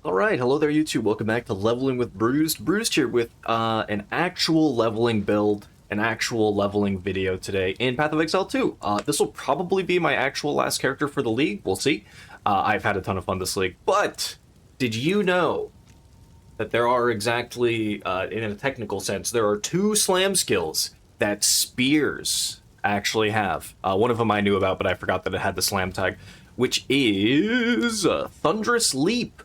Alright, hello there YouTube, welcome back to Leveling with Bruised. Bruised here with an actual leveling build, an actual leveling video today in Path of Exile 2. This will probably be my actual last character for the league, we'll see. I've had a ton of fun this league, but did you know that there are exactly, in a technical sense, there are two slam skills that spears actually have. One of them I knew about, but I forgot that it had the slam tag, which is Thunderous Leap.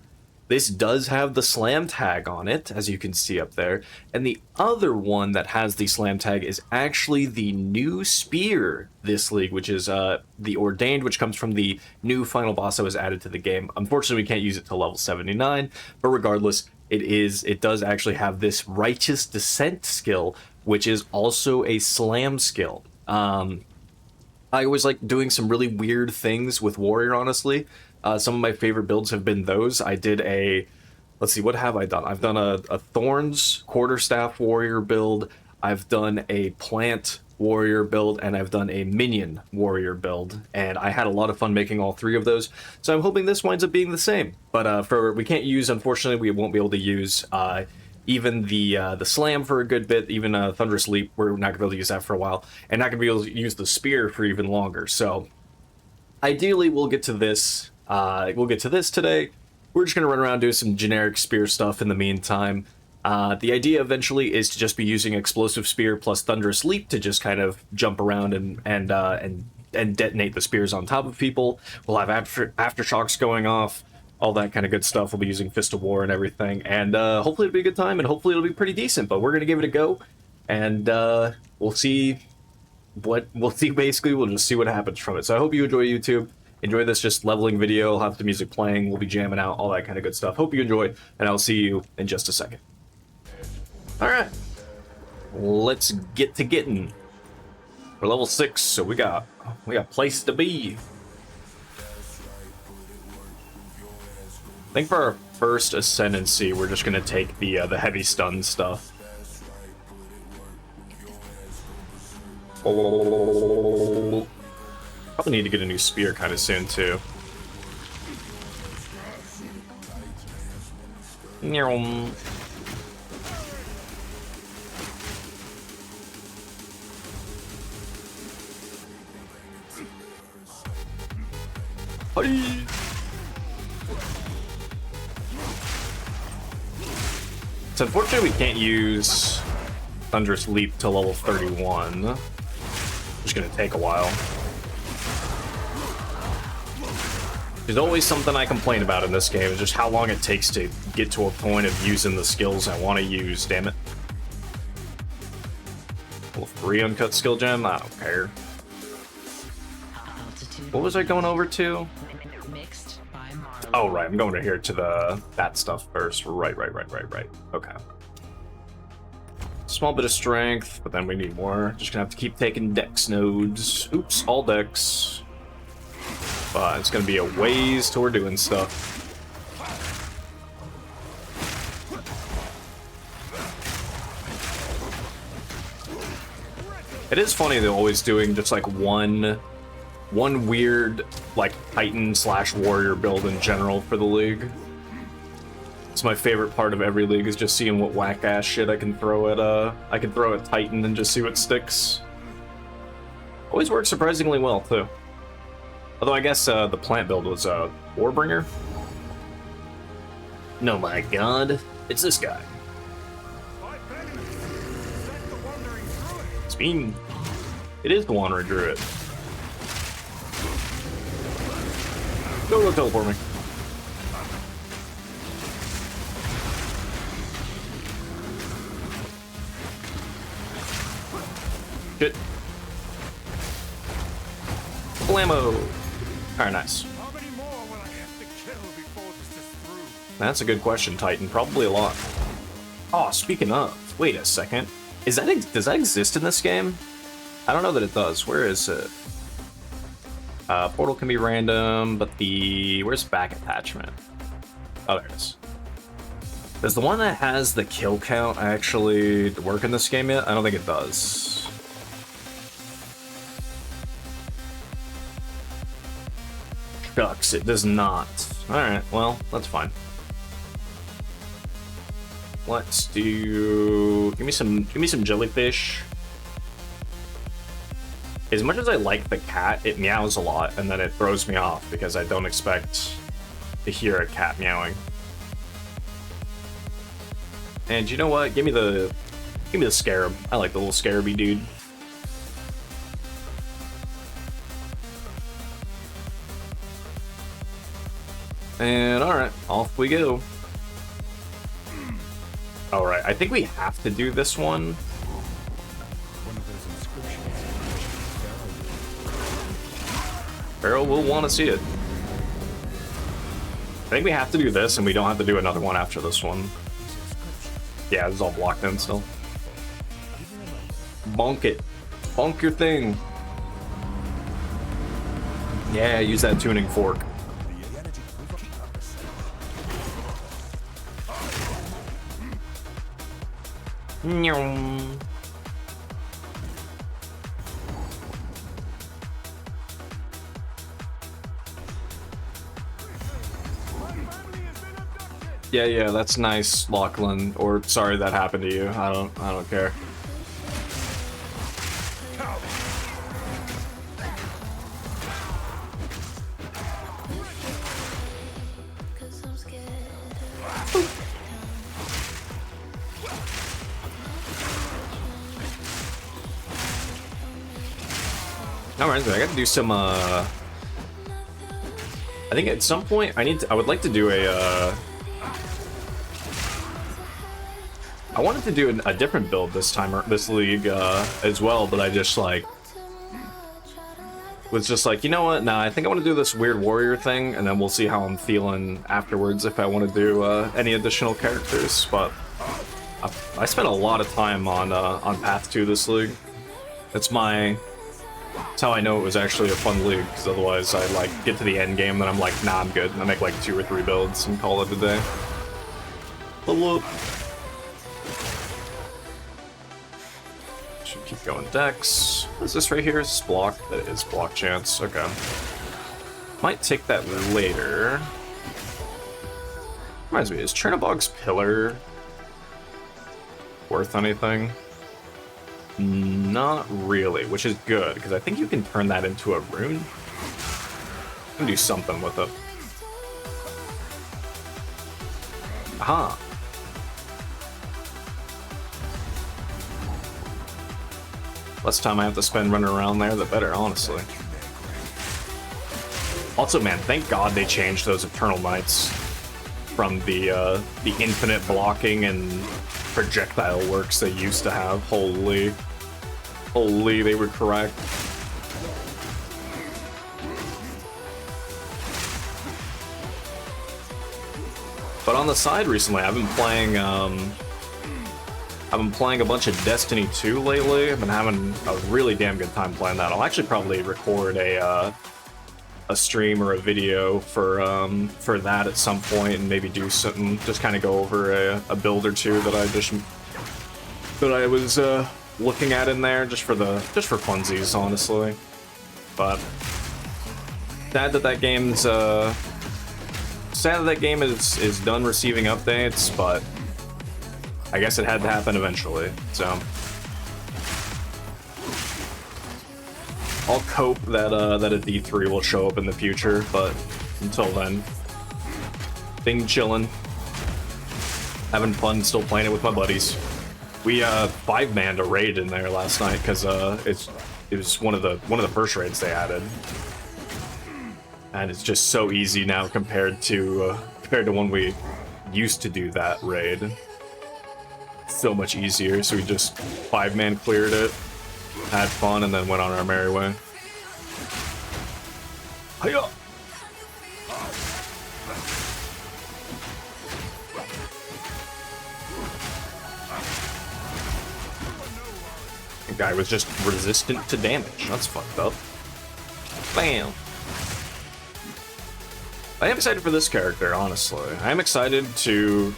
This does have the slam tag on it, as you can see up there, and the other one that has the slam tag is actually the new spear this league, which is the Ordained, which comes from the new final boss that was added to the game. Unfortunately, we can't use it till level 79, but regardless, it does actually have this Righteous Descent skill, which is also a slam skill. I always like doing some really weird things with Warrior, honestly. Some of my favorite builds have been those. I did a, let's see, what have I done? I've done a Thorns Quarterstaff Warrior build, I've done a Plant Warrior build, and I've done a Minion Warrior build, and I had a lot of fun making all three of those, so I'm hoping this winds up being the same. But we can't use, unfortunately, we won't be able to use even the Slam for a good bit, even Thunderous Leap, we're not going to be able to use that for a while, and not going to be able to use the Spear for even longer, so ideally we'll get to this. We'll get to this today. We're just going to run around do some generic spear stuff in the meantime. The idea eventually is to just be using Explosive Spear plus Thunderous Leap to just kind of jump around and detonate the spears on top of people. We'll have aftershocks going off, all that kind of good stuff. We'll be using Fist of War and everything, and hopefully it'll be a good time, and hopefully it'll be pretty decent, but we're going to give it a go, and we'll see basically. We'll just see what happens from it. So I hope you enjoy YouTube. Enjoy this just leveling video. I'll have the music playing, we'll be jamming out, all that kind of good stuff. Hope you enjoy, and I'll see you in just a second. Alright, let's get to getting. We're level 6, so we got place to be. I think for our first Ascendancy, we're just gonna take the heavy stun stuff. Probably need to get a new spear kind of soon, too. Hi. It's unfortunate we can't use Thunderous Leap till level 31. It's gonna take a while. There's always something I complain about in this game, is just how long it takes to get to a point of using the skills I want to use, damn it. Level 3 uncut skill gem? I don't care. What was I going over to? Oh, right, I'm going to here to that stuff first. Right. Okay. Small bit of strength, but then we need more. Just gonna have to keep taking dex nodes. Oops, all dex. But it's gonna be a ways till we're doing stuff. It is funny they're always doing just like one weird like Titan / Warrior build in general for the league. It's my favorite part of every league, is just seeing what whack ass shit I can throw at Titan and just see what sticks. Always works surprisingly well too. Although I guess the plant build was Warbringer. No, my god, it's this guy. It's mean. It is the Wandering Druid. Go teleport me. Shit. Blammo. Alright, nice. That's a good question, Titan. Probably a lot. Oh, speaking of, wait a second. Does that exist in this game? I don't know that it does. Where is it? Portal can be random, but where's back attachment? Oh, there it is. Does the one that has the kill count actually work in this game yet? I don't think it does. Shucks, it does not. Alright, well, that's fine. Let's do... Give me some jellyfish. As much as I like the cat, it meows a lot, and then it throws me off because I don't expect to hear a cat meowing. And you know what? Give me the scarab. I like the little scarabby dude. And alright, off we go. Alright, I think we have to do this one. Barrel will want to see it. I think we have to do this, and we don't have to do another one after this one. Yeah, this is all blocked in still. Bonk it. Bonk your thing. Yeah, use that tuning fork. Yeah, that's nice, Lachlan. Or sorry that happened to you. I don't care. Alright, I got to do some, I think at some point I would like to do a, I wanted to do a different build this time, or this league, as well, but I just, like, was just like, you know what, nah, I think I want to do this weird warrior thing, and then we'll see how I'm feeling afterwards if I want to do, any additional characters, but I spent a lot of time on Path 2 this league. That's how I know it was actually a fun league, because otherwise I, like, get to the end game and I'm like, nah, I'm good, and I make, like, 2 or 3 builds and call it a day. Hello. Should keep going Dex. What is this right here? Is this block? That is block chance. Okay. Might take that later. Reminds me, is Chernobog's Pillar worth anything? Not really, which is good, because I think you can turn that into a rune. You can do something with it. Aha. Less time I have to spend running around there, the better, honestly. Also, man, thank God they changed those Eternal Knights from the infinite blocking and projectile works they used to have. Holy, they were correct. But on the side recently, I've been playing a bunch of Destiny 2 lately. I've been having a really damn good time playing that. I'll actually probably record a stream or a video for that at some point, and maybe do something, just kind of go over a build or two that I was looking at in there, just for funsies, honestly. But sad that that game is done receiving updates, but I guess it had to happen eventually, so I'll cope that a D3 will show up in the future, but until then, been chillin', having fun, still playing it with my buddies. We 5-manned a raid in there last night because it was one of the first raids they added, and it's just so easy now compared to when we used to do that raid. So much easier, so we just 5-man cleared it, had fun, and then went on our merry way. Hiya! The guy was just resistant to damage. That's fucked up. Bam! I am excited for this character, honestly. I am excited to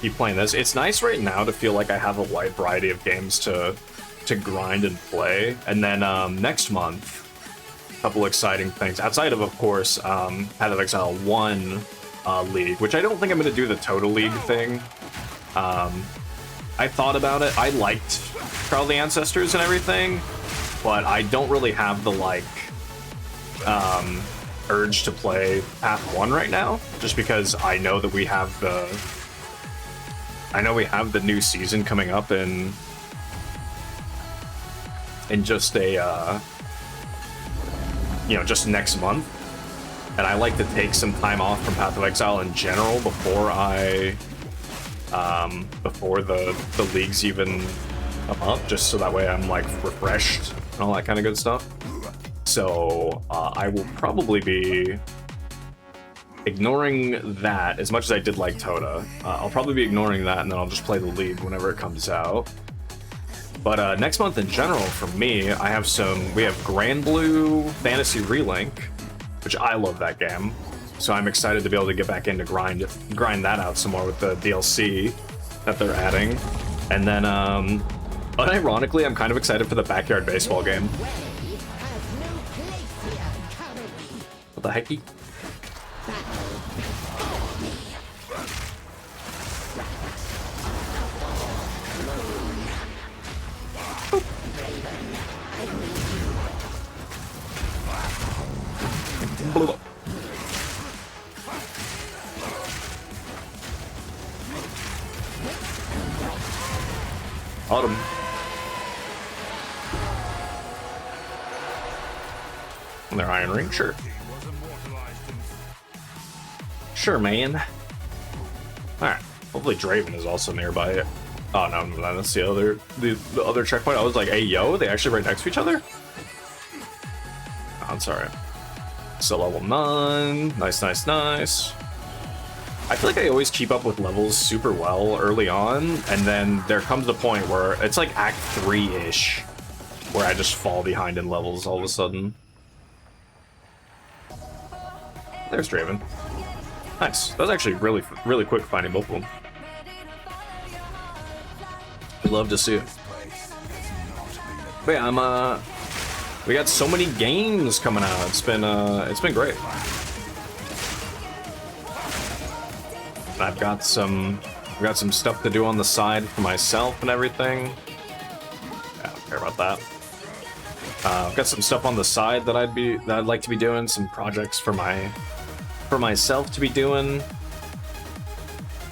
keep playing this. It's nice right now to feel like I have a wide variety of games to grind and play. And then next month, a couple exciting things. Outside of course, Path of Exile 1 League, which I don't think I'm going to do the Total League thing. I thought about it. I liked Trial of the Ancestors and everything, but I don't really have the, like, urge to play Path 1 right now, just because I know that we have the... I know we have the new season coming up in just a, you know, just next month. And I like to take some time off from Path of Exile in general before before the leagues even come up, just so that way I'm like refreshed and all that kind of good stuff. So I will probably be ignoring that as much as I did like Tota. I'll probably be ignoring that, and then I'll just play the league whenever it comes out. But next month in general, for me, we have Grand Blue Fantasy Relink, which I love that game. So I'm excited to be able to get back into grind that out some more with the DLC that they're adding. And then, unironically, I'm kind of excited for the Backyard Baseball game. What the hecky? Autumn. And their iron ring, sure. Sure, man. Alright. Hopefully Draven is also nearby it. Oh no, that's the other checkpoint. I was like, hey yo, they actually right next to each other? Oh, I'm sorry. So level 9. Nice, nice, nice. I feel like I always keep up with levels super well early on, and then there comes a point where it's like Act 3-ish, where I just fall behind in levels all of a sudden. There's Draven. Nice. That was actually really quick finding both of them. We'd love to see it. But yeah, we got so many games coming out. It's been great. I've got some stuff to do on the side for myself and everything. Yeah, I don't care about that. I've got some stuff on the side that I'd like to be doing, some projects for myself to be doing.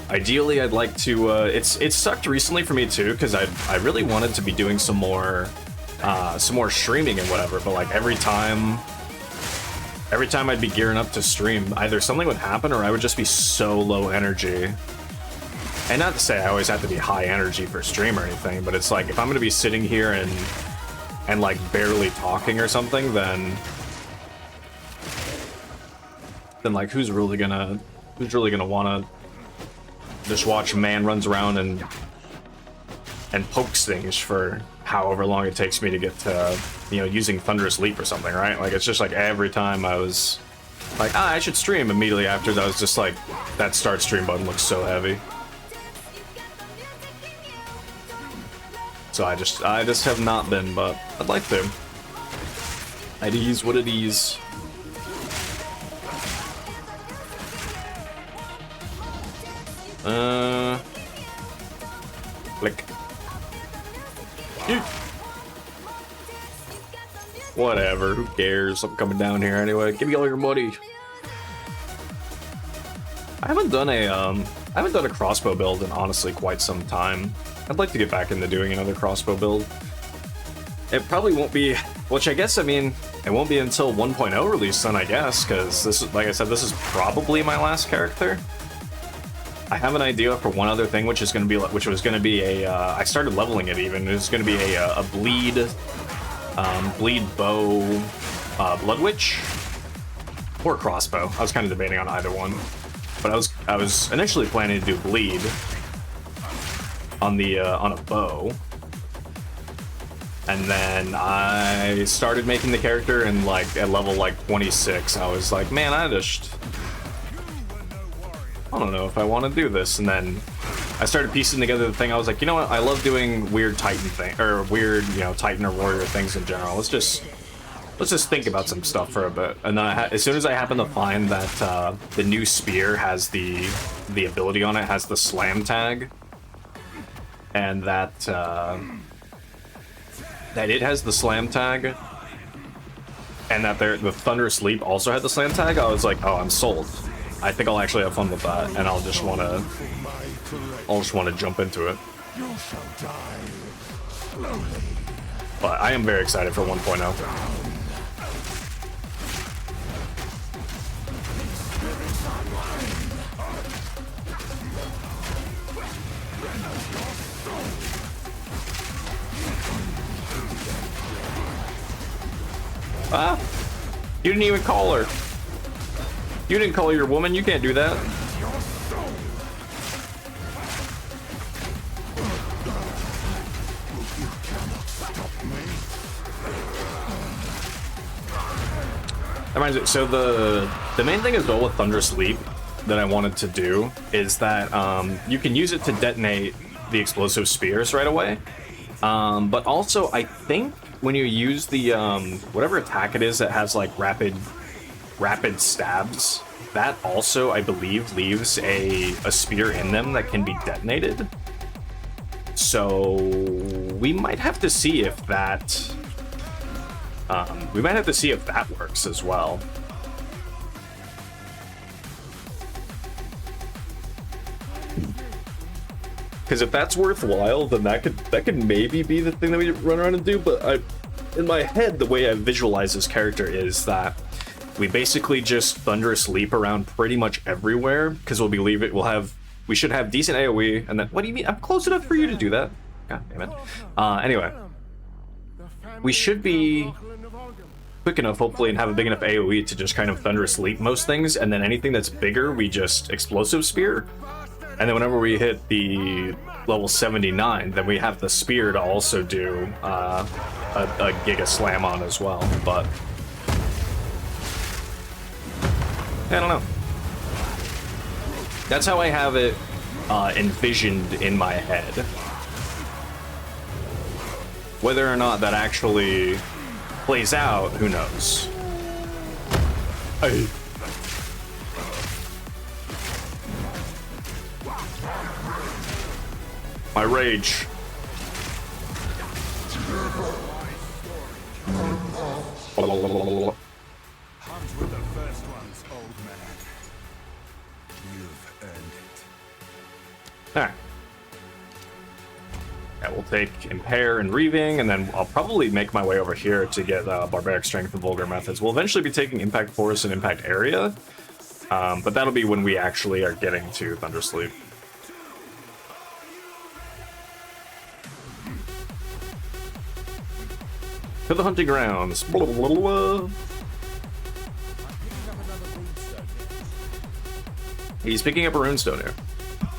Ideally, I'd like to. It's sucked recently for me too, because I really wanted to be doing some more streaming and whatever, but like every time I'd be gearing up to stream, either something would happen or I would just be so low energy. And not to say I always have to be high energy for stream or anything, but it's like if I'm gonna be sitting here and like barely talking or something, then like who's really gonna wanna just watch a man runs around and pokes things for however long it takes me to get to, you know, using Thunderous Leap or something, right? Like, it's just like every time I was like, I should stream, immediately after that, I was just like, that start stream button looks so heavy. So I just have not been, but I'd like to. It is what it is. Click. Whatever, who cares? I'm coming down here anyway. Give me all your money. I haven't done a crossbow build in honestly quite some time. I'd like to get back into doing another crossbow build. It probably won't be, which I guess, I mean, it won't be until 1.0 release then, I guess, because this is, like I said, this is probably my last character. I have an idea for one other thing, which was going to be a, I started leveling it even. It was going to be a bleed bow, blood witch, or crossbow. I was kind of debating on either one, but I was initially planning to do bleed on a bow, and then I started making the character, and like at level like 26, I was like, man, I don't know if I want to do this. And then I started piecing together the thing. I was like, you know what? I love doing weird Titan thing, or weird, you know, Titan or warrior things in general. Let's just think about some stuff for a bit. And then as soon as I happen to find that the new spear has the ability on it, has the slam tag, and that that it has the slam tag, and that the Thunderous Leap also had the slam tag, I was like, oh, I'm sold. I think I'll actually have fun with that, and I'll just want to jump into it. But I am very excited for 1.0. Ah! You didn't even call her. You didn't call your woman, you can't do that. That reminds me, so the main thing as well with Thunderous Leap that I wanted to do is that you can use it to detonate the explosive spears right away. But also, I think when you use the whatever attack it is that has like rapid stabs, that also, I believe, leaves a spear in them that can be detonated. So we might have to see if that works as well. Because if that's worthwhile, then that could maybe be the thing that we run around and do. But in my head, the way I visualize this character is that we basically just Thunderous Leap around pretty much everywhere, because we should have decent AoE, and then, what do you mean? I'm close enough for you to do that. God damn it. Anyway, we should be quick enough, hopefully, and have a big enough AoE to just kind of Thunderous Leap most things, and then anything that's bigger, we just Explosive Spear. And then whenever we hit the level 79, then we have the spear to also do a Giga Slam on as well. But I don't know. That's how I have it envisioned in my head. Whether or not that actually plays out, who knows? Hey. My rage. Alright. Yeah, we'll take Impair and Reaving, and then I'll probably make my way over here to get Barbaric Strength and Vulgar Methods. We'll eventually be taking Impact Force and Impact Area, but that'll be when we actually are getting to Thundersleep. To the hunting grounds. Blah, blah, blah, blah. He's picking up a runestone here.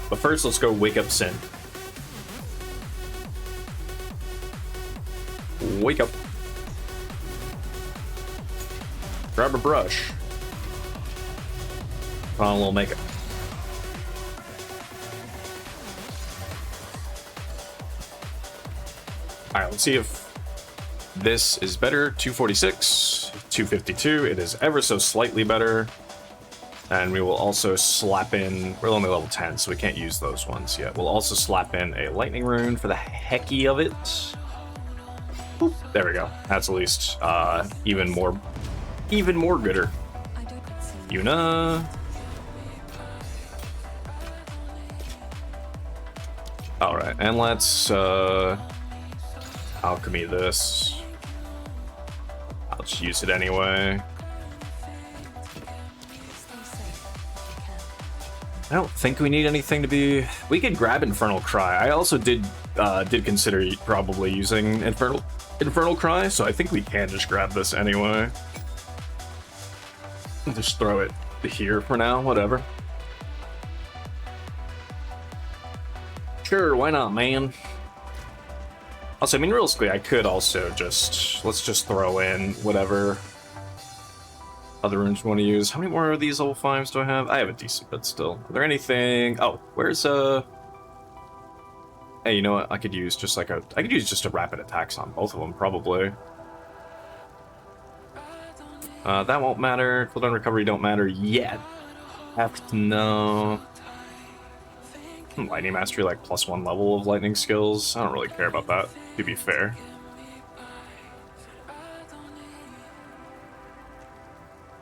But first, let's go wake up Sin. Wake up. Grab a brush. Put on a little makeup. Alright, let's see if this is better. 246, 252. It is ever so slightly better. And we will also slap in, we're only level 10, so we can't use those ones yet. We'll also slap in a lightning rune for the hecky of it. Boop. There we go. That's at least even more gooder. Yuna. Alright, and let's alchemy this. I'll just use it anyway. I don't think we need anything to be... We could grab Infernal Cry. I also did consider probably using Infernal Cry, so I think we can just grab this anyway. Just throw it here for now, whatever. Sure, why not, man? Also, I mean, realistically, I could also just... Let's just throw in whatever other runes we want to use. How many more of these level 5s do I have? I have a decent bit still. Are there anything... Oh, where's Hey, you know what? I could use just like a... I could use just a rapid attacks on both of them, probably. That won't matter. Cooldown recovery don't matter yet. Have to know. Lightning Mastery, like +1 level of lightning skills. I don't really care about that, to be fair.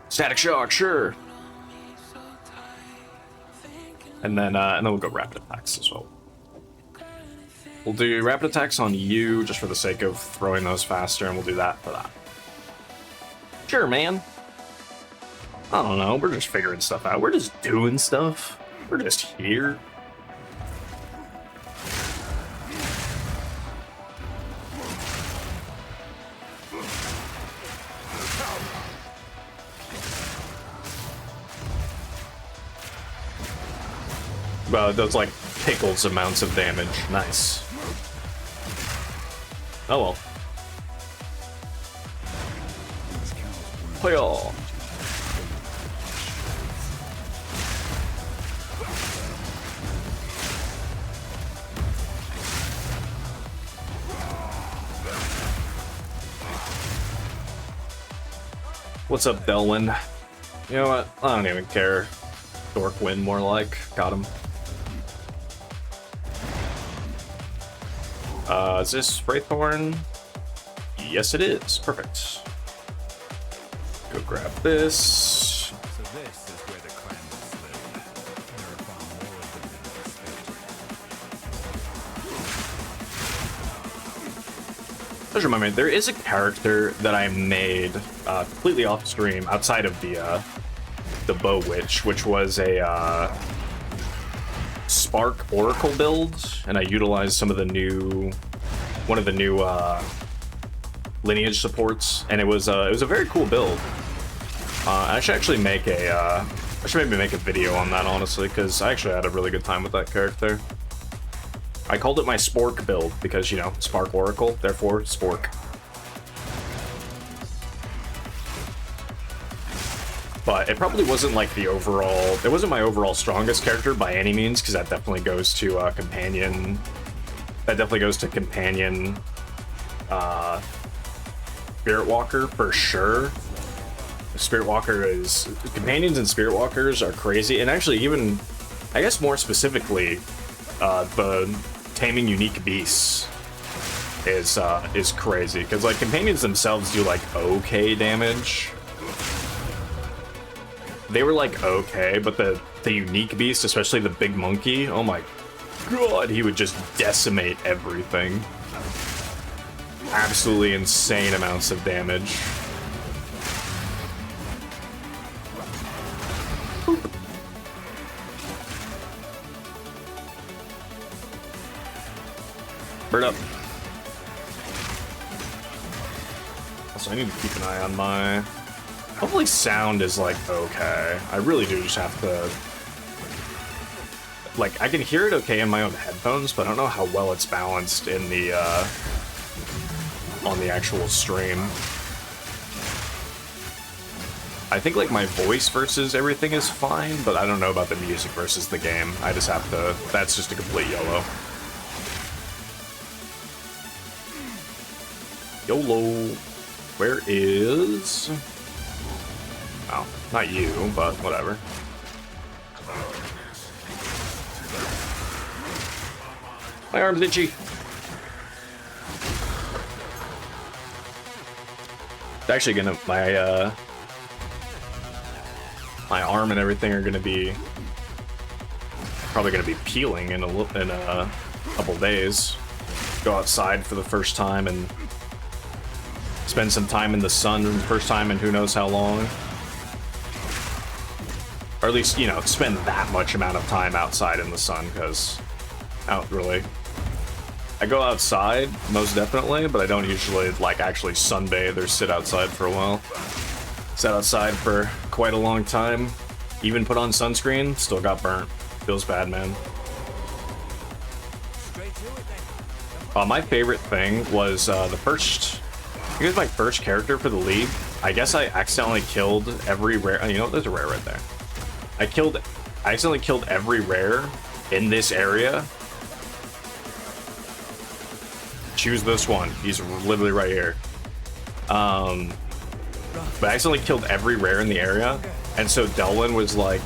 Static Shock, sure. And then we'll go rapid attacks as well. We'll do rapid attacks on you just for the sake of throwing those faster, and we'll do that for that. Sure, man. I don't know, we're just figuring stuff out. We're just doing stuff. We're just here. Well, it does like pickles amounts of damage. Nice. Oh well. Hi-yah. What's up, Delwyn? You know what? I don't even care. Dorkwin, more like. Got him. Is this Wraithhorn? Yes, it is. Perfect. Go grab this. So this is where the clan live. There are far more of them than expected. Just remind me, there is a character that I made completely off stream outside of the Bow Witch, which was a Spark Oracle build, and I utilized some of the one of the new lineage supports, and it was a very cool build. I should actually make I should maybe make a video on that, honestly, because I actually had a really good time with that character. I called it my Spork build because, you know, Spark Oracle, therefore Spork. But it probably wasn't like the overall, it wasn't my overall strongest character by any means, because that definitely goes to companion. That definitely goes to companion Spirit Walker for sure. Spirit Walker is, companions and Spirit Walkers are crazy, and actually even, I guess more specifically, the taming unique beasts is crazy, because like companions themselves do like okay damage. They were like okay, but the unique beast, especially the big monkey, oh my god, he would just decimate everything. Absolutely insane amounts of damage. Bird up. Also, I need to keep an eye on my... Hopefully sound is like okay. I really do just have to... Like, I can hear it okay in my own headphones, but I don't know how well it's balanced in the, on the actual stream. I think, like, my voice versus everything is fine, but I don't know about the music versus the game. I just have to... That's just a complete YOLO. YOLO. Where is... Oh, not you, but whatever. My arm's itchy. It's actually gonna, my arm and everything are gonna be probably gonna be peeling in a couple days. Go outside for the first time and spend some time in the sun for the first time in who knows how long. Or at least, you know, spend that much amount of time outside in the sun, because I don't really... I go outside, most definitely, but I don't usually, like, actually sunbathe or sit outside for a while. Sat outside for quite a long time. Even put on sunscreen, still got burnt. Feels bad, man. My favorite thing was the first... I think it was my first character for the league. I guess I accidentally killed every rare... Oh, you know what? There's a rare right there. I accidentally killed every rare in this area. Choose this one. He's literally right here. But I accidentally killed every rare in the area, and so Delwyn was like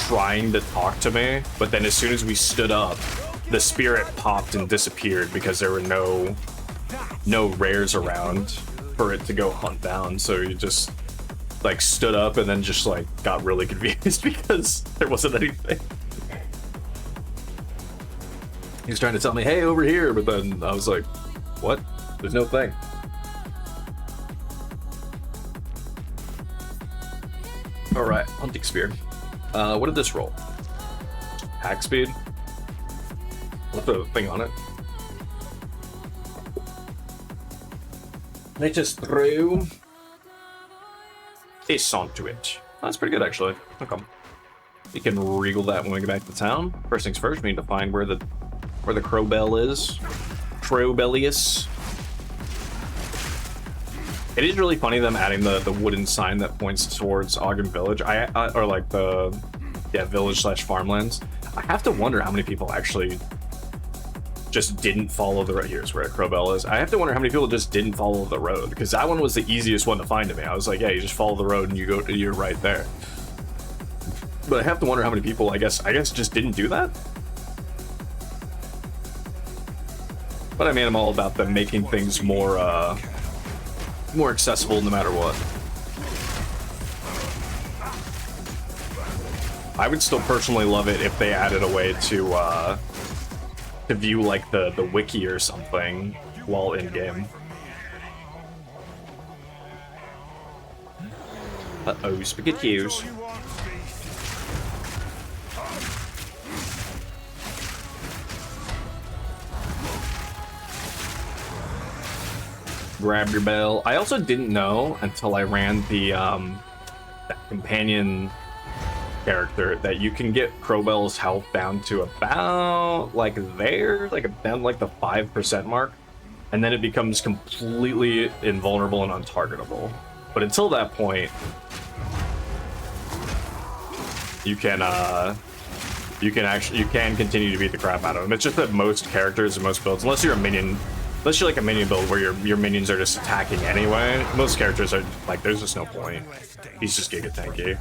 trying to talk to me, but then as soon as we stood up, the spirit popped and disappeared because there were no rares around for it to go hunt down. So you just like stood up and then just like got really confused because there wasn't anything. He was trying to tell me, hey, over here, but then I was like, what? There's no thing. All right, hunting spear. What did this roll? Hack speed. What's the thing on it? They just threw this onto it. That's pretty good, actually. Okay. We can regal that when we get back to town. First things first, we need to find where the Crowbell is. Crowbellius. It is really funny them adding the wooden sign that points towards Ogden Village. Or like the village / farmlands. I have to wonder how many people actually just didn't follow the road. Here's where Crowbell is. I have to wonder how many people just didn't follow the road, because that one was the easiest one to find to me. I was like, yeah, you just follow the road and you're right there. But I have to wonder how many people I guess just didn't do that. But I mean, I'm all about them making things more accessible no matter what. I would still personally love it if they added a way to view like the wiki or something while in game. Uh-oh, spaghettios. Grab your bell. I also didn't know until I ran the that companion character that you can get Crowbell's health down to about like there, like down like the 5% mark, and then it becomes completely invulnerable and untargetable. But until that point, you can continue to beat the crap out of him. It's just that most characters and most builds, unless you're like a minion build where your minions are just attacking anyway, most characters are like, there's just no point. He's just giga tanky.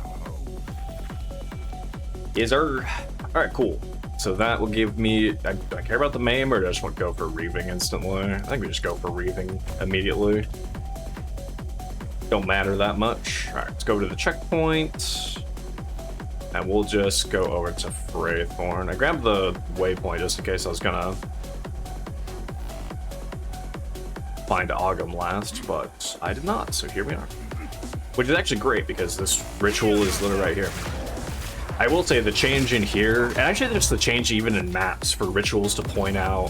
Alright, cool. So that will give me, do I care about the maim, or do I just want to go for reaving instantly? I think we just go for reaving immediately. Don't matter that much. Alright, let's go to the checkpoint. And we'll just go over to Fraythorn. I grabbed the waypoint just in case I was gonna find Ogham last, but I did not, so here we are. Which is actually great, because this ritual is literally right here. I will say the change in here, and actually just the change even in maps for rituals to point out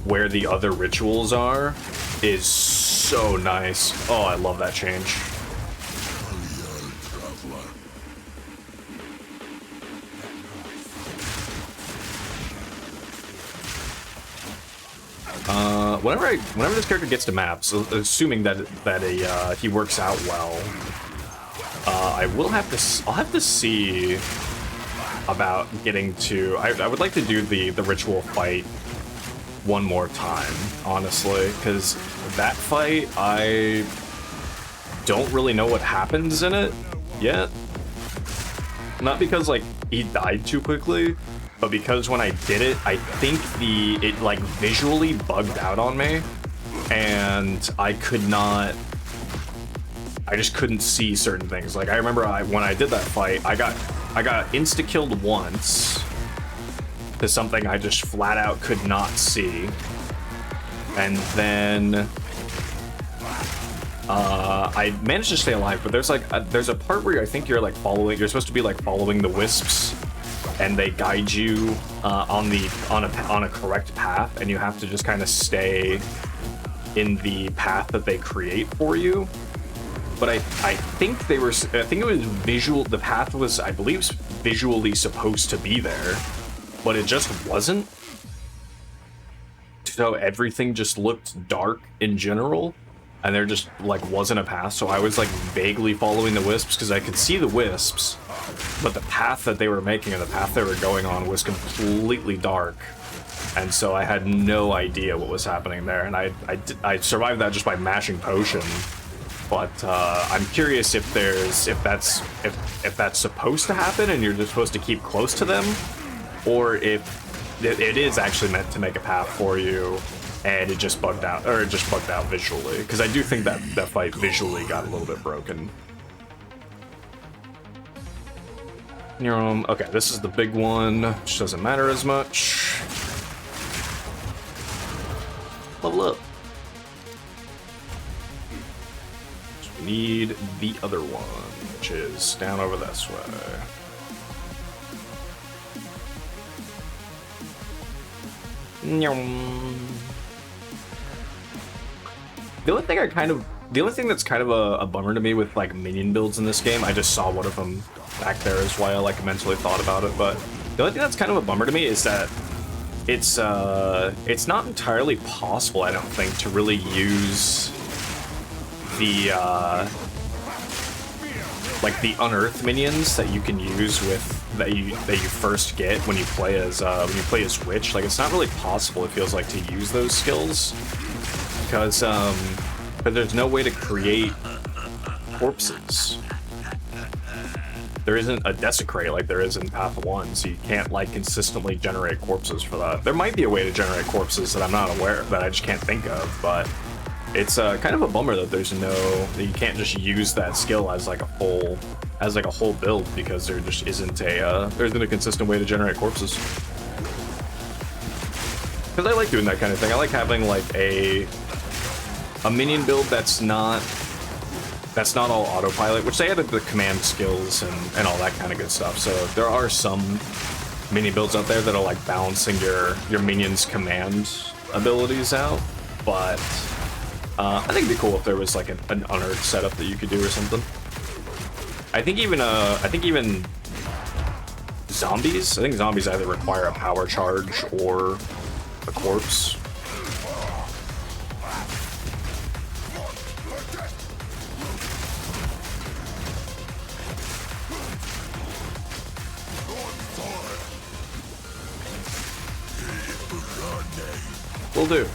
where the other rituals are, is so nice. Oh, I love that change. Whenever this character gets to maps, assuming that he works out well, I'll have to see about getting to. I would like to do the ritual fight one more time, honestly, because that fight, I don't really know what happens in it yet. Not because like he died too quickly, but because when I did it, I think it like visually bugged out on me, and I just couldn't see certain things. Like I remember when I did that fight, I got insta-killed once to something I just flat out could not see, and then I managed to stay alive. But there's a part where I think you're supposed to be like following the wisps, and they guide you on a correct path, and you have to just kind of stay in the path that they create for you. But I think it was visual. The path was, I believe, visually supposed to be there, but it just wasn't. So everything just looked dark in general, and there just like wasn't a path. So I was like vaguely following the wisps because I could see the wisps, but the path that they were making and the path they were going on was completely dark. And so I had no idea what was happening there, and I survived that just by mashing potion. But I'm curious if that's supposed to happen and you're just supposed to keep close to them, or if it is actually meant to make a path for you and it just bugged out, or it just bugged out visually, because I do think that that fight visually got a little bit broken. Okay, this is the big one, which doesn't matter as much. Level up. So we need the other one, which is down over this way. The only thing that's kind of a bummer to me with like minion builds in this game, I just saw one of them back there is why I like mentally thought about it, but the only thing that's kind of a bummer to me is that it's not entirely possible, I don't think, to really use the like the unearthed minions that you can use with that you first get when you play as Witch. Like, it's not really possible, it feels like, to use those skills because there's no way to create corpses. There isn't a desecrate like there is in Path 1, so you can't like consistently generate corpses for that. There might be a way to generate corpses that I'm not aware of, that I just can't think of, but it's kind of a bummer that that you can't just use that skill as like a whole build, because there just isn't a consistent way to generate corpses. Because I like doing that kind of thing. I like having like a minion build that's not all autopilot, which they added the command skills and all that kind of good stuff. So there are some minion builds out there that are like balancing your minions' command abilities out, but I think it'd be cool if there was like an unearthed setup that you could do or something. I think even zombies. I think zombies either require a power charge or a corpse. Will do.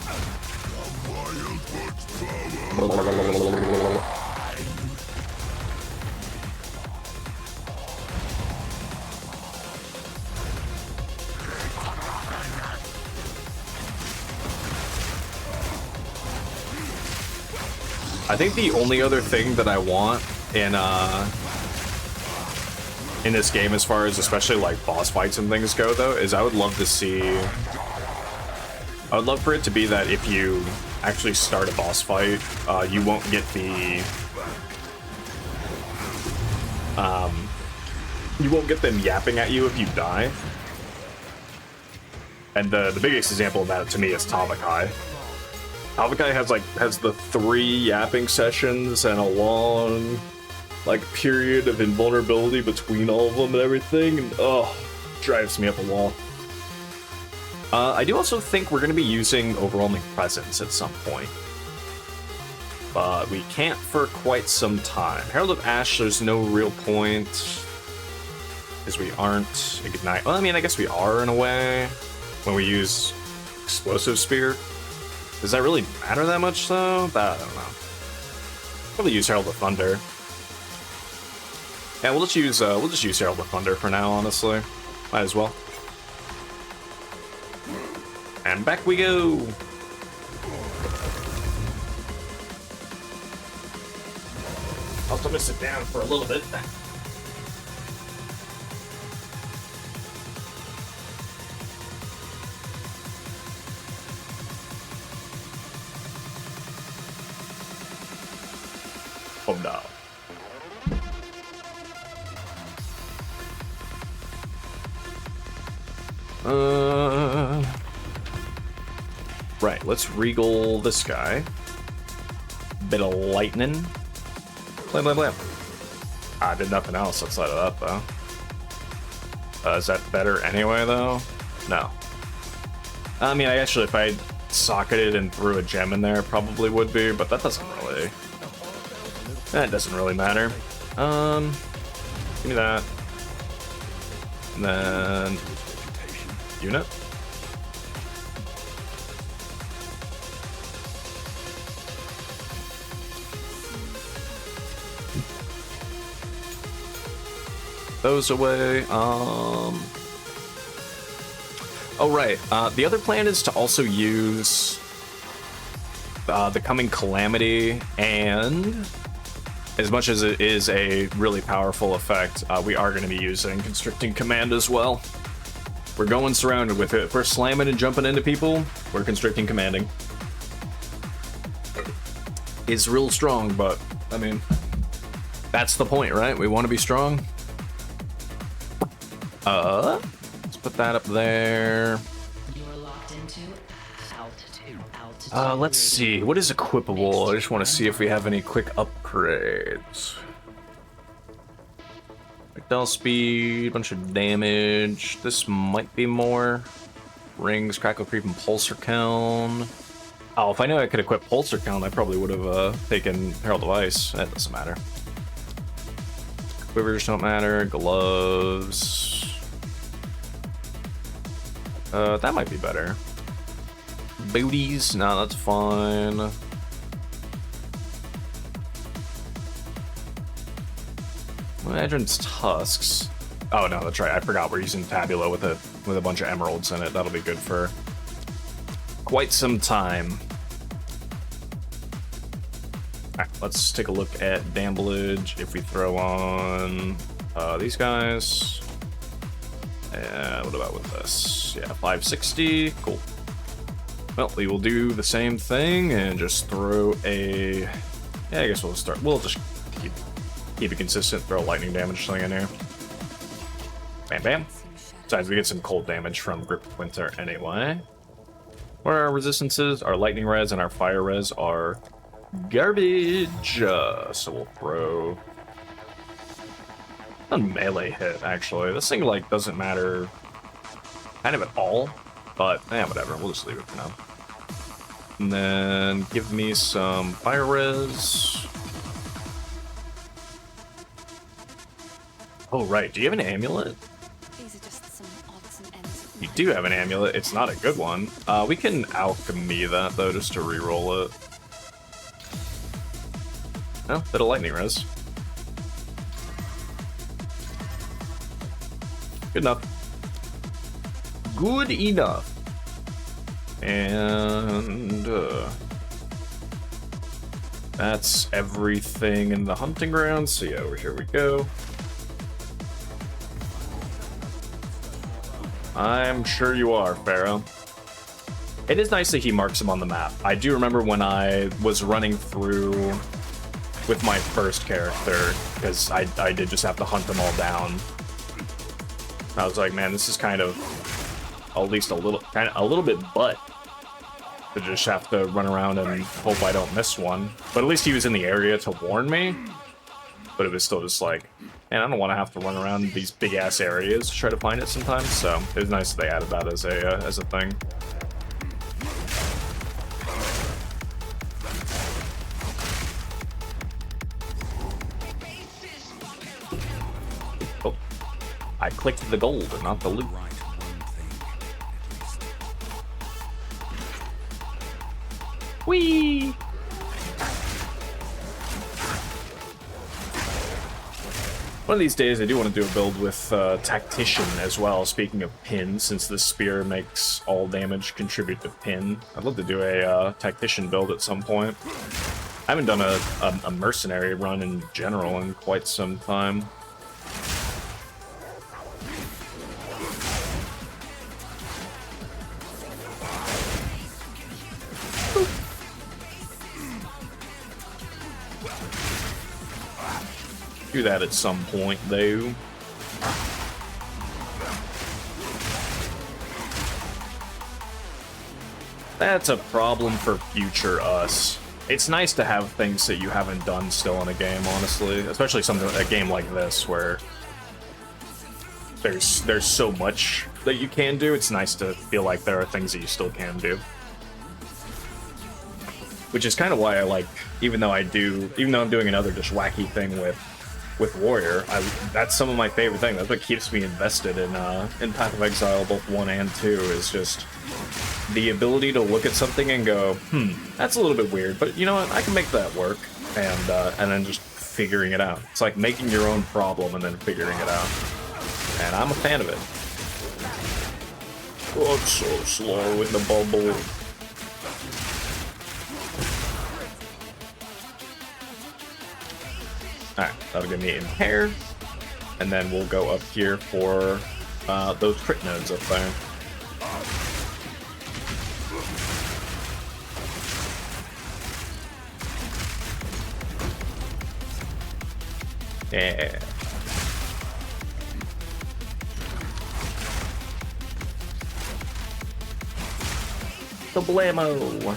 I think the only other thing that I want in this game, as far as especially like boss fights and things go, though, is I would love for it to be that if you actually start a boss fight, you won't get them yapping at you if you die. And the biggest example of that to me is Tavakai. Tavakai has the 3 yapping sessions and a long like period of invulnerability between all of them and everything, and drives me up a wall. I do also think we're going to be using Overwhelming Presence at some point, but we can't for quite some time. Herald of Ash, there's no real point, because we aren't Ignite. Well, I mean, I guess we are in a way, when we use Explosive Spear. Does that really matter that much, though? I don't know. Probably use Herald of Thunder. Yeah, we'll just use Herald of Thunder for now, honestly. Might as well. And back we go! I'll have to sit down for a little bit. Oh no. Right, let's regal this guy. Bit of lightning. Blam, blam, blam. I did nothing else outside of that, though. Is that better anyway, though? No. I mean, actually, if I socketed and threw a gem in there, it probably would be, but that doesn't really... That doesn't really matter. Give me that. And then... Unit. those away. Oh, right. The other plan is to also use the Coming Calamity, and as much as it is a really powerful effect, we are going to be using Constricting Command as well. We're going surrounded with it. If we're slamming and jumping into people, we're Constricting Commanding. It's real strong, but, I mean, that's the point, right? We want to be strong. Let's put that up there. Let's see. What is equipable? I just want to see if we have any quick upgrades. Down speed, bunch of damage. This might be more. Rings, Crackle, Creep, and Pulsar Count. Oh, if I knew I could equip Pulsar Count, I probably would have taken Herald of Ice. That doesn't matter. Quivers don't matter. Gloves. That might be better. Booties? No, that's fine. Imagrine's Tusks. Oh no, that's right. I forgot we're using Tabula with a bunch of emeralds in it. That'll be good for quite some time. Alright, let's take a look at Damblage. If we throw on these guys. What about with this? Yeah, 560. Cool. Well, we will do the same thing and just throw a... Yeah, I guess we'll start... We'll just keep it consistent, throw a lightning damage thing in here. Bam, bam. Besides, we get some cold damage from Grip of Winter anyway. What are our resistances? Our lightning res and our fire res are garbage. So we'll throw a melee hit, actually. This thing, like, doesn't matter kind of at all, but, yeah, whatever. We'll just leave it for now. And then give me some fire res. Oh, right. Do you have an amulet? These are just some odds and ends. You do have an amulet. It's not a good one. We can alchemy that, though, just to re-roll it. Oh, bit of lightning res. Good enough. Good enough. And that's everything in the hunting ground. So yeah, here we go. I'm sure you are, Pharaoh. It is nice that he marks them on the map. I do remember when I was running through with my first character, because I did just have to hunt them all down. I was like, man, this is kind of at least a little bit butt to just have to run around and hope I don't miss one. But at least he was in the area to warn me. But it was still just like, man, I don't want to have to run around these big ass areas to try to find it sometimes. So it was nice that they added that as a thing. Oh, I clicked the gold and not the loot. Whee! One of these days I do want to do a build with Tactician as well, speaking of pin, since the spear makes all damage contribute to pin. I'd love to do a Tactician build at some point. I haven't done a mercenary run in general in quite some time. Do that at some point, though. That's a problem for future us. It's nice to have things that you haven't done still in a game, honestly. Especially a game like this, where there's so much that you can do. It's nice to feel like there are things that you still can do. Which is kind of why I like, even though I'm doing another just wacky thing with Warrior, that's some of my favorite things. That's what keeps me invested in Path of Exile, both 1 and 2, is just the ability to look at something and go, that's a little bit weird, but you know what, I can make that work, and then just figuring it out. It's like making your own problem and then figuring it out. And I'm a fan of it. Oh, it's so slow in the bubble. Alright, that'll give me impair. And then we'll go up here for those crit nodes up there. Yeah. The blammo.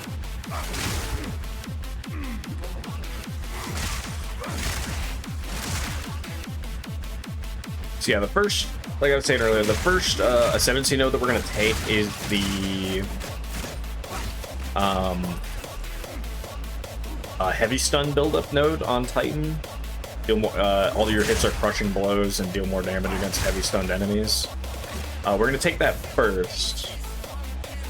So yeah, the first, like I was saying earlier, the first ascendancy node that we're gonna take is the heavy stun buildup node on Titan. Deal more, all your hits are crushing blows and deal more damage against heavy stunned enemies. We're gonna take that first,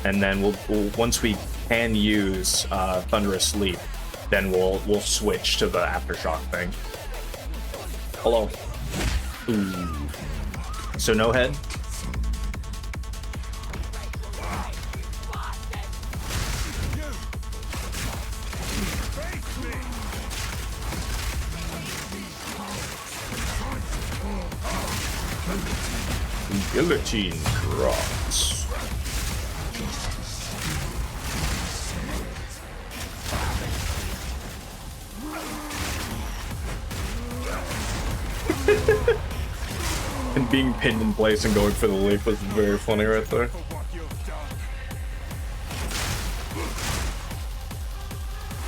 and then we'll once we can use Thunderous Leap, then we'll switch to the aftershock thing. Hello. Ooh. So no head. Guillotine drops. And being pinned in place and going for the leap was very funny right there.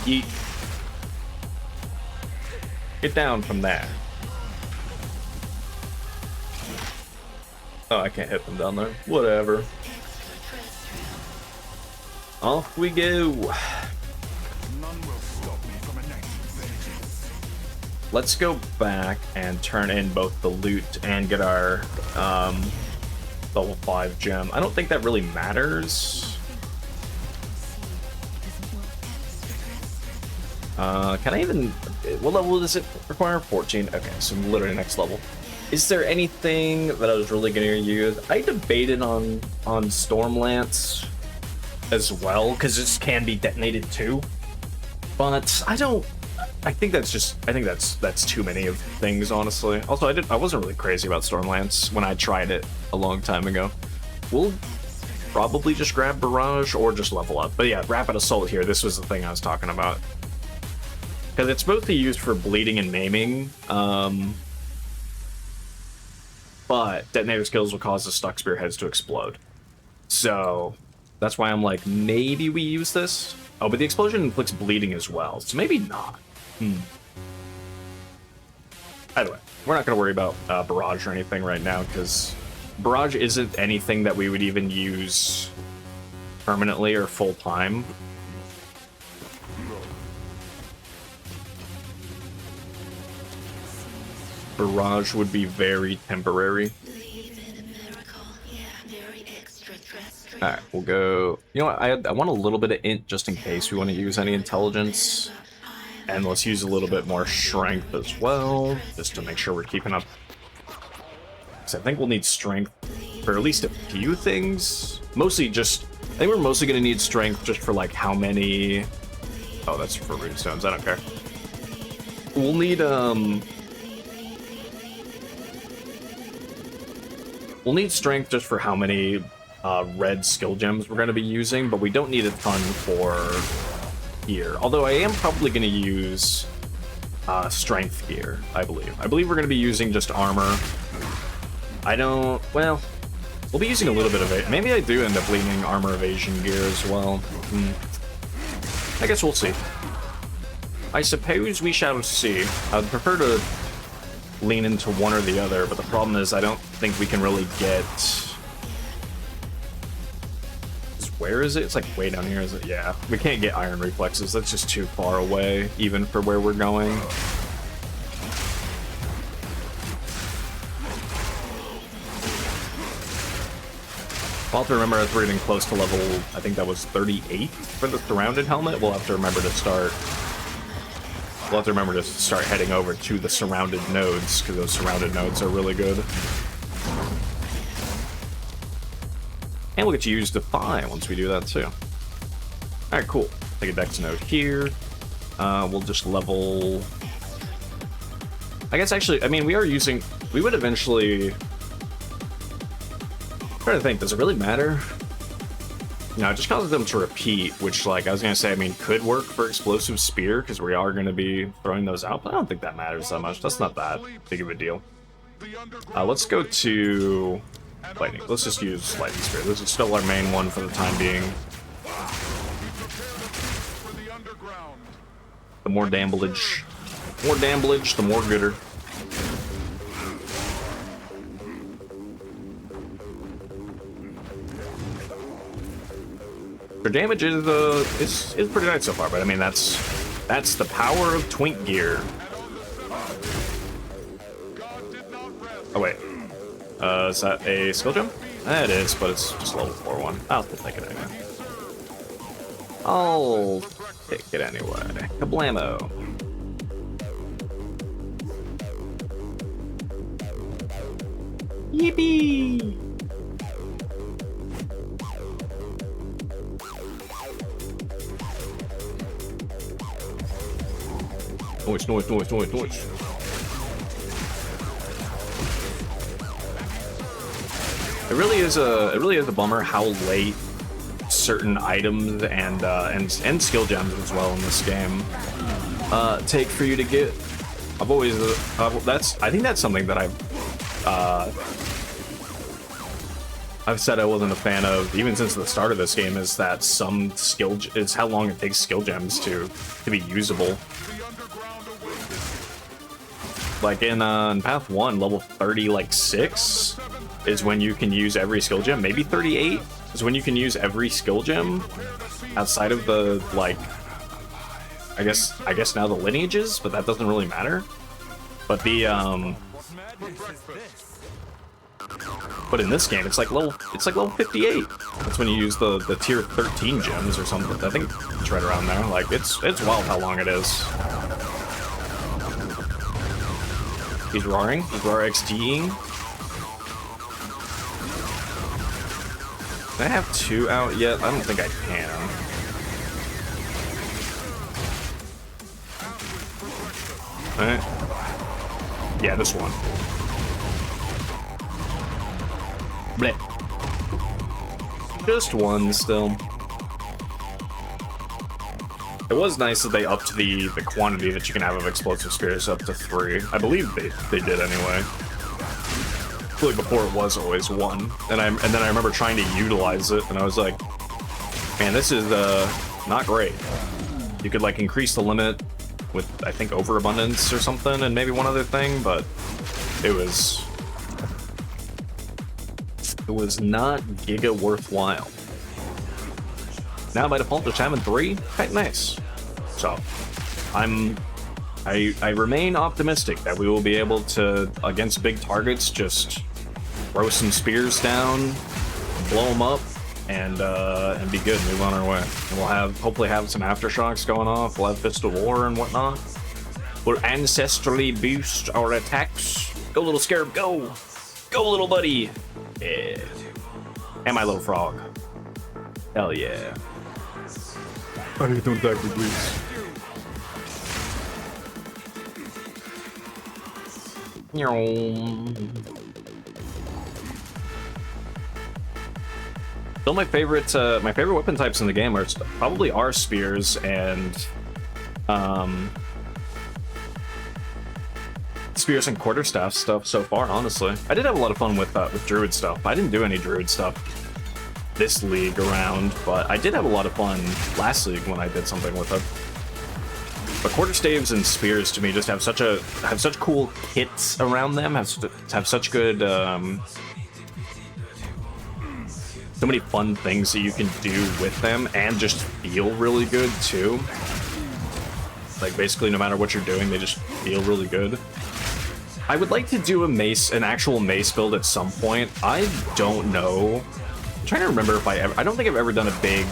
Yeet. Get down from there. Oh, I can't hit them down there. Whatever. Off we go. Let's go back and turn in both the loot and get our level 5 gem. I don't think that really matters. Can I even... What level does it require? 14. Okay, so literally next level. Is there anything that I was really going to use? I debated on Stormlance as well, because this can be detonated too. But I think that's too many of things, honestly. Also, I wasn't really crazy about Stormlance when I tried it a long time ago. We'll probably just grab Barrage or just level up. But yeah, Rapid Assault here, this was the thing I was talking about. Because it's mostly used for bleeding and maiming, but detonator skills will cause the stuck spearheads to explode. So that's why I'm like, maybe we use this. Oh, but the explosion inflicts bleeding as well, so maybe not. Either way, we're not going to worry about Barrage or anything right now, because Barrage isn't anything that we would even use permanently or full time. Barrage would be very temporary. Alright, we'll go... You know what, I want a little bit of int just in case we want to use any intelligence. And let's use a little bit more strength as well, just to make sure we're keeping up. Because I think we'll need strength for at least a few things. Mostly just... I think we're mostly going to need strength just for like how many... Oh, that's for runestones, I don't care. We'll need, We'll need strength just for how many red skill gems we're going to be using, but we don't need a ton for gear. Although I am probably going to use strength gear, I believe. I believe we're going to be using just armor. Well, we'll be using a little bit of it. Maybe I do end up leaning armor evasion gear as well. I guess we'll see. I suppose we shall see. I'd prefer to lean into one or the other, but the problem is I don't think we can really get... Where is it? It's like way down here, is it? Yeah, we can't get iron reflexes. That's just too far away, even for where we're going. I'll have to remember as we're getting close to level, I think that was 38 for the surrounded helmet. We'll have to remember to start we'll have to remember to start heading over to the surrounded nodes, because those surrounded nodes are really good. And we'll get to use Defy once we do that too. Alright, cool. Take a Dex node here. We'll just level... I guess actually, I mean, we are using... We would eventually... I'm trying to think, does it really matter? No, it just causes them to repeat, which, like, I was gonna say, I mean, could work for Explosive Spear, because we are gonna be throwing those out, but I don't think that matters that much. That's not that big of a deal. Let's go to... Lightning. Let's just use Lightning Spear. This is still our main one for the time being. The more damblage. More damblage, the more gooder. Their damage is pretty nice so far, but I mean that's the power of Twink gear. Oh wait. Is that a skill gem? It is, but it's just level 4 one. I'll take it anyway. I'll take it anyway. Kablamo. Yippee! Noise, noise, noise, noise, noise. It really is a bummer how late certain items and skill gems as well in this game take for you to get. I think that's something that I've said I wasn't a fan of even since the start of this game, is that it's how long it takes skill gems to be usable. Like in Path 1, level 30, like 6 is when you can use every skill gem. Maybe 38 is when you can use every skill gem outside of the, like, I guess now the lineages, but that doesn't really matter. But but in this game, it's like level 58. That's when you use the tier 13 gems or something. I think it's right around there. Like it's wild how long it is. He's roaring. He's RXDing. Can I have 2 out yet? I don't think I can. Alright. Yeah, this one. Blech. Just one still. It was nice that they upped the quantity that you can have of explosive spears up to 3. I believe they did anyway. I feel like before it was always 1, and then I remember trying to utilize it, and I was like, man, this is not great. You could like increase the limit with, I think, overabundance or something, and maybe one other thing, but it was not giga worthwhile. Now by default, just having 3, quite nice. So, I remain optimistic that we will be able to, against big targets, just throw some spears down, blow them up, and be good, move on our way. And we'll hopefully have some aftershocks going off. We'll have Fist of War and whatnot. We'll ancestrally boost our attacks. Go, little scarab, go! Go, little buddy! Yeah. And my little frog. Hell yeah. I need to attack me, please. Still my favorite weapon types in the game are probably spears and quarterstaff stuff so far, honestly. I did have a lot of fun with druid stuff. I didn't do any druid stuff this league around, but I did have a lot of fun last league when I did something with it. But quarterstaves and spears to me just have such cool hits around them, have such good so many fun things that you can do with them, and just feel really good too. Like basically no matter what you're doing, they just feel really good. I would like to do an actual mace build at some point. I don't know. I'm trying to remember if I don't think I've ever done a big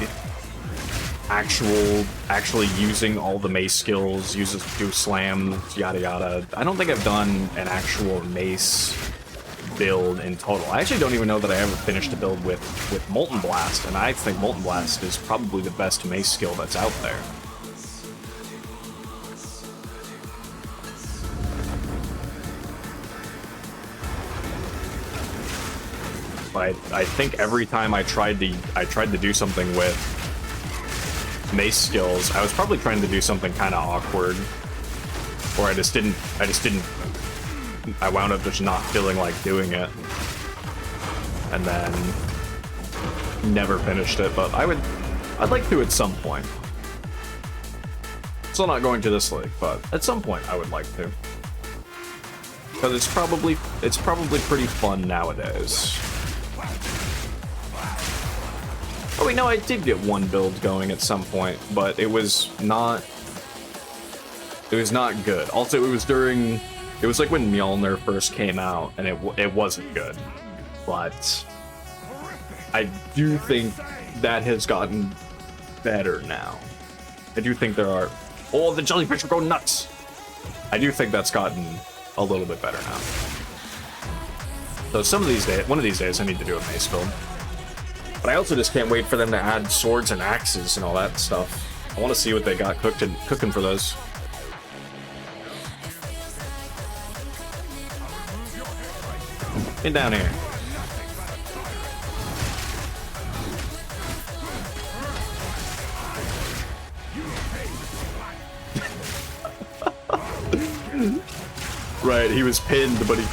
actually using all the mace skills, do slams, yada yada. I don't think I've done an actual mace build in total. I actually don't even know that I ever finished a build with Molten Blast, and I think Molten Blast is probably the best mace skill that's out there. But I think every time I tried to do something with mace skills, I was probably trying to do something kind of awkward, or I wound up just not feeling like doing it, and then never finished it. But I'd like to at some point. Still not going to this league, but at some point I would like to, because it's probably pretty fun nowadays. Oh wait, no, I did get one build going at some point, but it was not good. Also, it was like when Mjolnir first came out, and it wasn't good. But I do think that has gotten better now. I do think there are... Oh, the jellyfish are going nuts! I do think that's gotten a little bit better now. So one of these days, I need to do a mace build. But I also just can't wait for them to add swords and axes and all that stuff. I want to see what they got cooking for those. Get down here. Right, he was pinned, but he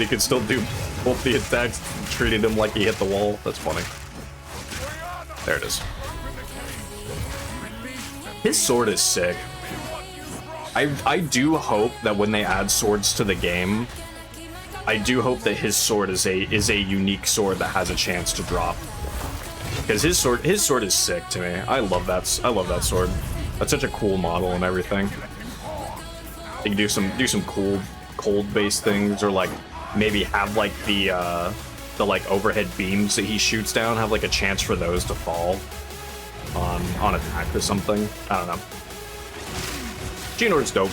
could still do both the attacks, treating him like he hit the wall. That's funny. There it is. His sword is sick. I do hope that when they add swords to the game, I do hope that his sword is a unique sword that has a chance to drop. Because his sword is sick to me. I love that sword. That's such a cool model and everything. You can do some cool cold-based things, or like maybe have like the like overhead beams that he shoots down, have like a chance for those to fall on attack or something. I don't know. Geonor's dope.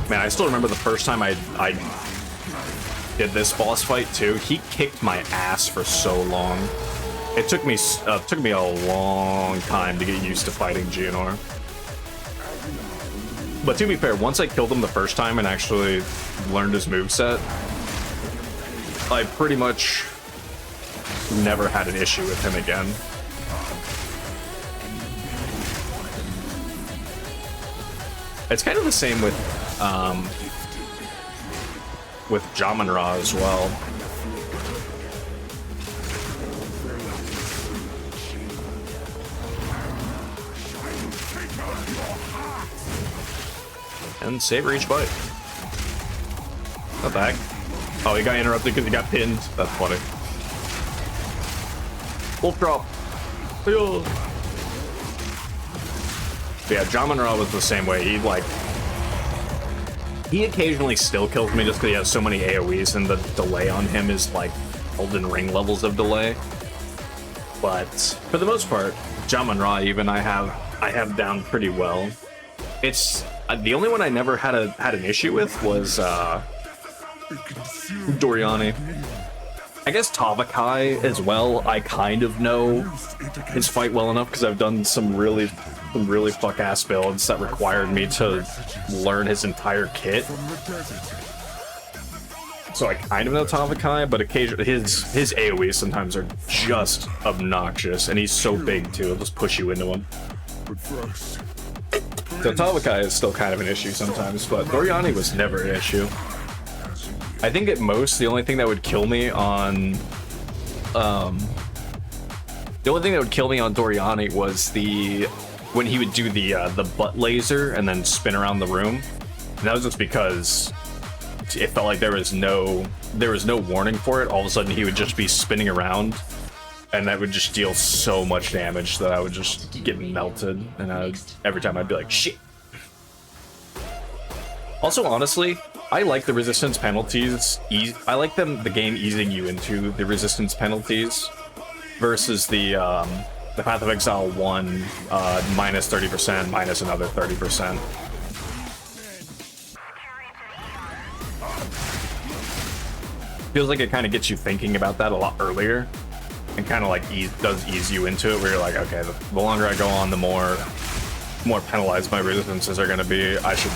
Man, I still remember the first time I did this boss fight too. He kicked my ass for so long. It took me a long time to get used to fighting Geonor. But to be fair, once I killed him the first time and actually learned his moveset, I pretty much never had an issue with him again. It's kind of the same with Jamun-Ra as well. And Saber each bite. Not back. Oh, he got interrupted because he got pinned. That's funny. Wolf drop. But yeah, Jamun-Ra was the same way. He occasionally still kills me just because he has so many AoEs, and the delay on him is like Elden Ring levels of delay. But for the most part, Jamun-Ra even I have down pretty well. It's the only one I never had an issue with was Doriani. I guess Tavakai as well. I kind of know his fight well enough because I've done some really fuck-ass builds that required me to learn his entire kit. So I kind of know Tavakai, but occasionally his AoEs sometimes are just obnoxious, and he's so big too, it'll just push you into him. So Tavakai is still kind of an issue sometimes, but Doriani was never an issue. I think at most the only thing that would kill me on Doriani was when he would do the butt laser and then spin around the room. And that was just because it felt like there was no warning for it. All of a sudden he would just be spinning around, and that would just deal so much damage that I would just get melted, and every time I'd be like, shit. Also, honestly, I like the resistance penalties. I like the game easing you into the resistance penalties. versus the Path of Exile 1 minus 30%, minus another 30%. Feels like it kind of gets you thinking about that a lot earlier, and kind of like does ease you into it, where you're like, okay, the longer I go on, the more penalized my resistances are going to be. I should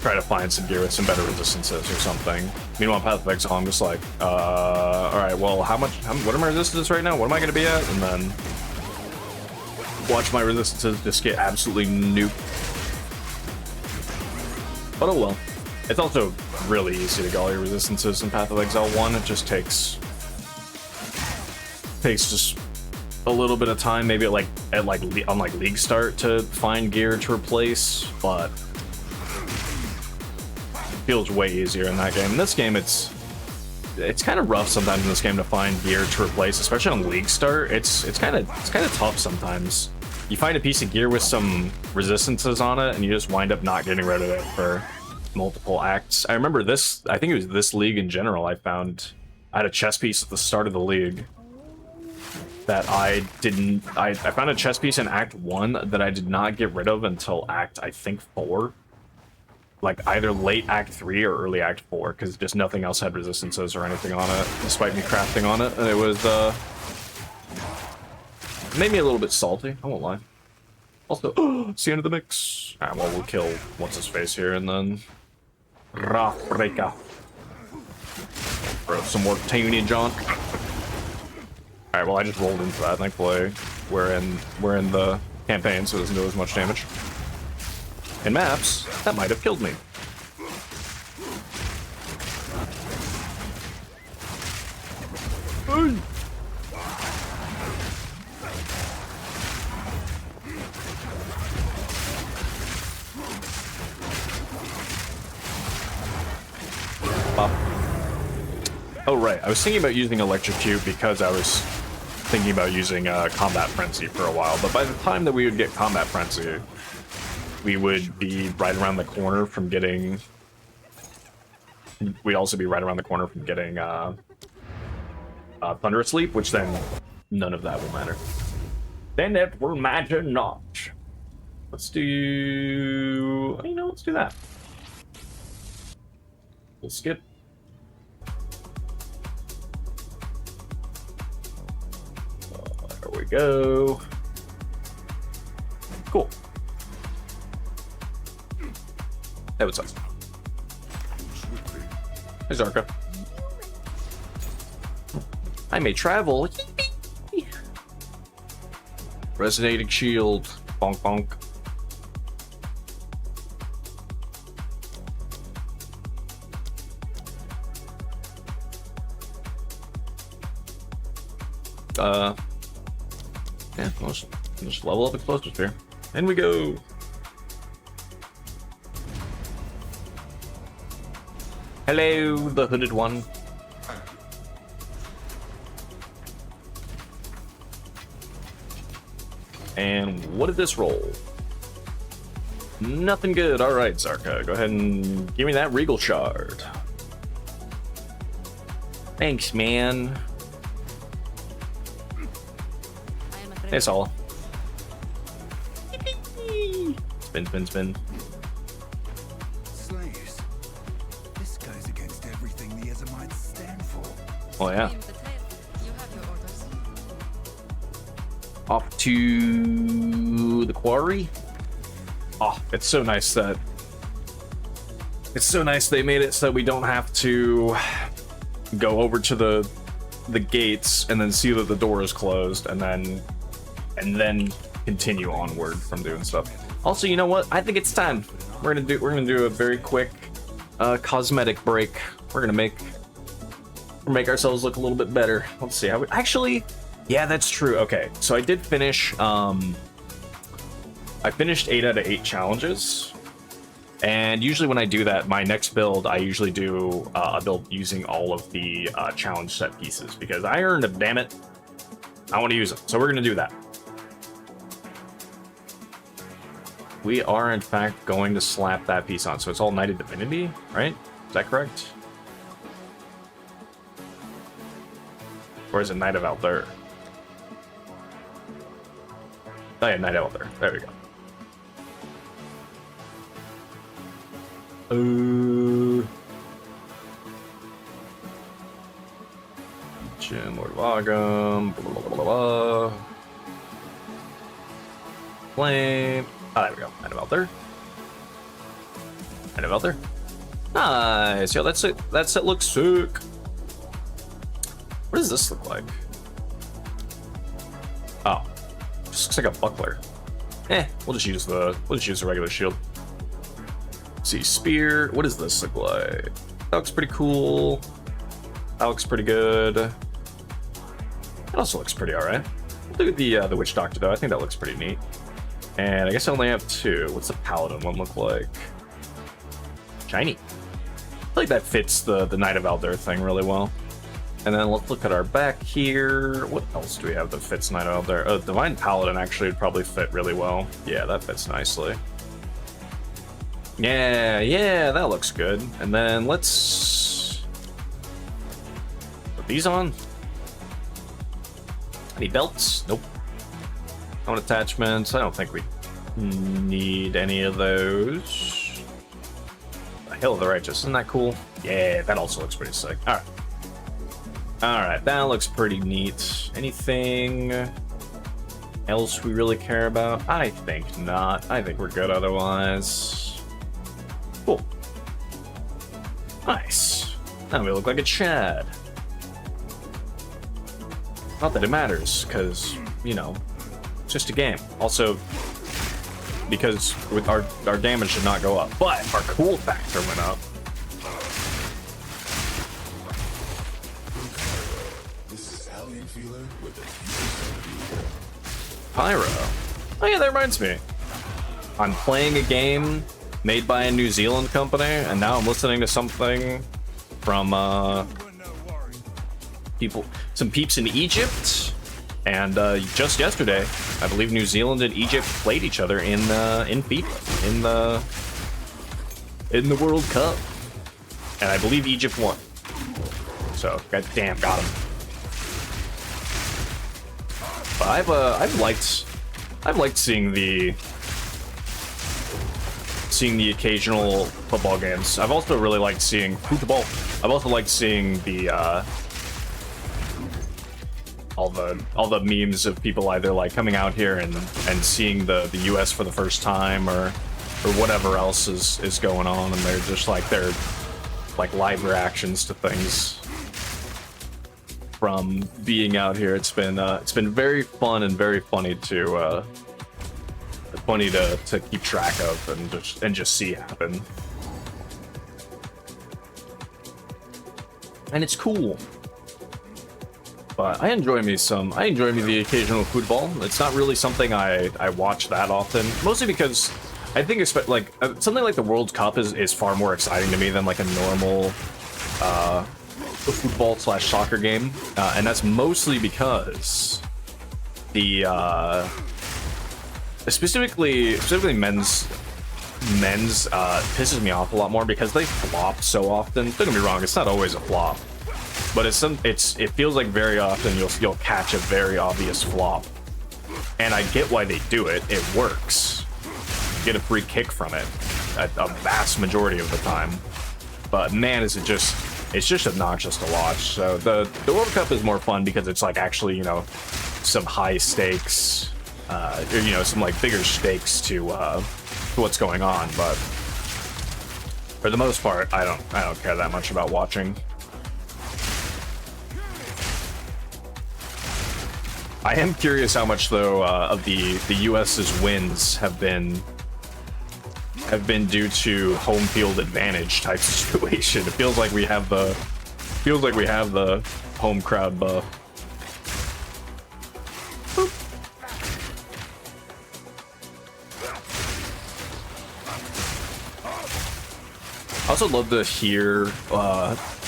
try to find some gear with some better resistances or something. Meanwhile, Path of Exile, I'm just like, all right, well, what are my resistances right now? What am I going to be at? And then watch my resistances just get absolutely nuked. But oh well. It's also really easy to get all your resistances in Path of Exile 1. It just takes just a little bit of time, maybe on League start, to find gear to replace, but it feels way easier in that game. In this game, it's kind of rough sometimes in this game to find gear to replace, especially on League start. It's kind of tough sometimes. You find a piece of gear with some resistances on it, and you just wind up not getting rid of it for multiple acts. I remember this, I think it was this league in general, I had a chess piece at the start of the league that I found a chess piece in Act 1 that I did not get rid of until Act, I think, 4. Like, either late Act 3 or early Act 4, because just nothing else had resistances or anything on it, despite me crafting on it, and it was, made me a little bit salty, I won't lie. Also, it's the end of the mix. Ah, well, we'll kill what's-his-face here, and then RotA. Bro, some more teeny junk. Alright, well, I just rolled into that. Thankfully, we're in the campaign, so it doesn't do as much damage. In maps, that might have killed me. Pop. Oh, right. I was thinking about using Electrocute because I was thinking about using Combat Frenzy for a while, but by the time that we would get Combat Frenzy, we would be right around the corner from getting... We'd also be right around the corner from getting Thunder Asleep, which then none of that will matter. Then it will matter not. Let's do... You know, let's do that. We'll skip. There we go. Cool. Hey, what's up? Hey, Zarka. I may travel. Resonating shield. Bonk bonk. Yeah, let's just level up explosives here. In we go. Hello, the hooded one. And what did this roll? Nothing good. All right, Zarka, go ahead and give me that Regal Shard. Thanks, man. Hey, Sala. Spin, spin, spin. Slaves. This goes against everything the Ezamites stand for. Oh, yeah. You have your orders. Off to the quarry. Oh, it's so nice that they made it so that we don't have to go over to the gates and then see that the door is closed and then continue onward from doing stuff. Also, you know what? I think it's time. We're gonna do a very quick cosmetic break. We're gonna make ourselves look a little bit better. Let's see how we actually. Yeah, that's true. Okay, so I did finish. I finished 8 out of 8 challenges, and usually when I do that, my next build, I usually do a build using all of the challenge set pieces because I earned them. Damn it! I want to use them, so we're gonna do that. We are, in fact, going to slap that piece on. So it's all Knight of Divinity, right? Is that correct? Or is it Knight of Alder? Oh yeah, Night Elder. There we go. Jin, Lord of Agam, blah, blah, blah, blah, blah. Flame. Ah, there we go. Night Elder. Night Elder. Nice. Yo, that's it. That set looks sick. What does this look like? Oh, just looks like a buckler. We'll just use the regular shield. Let's see, spear. What does this look like? That looks pretty cool. That looks pretty good. That also looks pretty alright. We'll do the Witch Doctor though. I think that looks pretty neat. And I guess I only have two. What's the Paladin one look like? Shiny. I feel like that fits the Knight of Elder thing really well. And then let's look at our back here. What else do we have that fits Knight of Elder? Divine Paladin actually would probably fit really well. Yeah, that fits nicely. Yeah, that looks good. And then let's put these on. Any belts? Nope. No attachments. I don't think we need any of those. The Hill of the Righteous. Isn't that cool? Yeah, that also looks pretty sick. All right. Alright, that looks pretty neat. Anything else we really care about? I think not. I think we're good otherwise. Cool. Nice. Now we look like a Chad. Not that it matters, because, you know, it's just a game. Also, because with our damage should not go up, but our cool factor went up. Pyro. Oh yeah, that reminds me. I'm playing a game made by a New Zealand company, and now I'm listening to something from some peeps in Egypt. And just yesterday, I believe New Zealand and Egypt played each other in FIFA in the World Cup, and I believe Egypt won. So, goddamn, got him. But I've liked seeing the occasional football games. I've also really liked seeing football. I've also liked seeing the all the memes of people either like coming out here and seeing the US for the first time or whatever else is going on, and they're just like they're like live reactions to things from being out here. It's been very fun and very funny to keep track of and just see happen. And it's cool. But I enjoy me the occasional football. It's not really something I watch that often, mostly because I think like something like the World Cup is far more exciting to me than like a normal football / soccer game, and that's mostly because the specifically men's pisses me off a lot more because they flop so often. Don't get me wrong, it's not always a flop, but it feels like very often you'll catch a very obvious flop, and I get why they do it. It works. You get a free kick from it a vast majority of the time, but man, it's just obnoxious to watch. So the World Cup is more fun because it's like actually, you know, some high stakes, or, you know, some like bigger stakes to what's going on. But for the most part, I don't care that much about watching. I am curious how much though of the US's wins have been due to home field advantage type situation. It feels like we have the home crowd buff. Boop. I also love to hear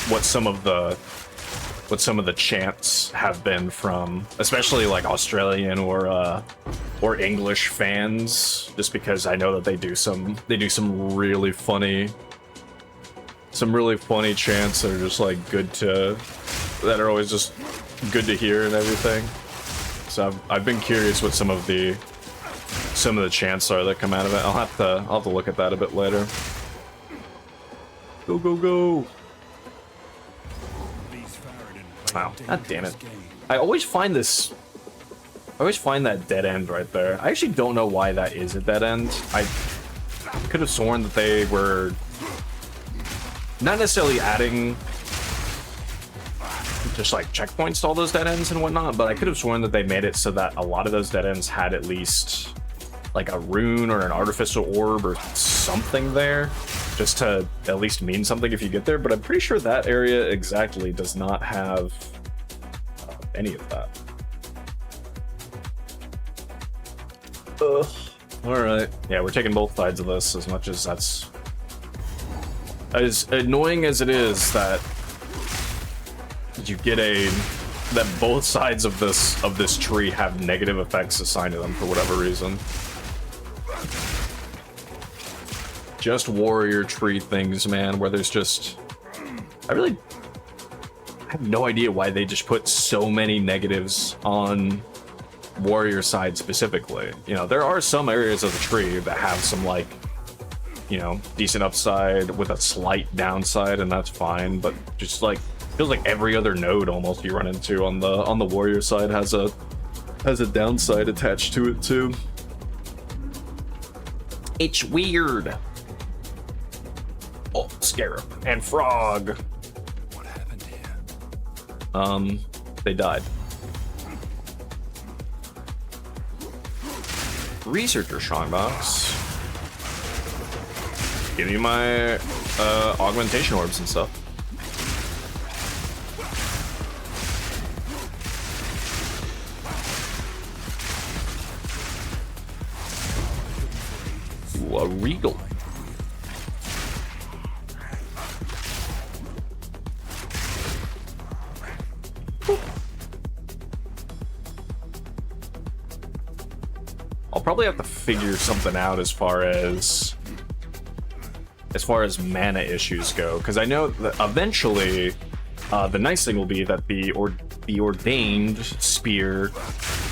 what some of the chants have been from, especially like Australian or English fans, just because I know that they do some really funny chants that are just like that are always just good to hear and everything. So I've been curious what some of the some of the chants are that come out of it. I'll have to look at that a bit later. Go, go, go! Wow, god damn it. I always find that dead end right there. I actually don't know why that is a dead end. I could have sworn that they were not necessarily adding just like checkpoints to all those dead ends and whatnot, but I could have sworn that they made it so that a lot of those dead ends had at least like a rune or an artificial orb or something there, just to at least mean something if you get there. But I'm pretty sure that area exactly does not have any of that. Ugh. Alright. Yeah, we're taking both sides of this, as much as that's as annoying as it is that you get that both sides of this tree have negative effects assigned to them for whatever reason. Just warrior tree things, man, where there's just I have no idea why they just put so many negatives on warrior side specifically. You know, there are some areas of the tree that have some, like, you know, decent upside with a slight downside, and that's fine, but just like feels like every other node almost you run into on the warrior side has a downside attached to it too. It's weird. Oh, Scarab and Frog. What happened here? They died. Researcher strongbox. Give me my augmentation orbs and stuff. Ooh, a regal. I'll probably have to figure something out as far as mana issues go, because I know that eventually the nice thing will be that the ordained spear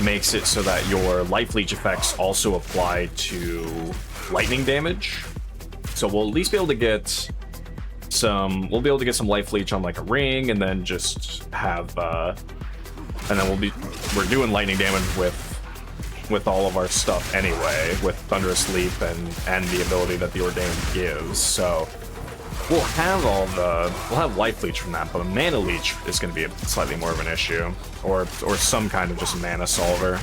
makes it so that your life leech effects also apply to lightning damage. So we'll at least be able to get some life leech on like a ring, and then just have and then we're doing lightning damage with all of our stuff anyway, with Thunderous Leap and the ability that the Ordained gives. So we'll have Life Leech from that, but a Mana Leech is going to be slightly more of an issue, or some kind of just mana solver.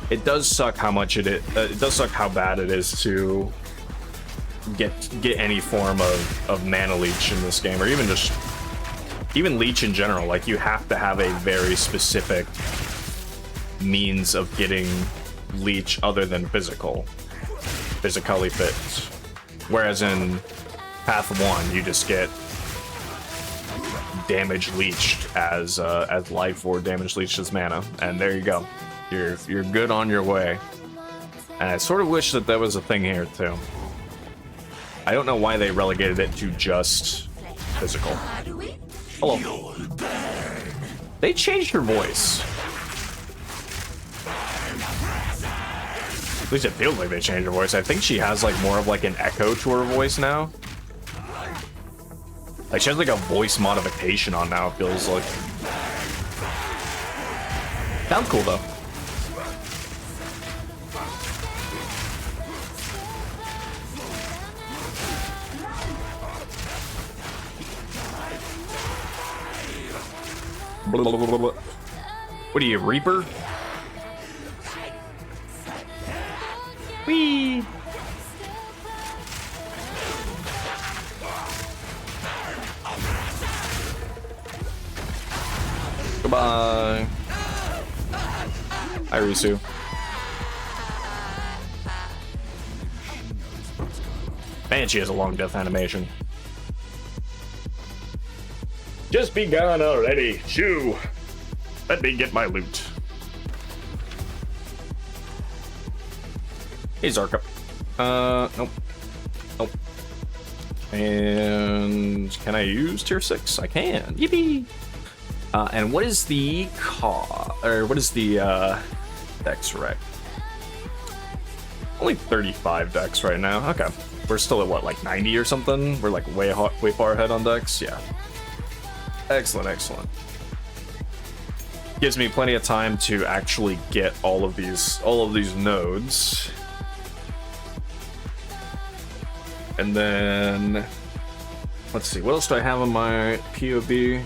It does suck how much it does suck how bad it is to get any form of Mana Leech in this game, or even Leech in general. Like, you have to have a very specific means of getting Leech other than physically fit. Whereas in Path 1, you just get damage leeched as life, or damage leeched as mana, and there you go. You're good on your way. And I sort of wish that there was a thing here too. I don't know why they relegated it to just physical. Hello. They changed her voice. At least it feels like they changed her voice. I think she has like more of like an echo to her voice now. Like, she has like a voice modification on now, it feels like. Sounds cool though. What are you, Reaper? Whee! Goodbye. Hi, Risu. Man, she has a long death animation. Just be gone already, shoo! Let me get my loot. Hey, Zarka. Nope. Nope. And can I use tier 6? I can. Yippee! And what is the Dex rec. Only 35 Dex right now. Okay. We're still at what, like 90 or something? We're like way far ahead on Dex. Yeah. Excellent, excellent. Gives me plenty of time to actually get all of these nodes. And then let's see, what else do I have on my POB?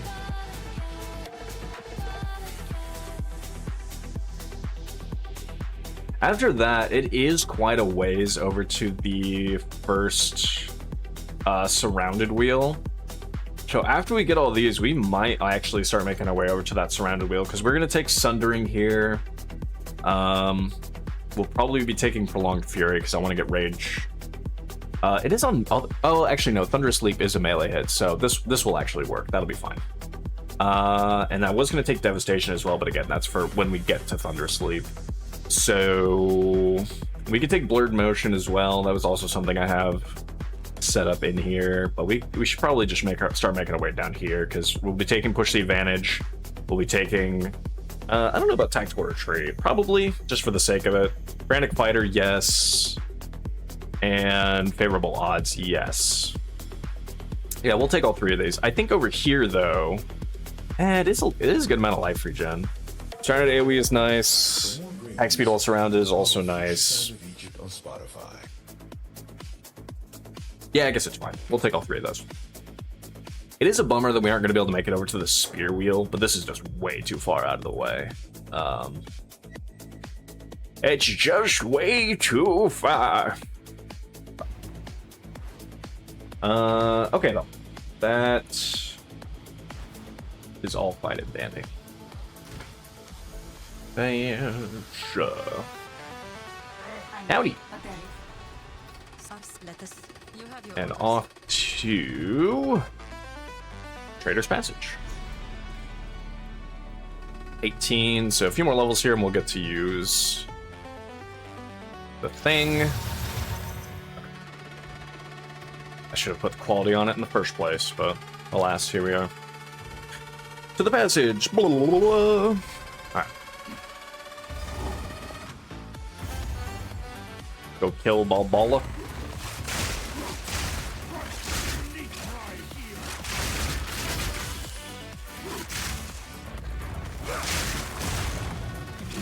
After that, it is quite a ways over to the first surrounded wheel. So after we get all these, we might actually start making our way over to that surrounded wheel, because we're going to take Sundering here. We'll probably be taking Prolonged Fury, because I want to get Rage. It is on... Oh, actually, no. Thunderous Leap is a melee hit, so this will actually work. That'll be fine. And I was going to take Devastation as well, but again, that's for when we get to Thunderous Leap. So we could take Blurred Motion as well. That was also something I have set up in here, but we should probably just start making our way down here, because we'll be taking Push the Advantage. We'll be taking I don't know about Tactical Retreat, probably just for the sake of it. Frantic Fighter, yes, and Favorable Odds, yes. Yeah, we'll take all three of these. I think over here though, it is a good amount of life regen. Started AoE is nice. Hack Speed All Surrounded is also nice. Yeah, I guess it's fine. We'll take all three of those. It is a bummer that we aren't going to be able to make it over to the Spear Wheel, but this is just way too far out of the way. It's just way too far. Okay, though. That is all fine and dandy. Howdy. You have your And orders. off to Trader's Passage. 18, so a few more levels here and we'll get to use the thing. I should have put the quality on it in the first place, but alas, here we are. To the passage. Blah, blah, blah, blah. Alright. Go kill Balbala.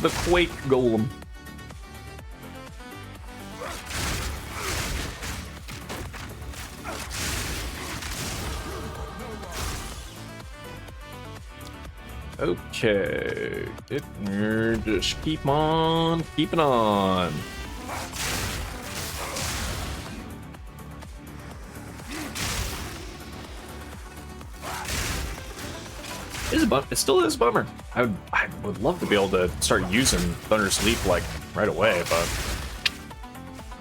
The Quake Golem. Okay, just keep on keeping on. It still is a bummer. I would love to be able to start using Thunderous Leap like right away, but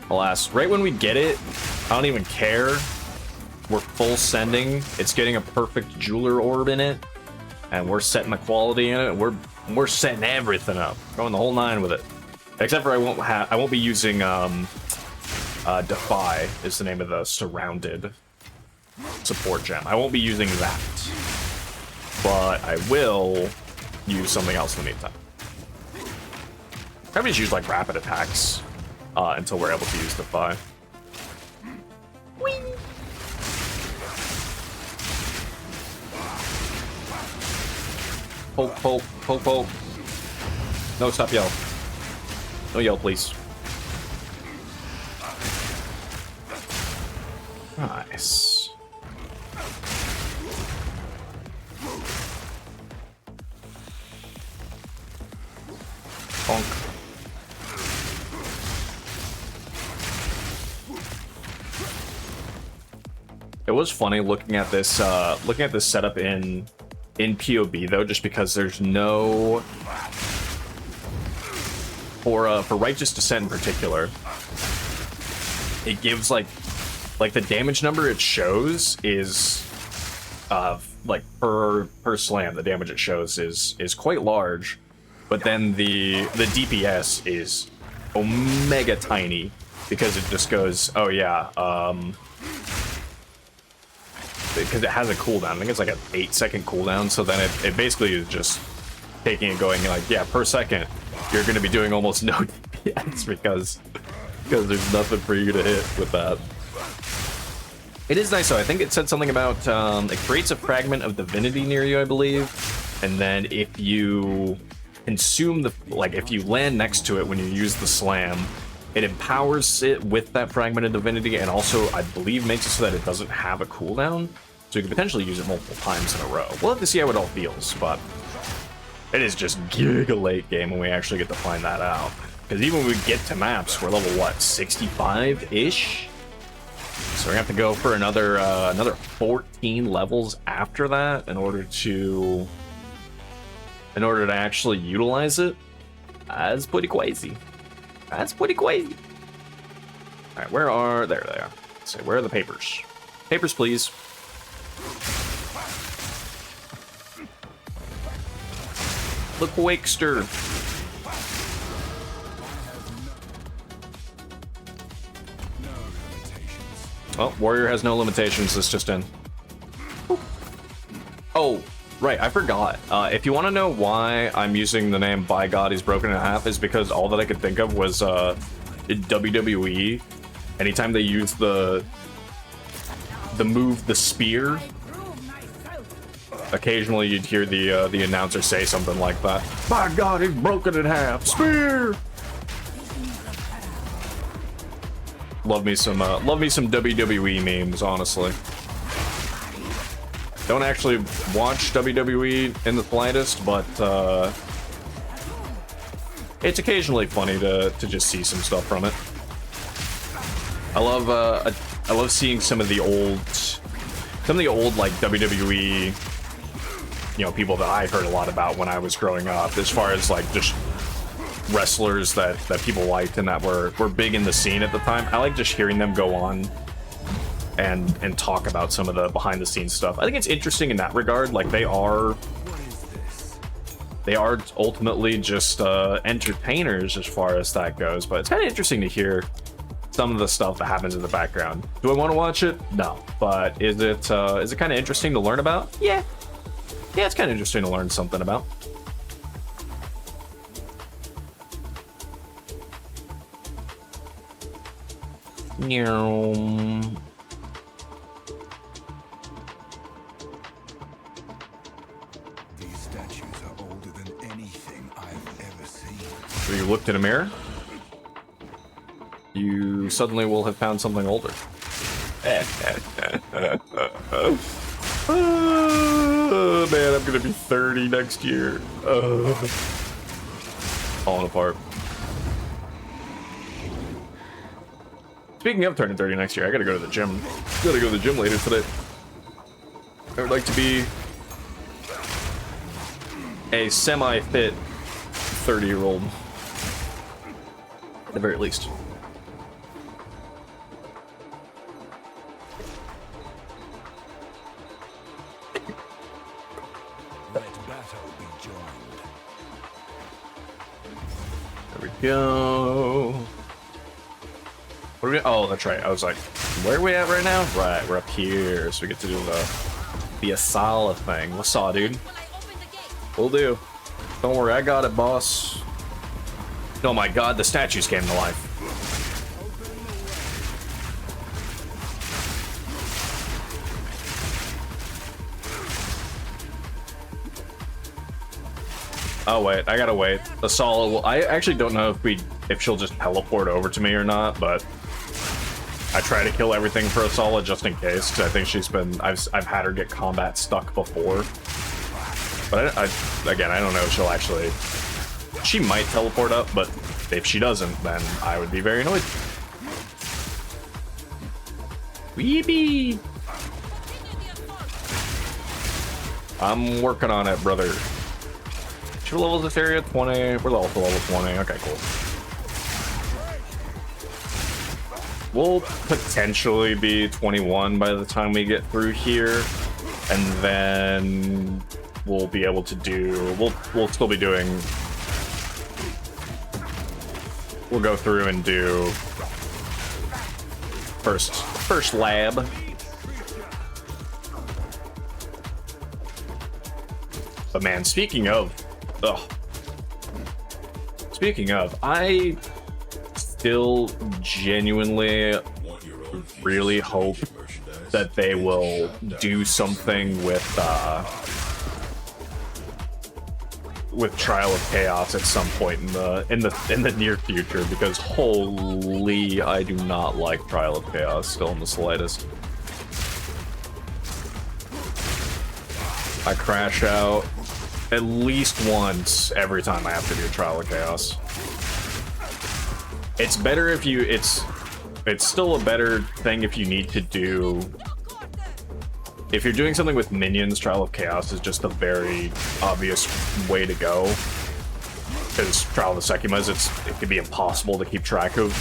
alas, right when we get it, I don't even care. We're full sending. It's getting a perfect Jeweler Orb in it, and we're setting the quality in it. We're setting everything up, going the whole nine with it. Except for I won't be using Defy is the name of the surrounded support gem. I won't be using that. But I will use something else in the meantime. Probably just use like rapid attacks until we're able to use Defy. Whee! Poke, poke, poke, poke. No, stop yell. No yell, please. Nice. Bonk. It was funny looking at this setup in POB though, just because there's no for Righteous Descent in particular. It gives like the damage number it shows is like per slam, the damage it shows is quite large. But then the DPS is omega tiny because it just goes, oh yeah, because it has a cooldown. I think it's like an 8-second cooldown. So then it basically is just taking and going like, yeah, per second, you're going to be doing almost no DPS because there's nothing for you to hit with that. It is nice though. I think it said something about it creates a fragment of divinity near you, I believe, and then if you consume the if you land next to it when you use the slam, it empowers it with that fragment of divinity, and also I believe makes it so that it doesn't have a cooldown, so you can potentially use it multiple times in a row. We'll have to see how it all feels, but it is just giga late game when we actually get to find that out. Because even when we get to maps, we're level what, 65-ish? So we're gonna have to go for another 14 levels after that in order to actually utilize it. That's pretty crazy. That's pretty crazy. All right, there they are. Let's see, where are the papers? Papers, please. The Quakester. Well, Warrior has no limitations. This just in. Oh, right, I forgot. If you want to know why I'm using the name By God He's Broken in Half, is because all that I could think of was in WWE. Anytime they use the move, the spear, occasionally you'd hear the announcer say something like that. By God, he's broken in half. Spear. Love me some WWE memes, honestly. Don't actually watch WWE in the slightest, but it's occasionally funny to just see some stuff from it. I love seeing some of the old like WWE, you know, people that I heard a lot about when I was growing up, as far as like just wrestlers that people liked and that were big in the scene at the time. I like just hearing them go on and talk about some of the behind the scenes stuff. I think it's interesting in that regard. Like they are ultimately just entertainers as far as that goes, but it's kind of interesting to hear some of the stuff that happens in the background. Do I want to watch it? No. But is it kind of interesting to learn about? Yeah, it's kind of interesting to learn something about. These statues are older than anything I've ever seen. So you looked in a mirror, you suddenly will have found something older. Oh man, I'm gonna be 30 next year. Falling apart. Speaking of turning 30 next year, I gotta go to the gym. Gotta go to the gym later today. I would like to be a semi-fit 30-year-old. At the very least. Let battle be joined. There we go. What are we? Oh, that's right. I was like, where are we at right now? Right, we're up here, so we get to do the Exile thing. What's up, dude? Will do. Don't worry, I got it, boss. Oh my god, the statues came to life. Oh wait, I gotta wait. The Sala will. I actually don't know if she'll just teleport over to me or not, but I try to kill everything for Asala just in case, because I think she's been. I've had her get combat stuck before, but again, I don't know if she'll actually. She might teleport up, but if she doesn't, then I would be very annoyed. Weepy. I'm working on it, brother. Should we level this area? 20. We're also level 20. Okay, cool. We'll potentially be 21 by the time we get through here, and then we'll be able to do. We'll still be doing. We'll go through and do first lab. But man, speaking of, Speaking of, I still genuinely really hope that they will do something with Trial of Chaos at some point in the near future, because holy, I do not like Trial of Chaos still in the slightest. I crash out at least once every time I have to do Trial of Chaos. It's better if you it's still a better thing if you need to do. If you're doing something with minions, Trial of Chaos is just a very obvious way to go. Because Trial of the Sekimas, it can be impossible to keep track of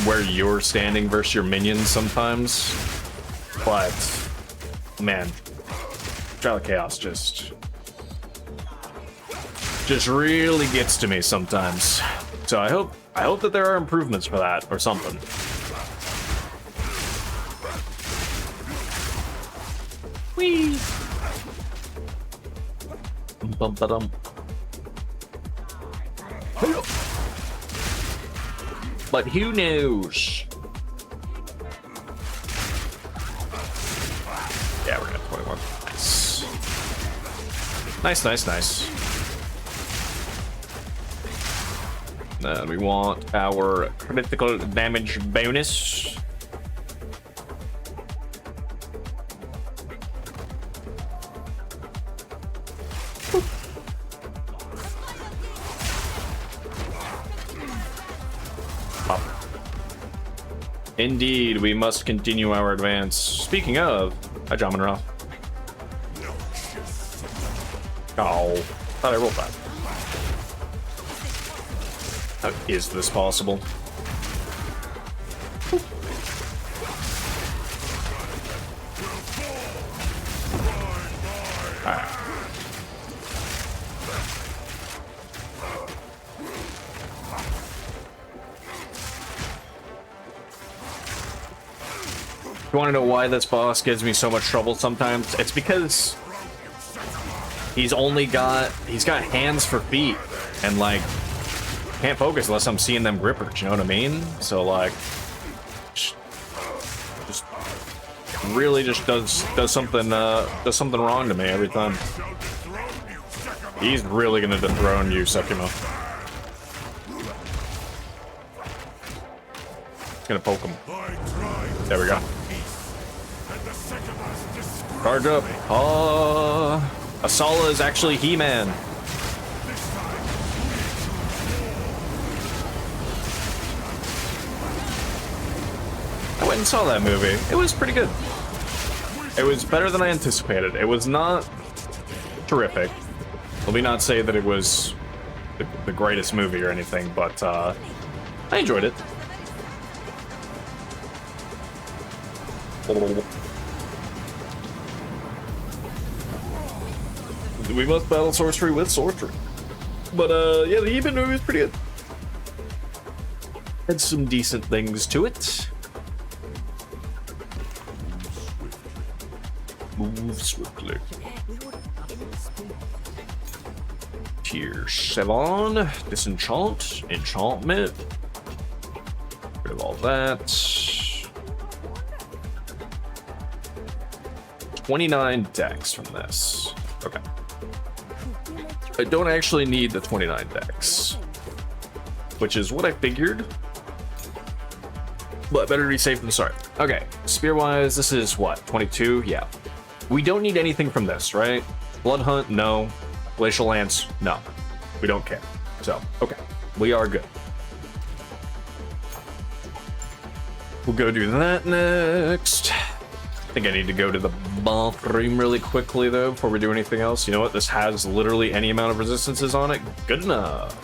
where you're standing versus your minions sometimes. But, man, Trial of Chaos just really gets to me sometimes. So I hope that there are improvements for that or something. Whee! Bum-ba-dum. But who knows? Yeah, we're gonna have 21. Nice. Then we want our critical damage bonus. Indeed, we must continue our advance. Speaking of, hi, John Monroe. Oh, thought I rolled that. How is this possible? Alright. You want to know why this boss gives me so much trouble sometimes? It's because he's got hands for feet, and like can't focus unless I'm seeing them grippers, you know what I mean? So like just really just does something wrong to me every time. He's really gonna dethrone you, Sekimo. Gonna poke him. There we go. Charge up. Asala is actually He-Man. I went and saw that movie. It was pretty good. It was better than I anticipated. It was not terrific. Let me not say that it was the greatest movie or anything, but I enjoyed it. We must battle sorcery with sorcery. But yeah, the He-Man movie was pretty good. Had some decent things to it. Move swiftly. Tier 7. Disenchant. Enchantment. Rid of all that. 29 decks from this. Okay. I don't actually need the 29 decks, which is what I figured. But better to be safe than sorry. Okay, spear-wise, this is what, 22? Yeah. We don't need anything from this, right? Blood Hunt, no. Glacial Lance, no. We don't care. So, okay, we are good. We'll go do that next. I think I need to go to the bathroom really quickly, though, before we do anything else. You know what? This has literally any amount of resistances on it. Good enough.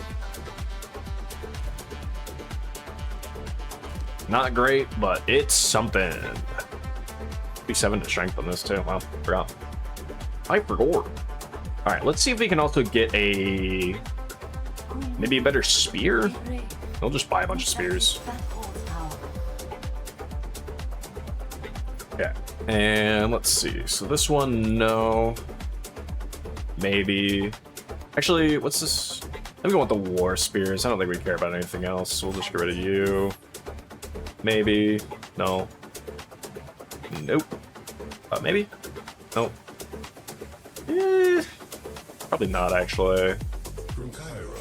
Not great, but it's something. Be 7 to strength on this, too. Wow, forgot. I forgot. Alright, let's see if we can also get a... maybe a better spear? I'll just buy a bunch of spears. Okay. And let's see. So this one, no. Maybe. Actually, what's this? Let me go with the war spears. I don't think we care about anything else, so we'll just get rid of you. Maybe. No. Nope. Maybe? Nope. Probably not, actually.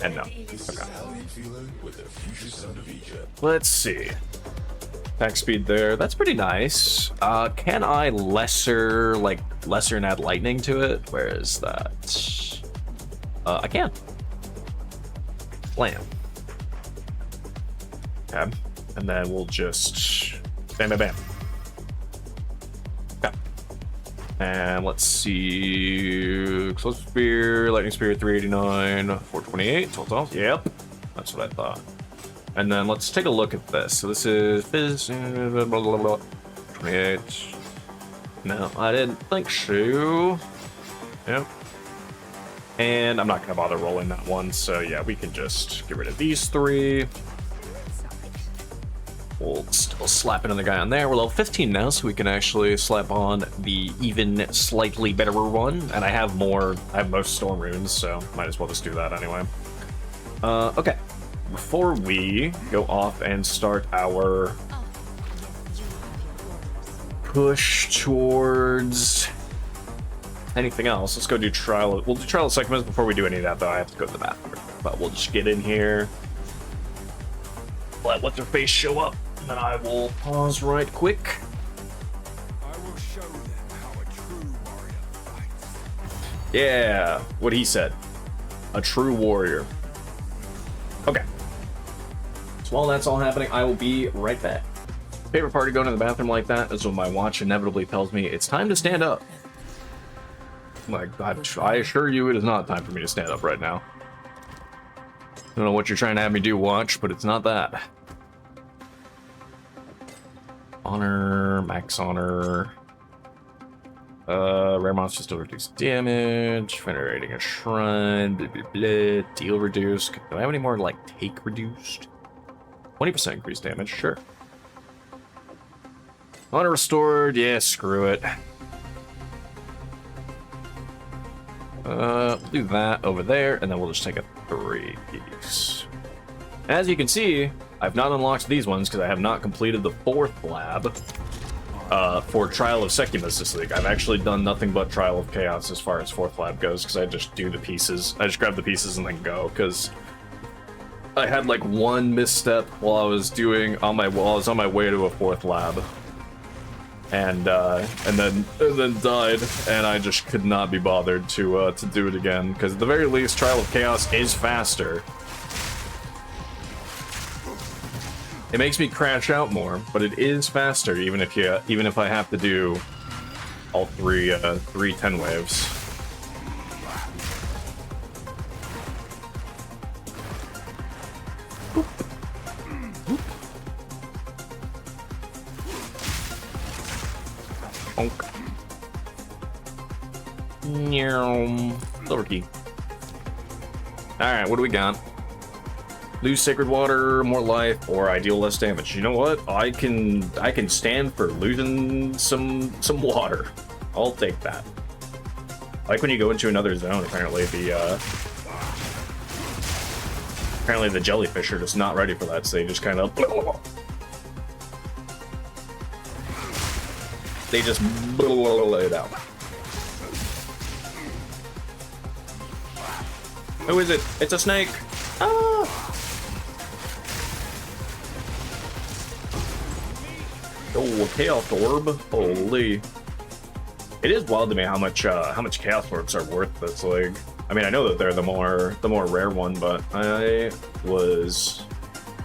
And no. Okay. Let's see. Attack speed there. That's pretty nice. Can I lesser and add lightning to it? Where is that? I can. Blam. Okay. And then we'll just bam, bam, bam. Okay. And let's see. Explosive spear, lightning spear, 389, 428. Total. Yep. That's what I thought. And then let's take a look at this. So this is fizz, blah, blah, blah, 28. No, I didn't think so. Yep. And I'm not gonna bother rolling that one. So yeah, we can just get rid of these three. We'll still slap another guy on there. We're level 15 now, so we can actually slap on the even slightly better one. And I have most storm runes, so might as well just do that anyway. Okay. Before we go off and start our push towards anything else, let's go do trial. We'll do trial of segments before we do any of that, though. I have to go to the bathroom. But we'll just get in here. Let what's her face show up, and then I will pause right quick. I will show them how a true warrior fights. Yeah, what he said. A true warrior. Okay. So while that's all happening, I will be right back. Favorite part of going to the bathroom like that is when my watch inevitably tells me it's time to stand up. My God, I assure you it is not time for me to stand up right now. I don't know what you're trying to have me do, watch, but it's not that. Honor, max honor. Rare monsters still reduce damage, venerating a shrine, blah, blah, blah, deal reduced. Do I have any more, like, take reduced? 20% increased damage, sure. Honor restored, yeah, screw it. Do that over there, and then we'll just take a 3-piece. As you can see, I've not unlocked these ones because I have not completed the 4th lab. For Trial of Secumus this week. I've actually done nothing but Trial of Chaos as far as 4th lab goes, because I just do the pieces. I just grab the pieces and then go, because I had like one misstep while I was on my way to a 4th lab. And then died, and I just could not be bothered to do it again, because at the very least, Trial of Chaos is faster. It makes me crash out more, but it is faster, even if I have to do all three 10 waves. Silver key. Alright, what do we got? Lose sacred water, more life, or I deal less damage. You know what? I can stand for losing some water. I'll take that. Like when you go into another zone, apparently the jellyfish are just not ready for that, so they just kind of they just blow it out. Who is it? It's a snake. Ah! Oh, a chaos orb! Holy! It is wild to me how much chaos orbs are worth this league. I mean, I know that they're the more rare one, but the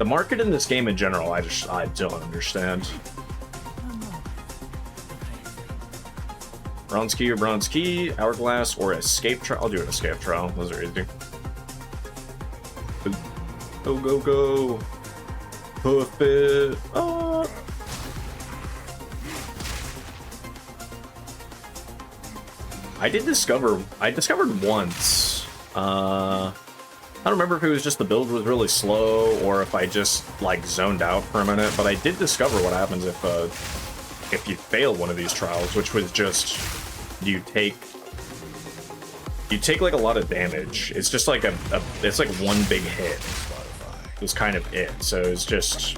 market in this game in general, I don't understand. Bronze key or bronze key, hourglass or escape trial. I'll do an escape trial. Those are easy. Go go go! Hoof it! Ah! I discovered once. I don't remember if it was just the build was really slow or if I just like zoned out for a minute, but I did discover what happens if you fail one of these trials, which was just you take you take like a lot of damage. It's just like it's like one big hit. It was kind of it. So it's just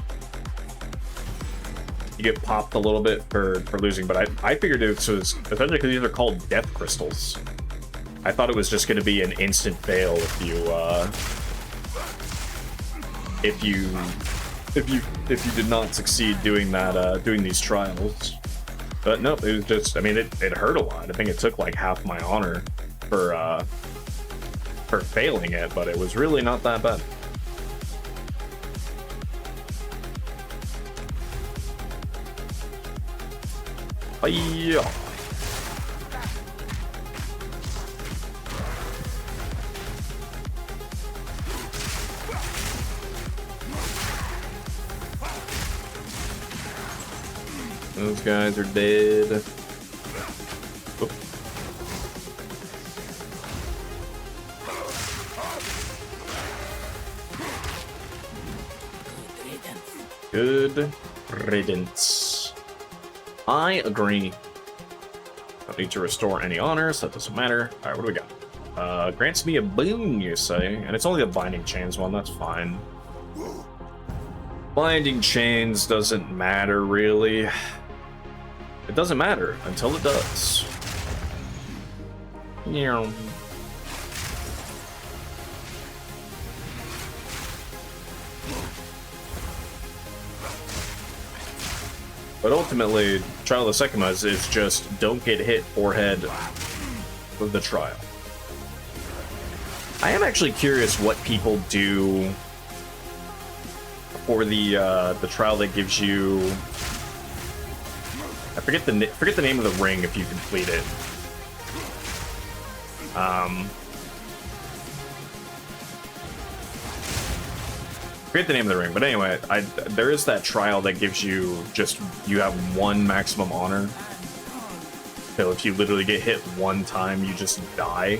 you get popped a little bit for losing. But I figured it was essentially because these are called death crystals. I thought it was just going to be an instant fail if you did not succeed doing that doing these trials. But no, it was just, I mean, it hurt a lot. I think it took like half my honor for failing it, but it was really not that bad. Yeah. Those guys are dead. Oop. Good riddance. I agree. Don't need to restore any honor, so that doesn't matter. Alright, what do we got? Grants me a boon, you say? And it's only the Binding Chains one, that's fine. Binding Chains doesn't matter, really. It doesn't matter until it does. Yeah. But ultimately, Trial of the Sekimas is just don't get hit forehead with the trial. I am actually curious what people do for the trial that gives you. I forget the name of the ring if you complete it. Forget the name of the ring, but anyway, there is that trial that gives you have one maximum honor. So if you literally get hit one time, you just die.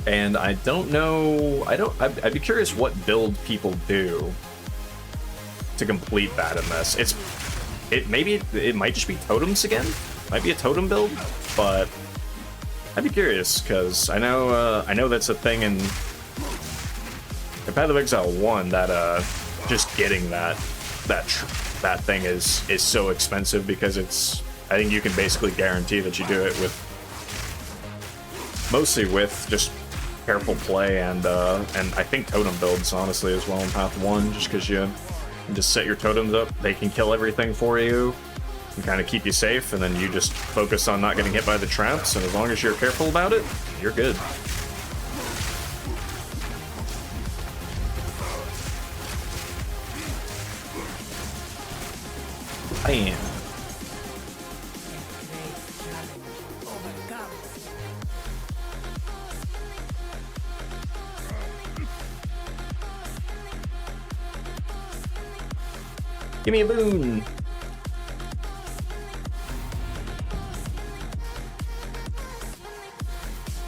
And I don't know. I'd be curious what build people do to complete that in this. It might just be totems again. Might be a totem build, but I'd be curious because I know that's a thing in Path of Exile 1 that just getting that thing is so expensive because I think you can basically guarantee that you do it with mostly with just careful play and I think totem builds honestly as well in Path 1 just because you just set your totems up, they can kill everything for you and kind of keep you safe, and then you just focus on not getting hit by the traps, and as long as you're careful about it, you're good. Bam. Give me a boon.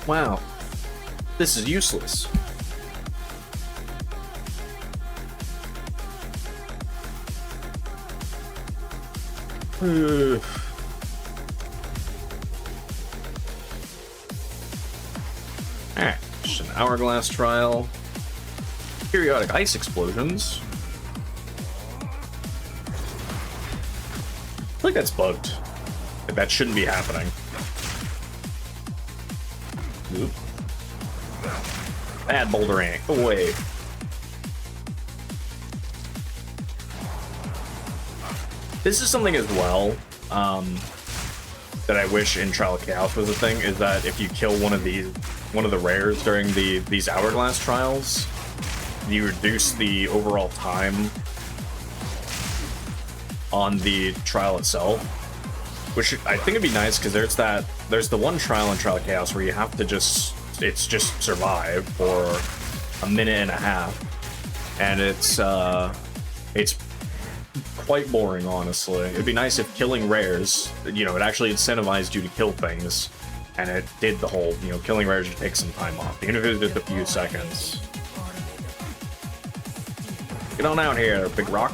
Wow. This is useless. Alright, just an hourglass trial. Periodic ice explosions. I think that's bugged. That shouldn't be happening. Oop. Bad bouldering. Away. This is something as well that I wish in Trial of Chaos was a thing, is that if you kill one of the rares during these hourglass trials, you reduce the overall time on the trial itself, which I think would be nice because there's the one trial in Trial of Chaos where you have to just survive for a minute and a half, and it's quite boring, honestly. It'd be nice if killing rares, it actually incentivized you to kill things, and it did the whole, killing rares to take some time off, even if it was just a few seconds. Get on out here, big rock.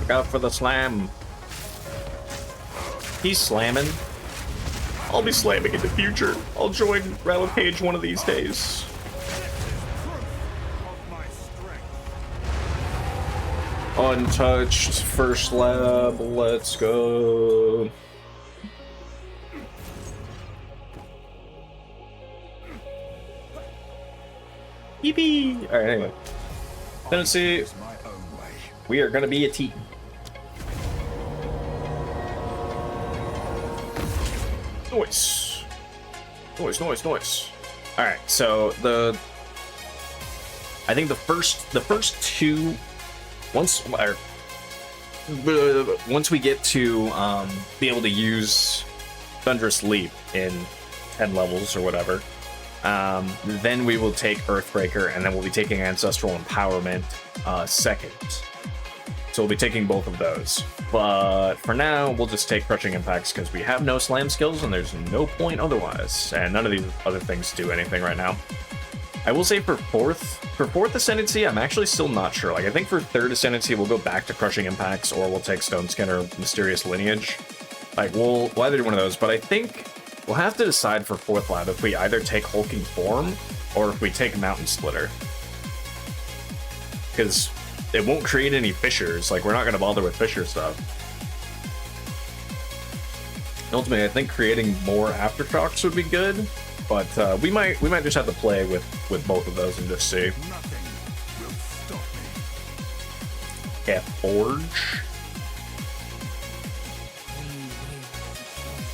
Look out for the slam. He's slamming. I'll be slamming in the future. I'll join Rampage one of these days. Untouched, first lab, let's go. Yippee! Alright, anyway. Tendency, we are gonna be a team. Noise. Noise, noise, noise. Alright, so I think the first two, once we get to be able to use Thunderous Leap in 10 levels or whatever, then we will take Earthbreaker, and then we'll be taking Ancestral Empowerment second. So we'll be taking both of those. But for now, we'll just take Crushing Impacts because we have no slam skills and there's no point otherwise. And none of these other things do anything right now. I will say for fourth Ascendancy, I'm actually still not sure. Like, I think for third Ascendancy, we'll go back to Crushing Impacts, or we'll take Stone Skin or Mysterious Lineage. Like, we'll either do one of those, but I think we'll have to decide for fourth lab if we either take Hulking Form or if we take Mountain Splitter. Because it won't create any fissures. Like, we're not going to bother with fissure stuff. Ultimately, I think creating more Aftershocks would be good, but we might just have to play with both of those and just see. Nothing will stop me. Yeah, Forge.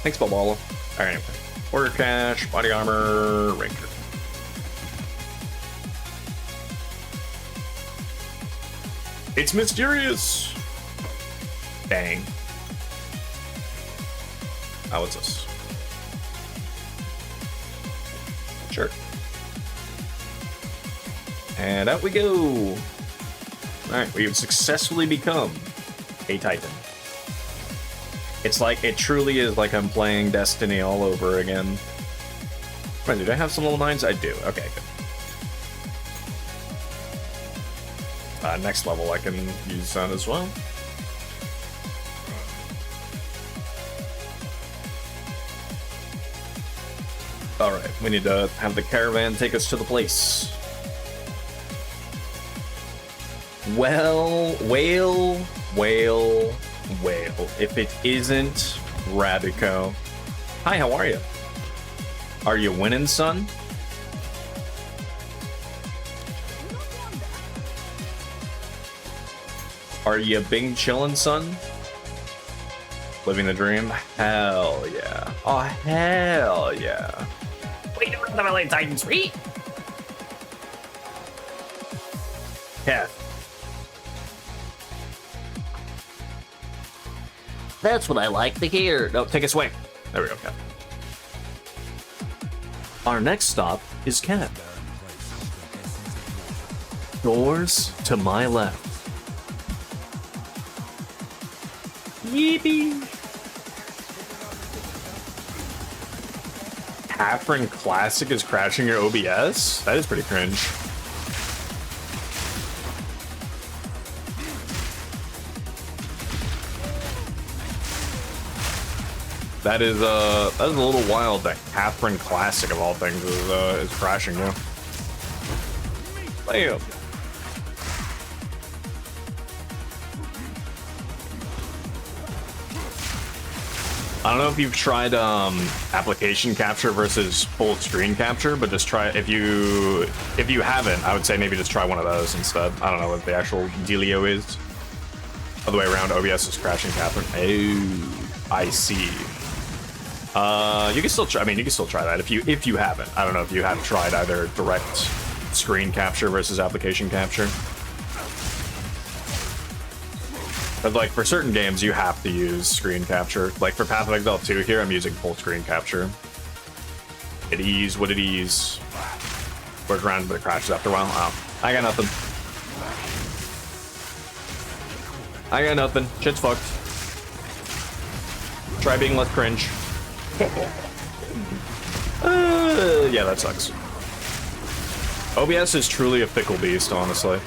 Thanks, Balbala. Alright, anyway. Order Cash, Body Armor, Ranger. It's mysterious! Dang. Oh, what's this? Sure. And out we go! Alright, we have successfully become a Titan. It's like, it truly is like I'm playing Destiny all over again. Wait, did I have some level 9s? I do. Okay, good. Next level, I can use that as well. Alright, we need to have the caravan take us to the place. Well, whale. If it isn't Radico. Hi, how are you? Are you winning, son? Are you Bing chillin', son? Living the dream? Hell yeah. Oh, hell yeah. Wait, the LA Titan sweet? Yeah. That's what I like to hear. No, take a swing. There we go, Cat. Our next stop is Cat. Doors to my left. Yippee! Catherine Classic is crashing your OBS? That is pretty cringe. That is a little wild that Catherine Classic of all things is crashing now. Bam! I don't know if you've tried application capture versus full screen capture, but just try if you haven't, I would say maybe just try one of those instead. I don't know what the actual dealio is. Other way around, OBS is crashing Catherine. Oh, I see. You can still try. I mean, you can still try that if you haven't. I don't know if you have tried either direct screen capture versus application capture. But like for certain games, you have to use screen capture. Like for Path of Exile 2 here, I'm using full screen capture. It is what it is. Work around, but it crashes after a while. Oh, I got nothing. I got nothing. Shit's fucked. Try being less cringe. Yeah, that sucks. OBS is truly a fickle beast, honestly.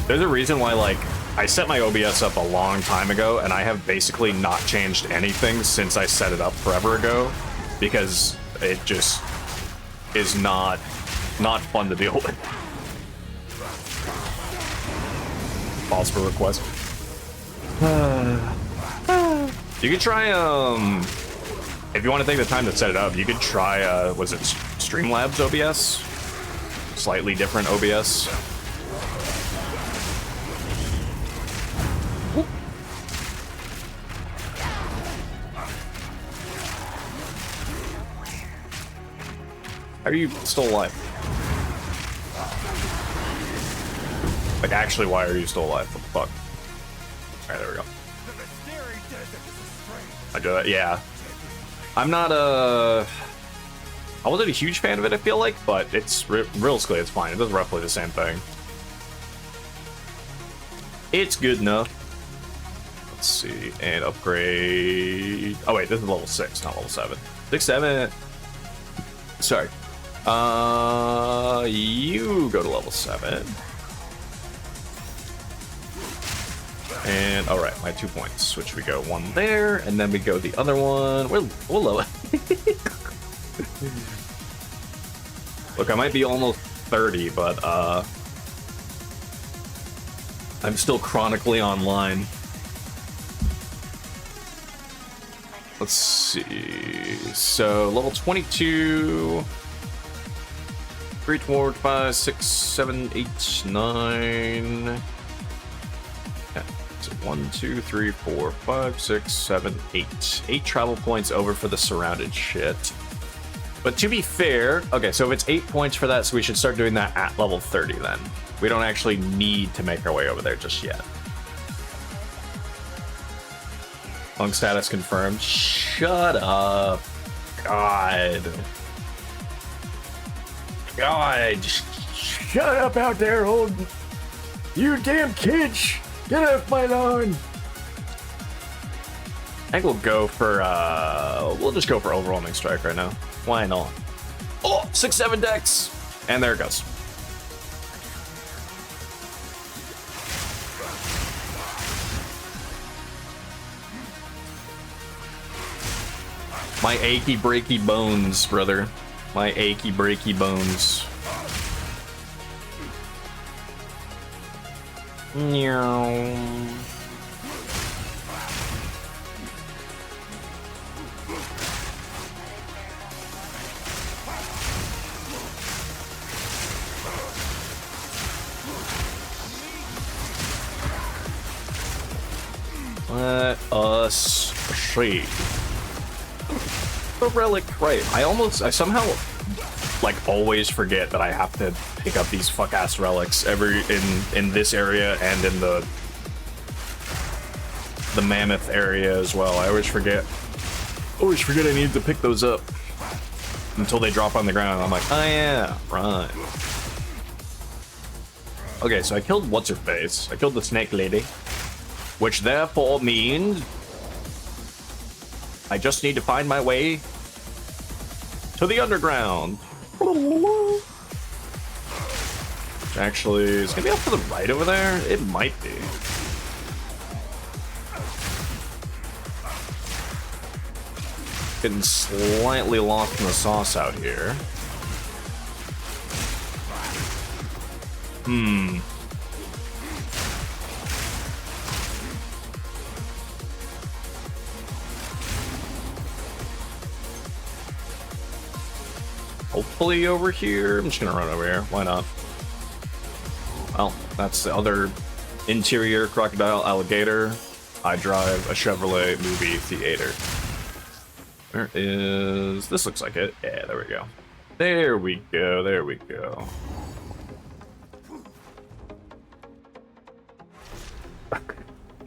There's a reason why, like, I set my OBS up a long time ago, and I have basically not changed anything since I set it up forever ago, because it just is not fun to deal with. Pause for request. You could try, if you want to take the time to set it up, you could try, was it Streamlabs OBS? Slightly different OBS. How are you still alive? Like, actually, why are you still alive? What the fuck? Alright, there we go. I do that, yeah. I'm not I wasn't a huge fan of it, I feel like, but it's realistically, it's fine. It does roughly the same thing. It's good enough. Let's see, and upgrade. Oh wait, this is level 6, not level 7. 6, 7. Sorry. You go to level 7. And all right, my 2 points, which we go one there, and then we go the other one. We'll lower. Look, I might be almost 30, but I'm still chronically online. Let's see. So level 22. 3, 4, 5, 6, 7, 8, 9. 1, 2, 3, 4, 5, 6, 7, 8. 8 travel points over for the surrounded shit. But to be fair, okay, so if it's 8 points for that, so we should start doing that at level 30 then. We don't actually need to make our way over there just yet. Lung status confirmed. Shut up. God. God. Shut up out there, old. You damn kids. Get off my lawn! I think we'll go for, we'll just go for overwhelming strike right now. Why not? Oh, 6, 7 decks! And there it goes. My achy breaky bones, brother. My achy breaky bones. Let us see. The relic, right? I somehow like always forget that I have to pick up these fuck ass relics in this area and in the mammoth area as well. I always forget I need to pick those up until they drop on the ground. I'm like, oh yeah, right. Okay, so I killed what's her face. I killed the snake lady, which therefore means I just need to find my way to the underground. Actually, is it gonna be up to the right over there? It might be. Getting slightly lost in the sauce out here. Hopefully over here. I'm just gonna run over here. Why not? Well, that's the other interior crocodile alligator. I drive a Chevrolet movie theater. Where is... This looks like it. Yeah, there we go. There we go. There we go.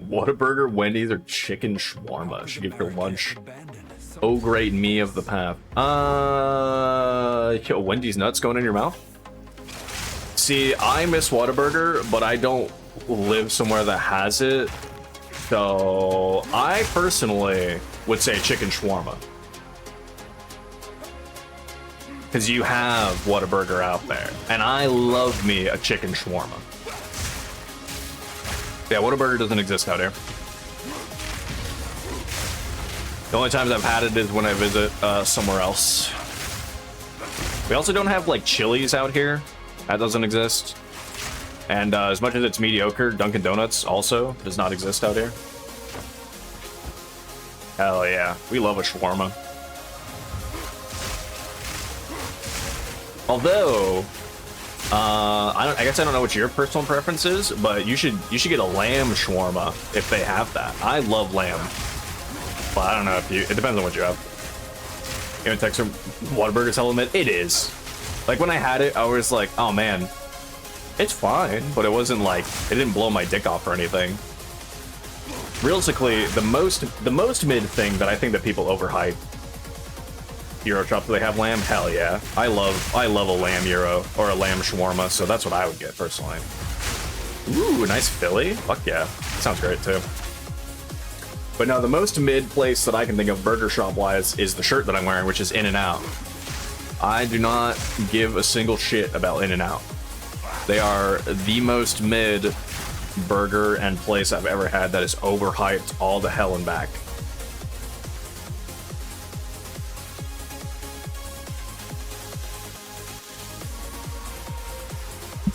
Whataburger, Wendy's, or chicken shawarma? Should give your lunch. Oh, great me of the path. Yo, Wendy's nuts going in your mouth? See, I miss Whataburger, but I don't live somewhere that has it. So, I personally would say chicken shawarma. Because you have Whataburger out there. And I love me a chicken shawarma. Yeah, Whataburger doesn't exist out here. The only times I've had it is when I visit somewhere else. We also don't have like Chili's out here. That doesn't exist. And as much as it's mediocre, Dunkin' Donuts also does not exist out here. Hell yeah, we love a shawarma. Although, I guess I don't know what your personal preference is, but you should get a lamb shawarma if they have that. I love lamb, but I don't know if you. It depends on what you have. You know, text from Whataburger's element. It is. Like when I had it, I was like, oh man, it's fine, but it wasn't like it didn't blow my dick off or anything. Realistically, the most mid thing that I think that people overhype. Euro chop, do they have lamb? Hell yeah. I love a lamb euro or a lamb shawarma, so that's what I would get personally. Ooh, nice Philly. Fuck yeah. Sounds great too. But no, the most mid place that I can think of burger shop wise is the shirt that I'm wearing, which is In-N-Out. I do not give a single shit about In-N-Out. They are the most mid burger and place I've ever had that is overhyped all the hell and back.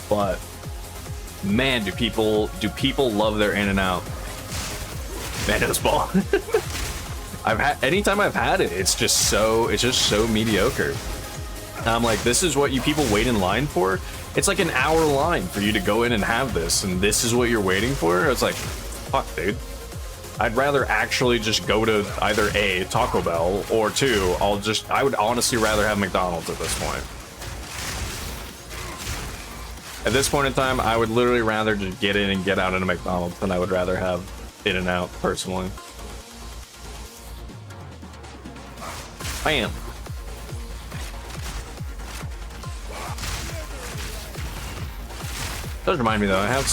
But man, do people love their In-N-Out? Nando's ball. Anytime I've had it, it's just so mediocre. And I'm like, this is what you people wait in line for? It's like an hour line for you to go in and have this, and this is what you're waiting for? It's like, fuck, dude. I'd rather actually just go to either A, Taco Bell, or two, I would honestly rather have McDonald's at this point. At this point in time, I would literally rather just get in and get out into McDonald's than I would rather have In-N-Out, personally. Bam. Does remind me though, I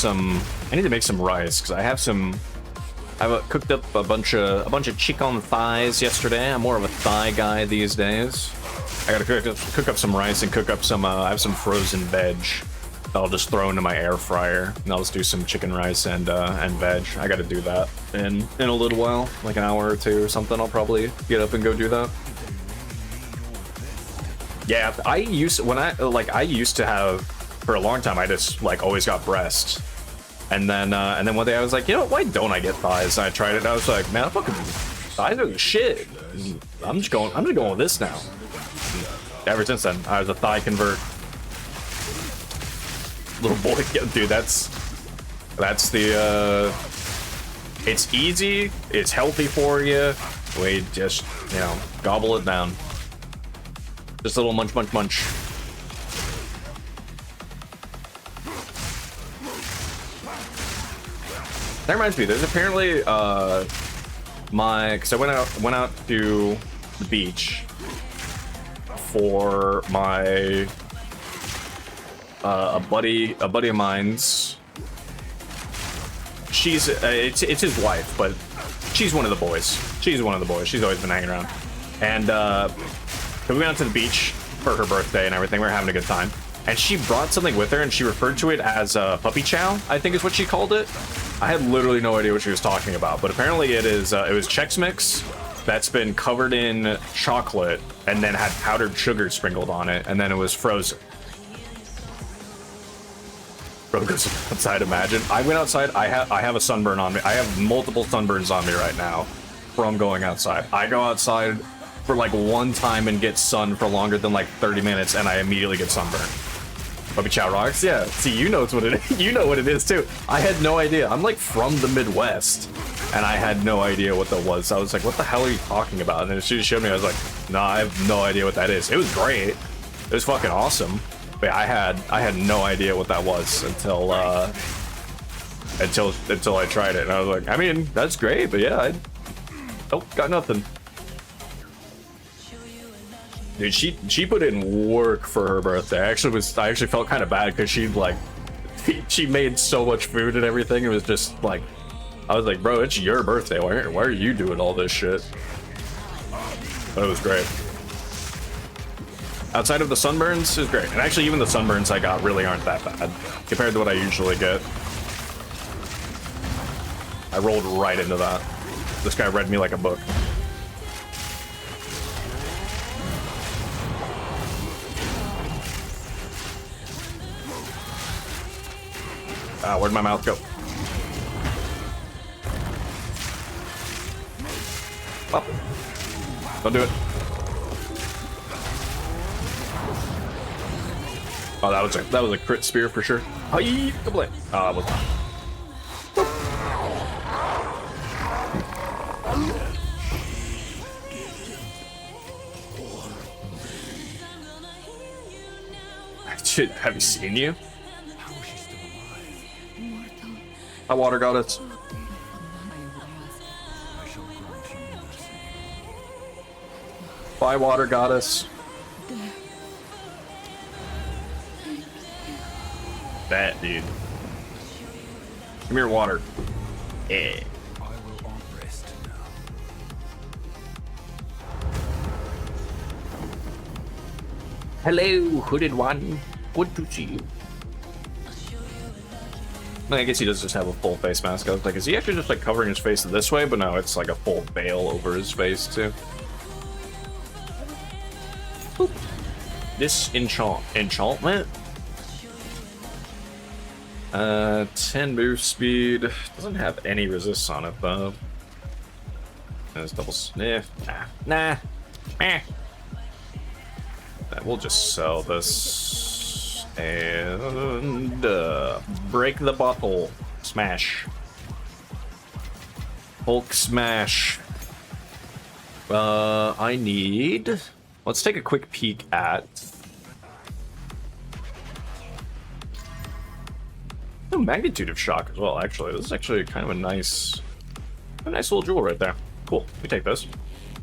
need to make some rice, because I've cooked up a bunch of chicken thighs yesterday. I'm more of a thigh guy these days. I gotta cook up some rice and cook up some, I have some frozen veg. I'll just throw into my air fryer, and I'll just do some chicken rice and veg. I got to do that in a little while, like an hour or two or something. I'll probably get up and go do that. Yeah, I used to have for a long time. I just like always got breast, and then one day I was like, you know, why don't I get thighs? And I tried it, and I was like, man, fucking thighs are the shit. I'm just going with this now. Ever since then, I was a thigh convert. Little boy, dude, that's the it's easy, it's healthy for you. We just, you know, gobble it down. Just a little munch. That reminds me, there's apparently because I went out to the beach for my a buddy of mine's. She's it's his wife, but she's one of the boys. She's always been hanging around, and we went out to the beach for her birthday and everything. We were having a good time, and she brought something with her, and she referred to it as puppy chow, I think is what she called it. I had literally no idea what she was talking about, but apparently it is. It was Chex Mix that's been covered in chocolate and then had powdered sugar sprinkled on it, and then it was frozen. Bro goes outside, imagine. I went outside, I have a sunburn on me. I have multiple sunburns on me right now from going outside. I go outside for like one time and get sun for longer than like 30 minutes, and I immediately get sunburned. Puppy chow rocks? Yeah, see, you know what it is. You know what it is too. I had no idea. I'm like from the Midwest, and I had no idea what that was. I was like, what the hell are you talking about? And then she showed me, I was like, nah, I have no idea what that is. It was great. It was fucking awesome. But yeah, I had no idea what that was until I tried it, and I was like, I mean, that's great, but yeah, got nothing. Dude, she put in work for her birthday. I actually felt kind of bad because she made so much food and everything. It was just like, I was like, bro, it's your birthday. Why are you doing all this shit? But it was great. Outside of the sunburns, it was great. And actually, even the sunburns I got really aren't that bad compared to what I usually get. I rolled right into that. This guy read me like a book. Ah, where'd my mouth go? Up. Don't do it. Oh, that was a crit spear for sure. Hi, come on. Oh, it was not. Shit, have you seen you? How is she still alive? My water goddess. I shall grant you mercy. Bye, water goddess. That dude. Come here, water. Yeah. I will on rest now. Hello, hooded one. Good to see you. I guess he does just have a full face mask. I was like, is he actually just like covering his face this way? But no, it's like a full veil over his face too. Boop. This enchantment. 10 move speed. Doesn't have any resist on it though. And it's double sniff. Nah. We'll just sell this and break the bottle. Smash. Hulk smash. I need. Let's take a quick peek at. The magnitude of shock as well. Actually, this is actually kind of a nice little jewel right there. Cool. We take this.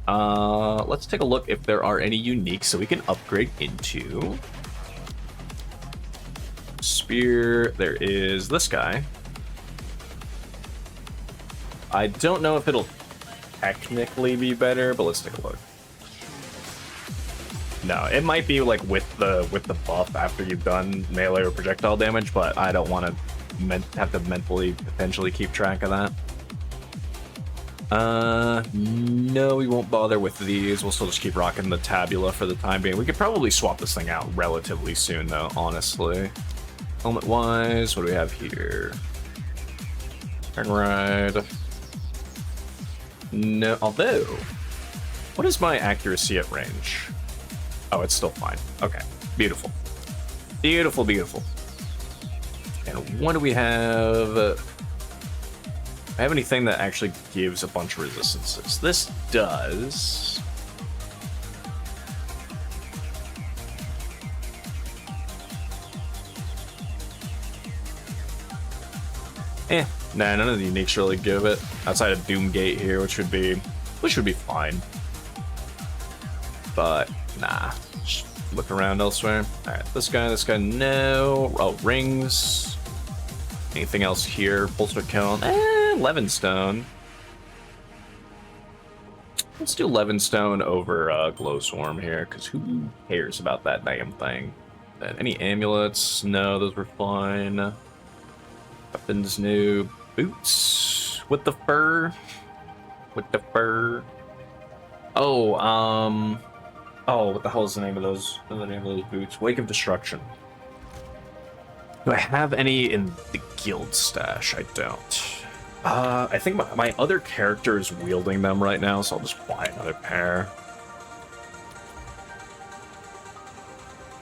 Let's take a look if there are any uniques so we can upgrade into. Spear. There is this guy. I don't know if it'll technically be better, but let's take a look. No, it might be like with the buff after you've done melee or projectile damage, but I don't want to have to mentally potentially keep track of that. No, we won't bother with these. We'll still just keep rocking the tabula for the time being. We could probably swap this thing out relatively soon, though, honestly. Helmet-wise, what do we have here? Turn right. No, although, what is my accuracy at range? Oh, it's still fine. Okay, beautiful. Beautiful, beautiful. And what do we have? I have anything that actually gives a bunch of resistances. This does. Nah, none of the uniques really give it. Outside of Doomgate here, which would be fine. But nah, just look around elsewhere. All right, this guy, no. Oh, rings. Anything else here? Bolster count. Levinstone. Let's do Levinstone over Glowswarm here, because who cares about that damn thing? Any amulets? No, those were fine. Weapons new. Boots with the fur. With the fur. Oh, what the hell is the name of those? What are the name of those boots? Wake of Destruction. Do I have any in the guild stash? I don't. I think my other character is wielding them right now, so I'll just buy another pair.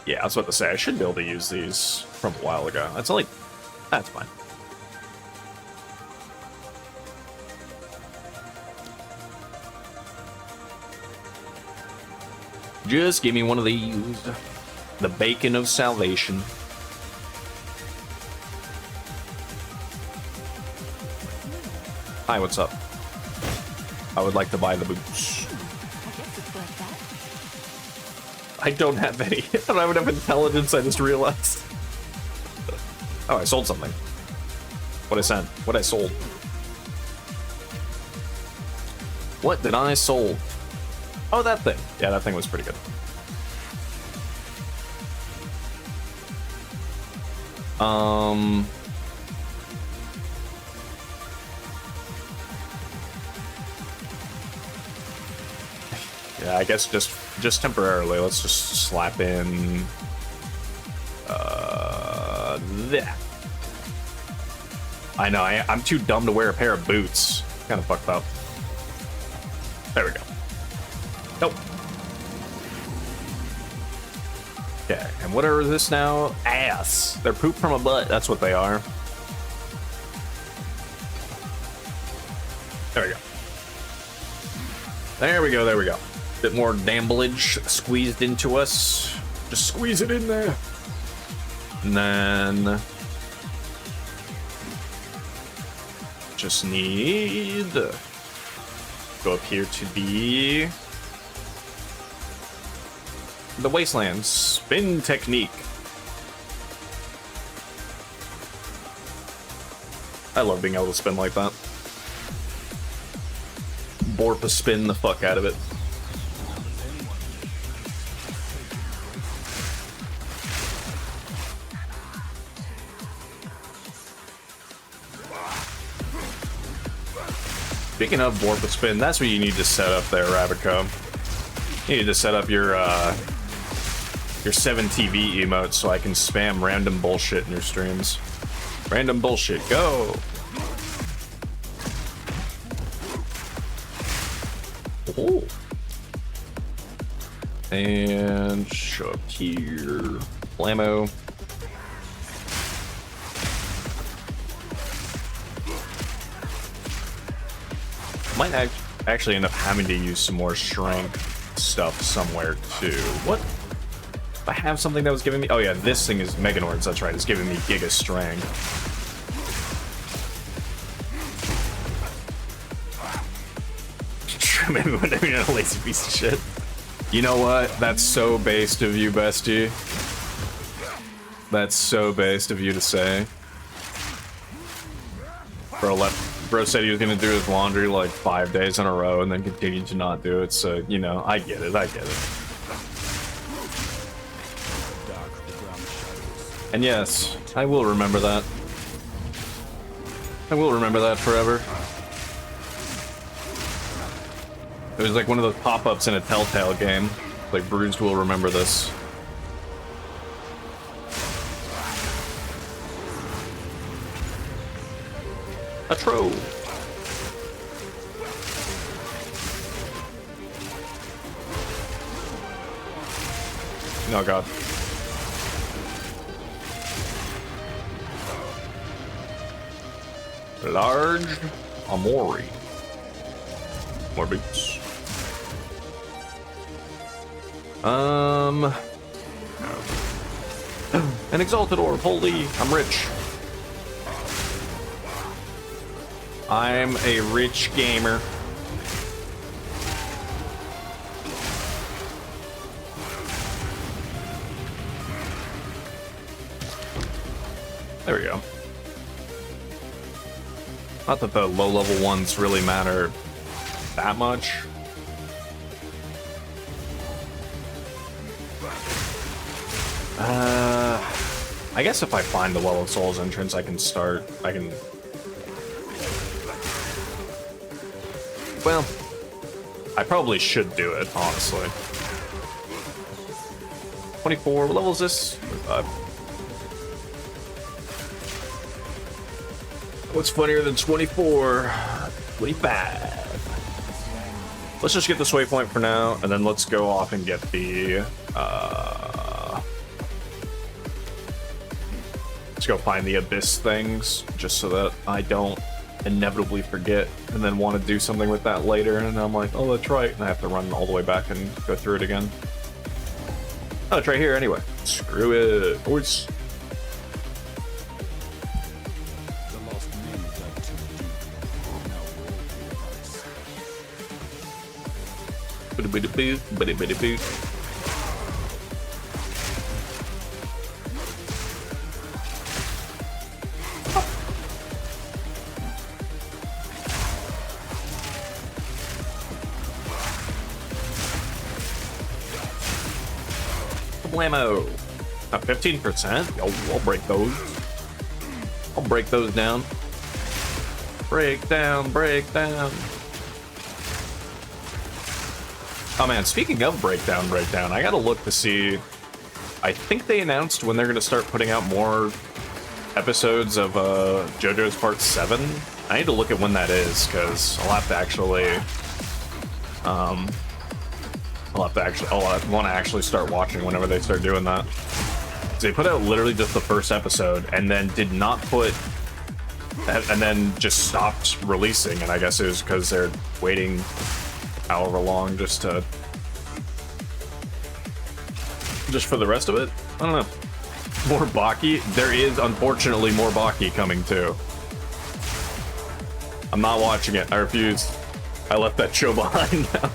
Yeah, I was about to say, I should be able to use these from a while ago. That's fine. Just give me one of these. The bacon of salvation. Hi, what's up? I would like to buy the boots. I don't have any. I don't have enough intelligence, I just realized. Oh, I sold something. What I sent? What I sold? What did I sold? Oh, that thing. Yeah, that thing was pretty good. Yeah, I guess just temporarily. Let's just slap in that. I know, I'm too dumb to wear a pair of boots. Kind of fucked up. There we go. Nope. Okay, and what are this now? Ass. They're poop from a butt. That's what they are. There we go. There we go, there we go. Bit more damblage squeezed into us. Just squeeze it in there. And then... just need... go up here to the wasteland. Spin technique. I love being able to spin like that. Borpa spin the fuck out of it. Speaking of Borpa spin, that's what you need to set up there, Rabbitco. You need to set up your 7TV emote so I can spam random bullshit in your streams. Random bullshit, go! Oh. And show up here. Blammo. Might actually end up having to use some more strength stuff somewhere too. What? If I have something that was giving me... oh yeah, this thing is Meganords, that's right. It's giving me Giga Strength. Maybe when I'm a lazy piece of shit. You know what? That's so based of you, bestie. That's so based of you to say. Bro said he was gonna do his laundry like 5 days in a row and then continued to not do it, so, you know, I get it, I get it. And yes, I will remember that. I will remember that forever. It was like one of those pop-ups in a Telltale game. Like, Bruised will remember this. A trove. Oh god. Large Amori. More boots. An exalted orb. Holy, I'm rich. I'm a rich gamer. There we go. Not that the low-level ones really matter that much. I guess if I find the Well of Souls entrance, I can start. Well, I probably should do it, honestly. 24, what level is this? What's funnier than 24? 25. Let's just get this waypoint for now, and then let's go off and get the, let's go find the Abyss things, just so that I don't inevitably forget and then want to do something with that later, and I'm like, oh, that's right, and I have to run all the way back and go through it again. Oh, it's right here anyway. Screw it, boys. Bitty boot, bitty bitty boot. Blammo. 15%? Yo, I'll break those. I'll break those down. Break down, break down. Oh man, speaking of breakdown, I gotta look to see. I think they announced when they're gonna start putting out more episodes of JoJo's Part 7. I need to look at when that is, because I'll have to actually, I'll want to actually start watching whenever they start doing that. They put out literally just the first episode, and then did not put, and then just stopped releasing, and I guess it was because they're waiting however long just for the rest of it. I don't know. More Baki? There is unfortunately more Baki coming too. I'm not watching it. I refuse. I left that show behind now.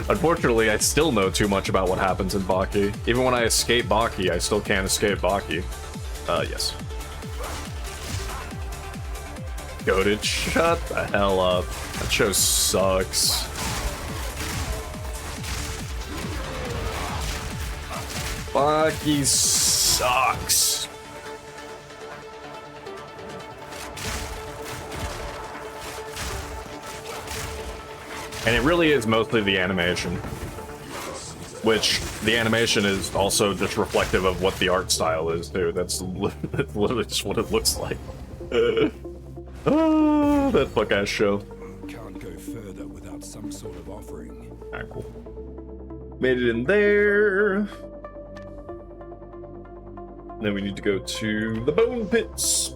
Unfortunately, I still know too much about what happens in Baki. Even when I escape Baki, I still can't escape Baki. Yes. Goated, shut the hell up. That show sucks. Baki sucks. And it really is mostly the animation. Which, the animation is also just reflective of what the art style is, too. That's literally just what it looks like. Oh, that fuck-ass show. Can't go further without some sort of offering. Alright, cool. Made it in there. Then we need to go to the bone pits.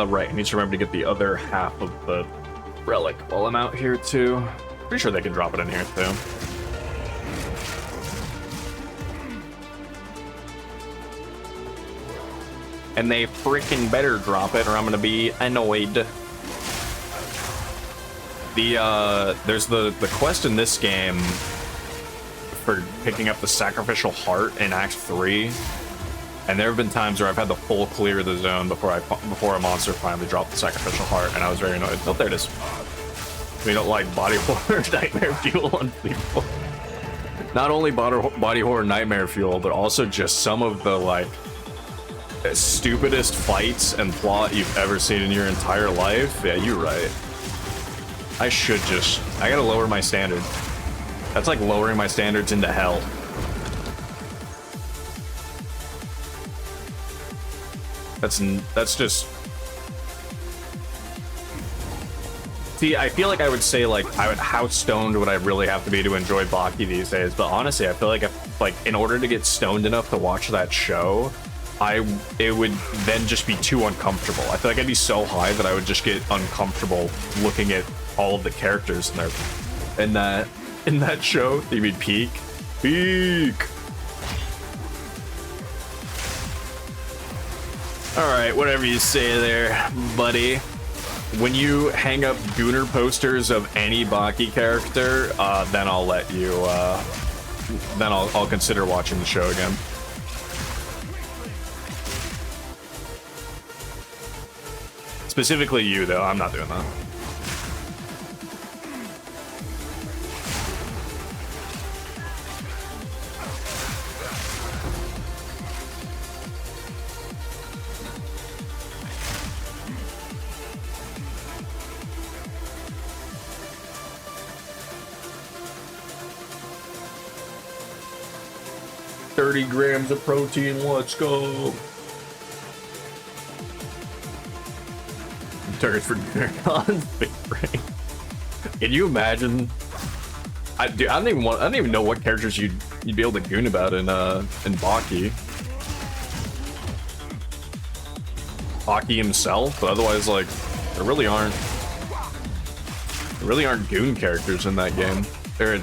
Right, I need to remember to get the other half of the relic while I'm out here too. Pretty sure they can drop it in here too. And they freaking better drop it or I'm gonna be annoyed. There's the quest in this game for picking up the sacrificial heart in Act 3. And there have been times where I've had the full clear of the zone before a monster finally dropped the sacrificial heart, and I was very annoyed. Oh, there it is. We don't like body horror nightmare fuel on people. Not only body horror nightmare fuel, but also just some of the like stupidest fights and plot you've ever seen in your entire life. Yeah, you're right. I gotta lower my standard. That's like lowering my standards into hell. That's just... See, I feel like I would say, like, how stoned would I really have to be to enjoy Baki these days? But honestly, I feel like, in order to get stoned enough to watch that show, it would then just be too uncomfortable. I feel like I'd be so high that I would just get uncomfortable looking at all of the characters in that show. You mean peak? Peak! Alright, whatever you say there, buddy. When you hang up Gooner posters of any Baki character, then I'll let you, then I'll consider watching the show again. Specifically you, though. I'm not doing that. $30 grams of protein, let's go. Targets for dinner on big brain. Can you imagine? I don't even know what characters you'd be able to goon about in Baki. Baki himself, but otherwise, like, there really aren't goon characters in that game. Or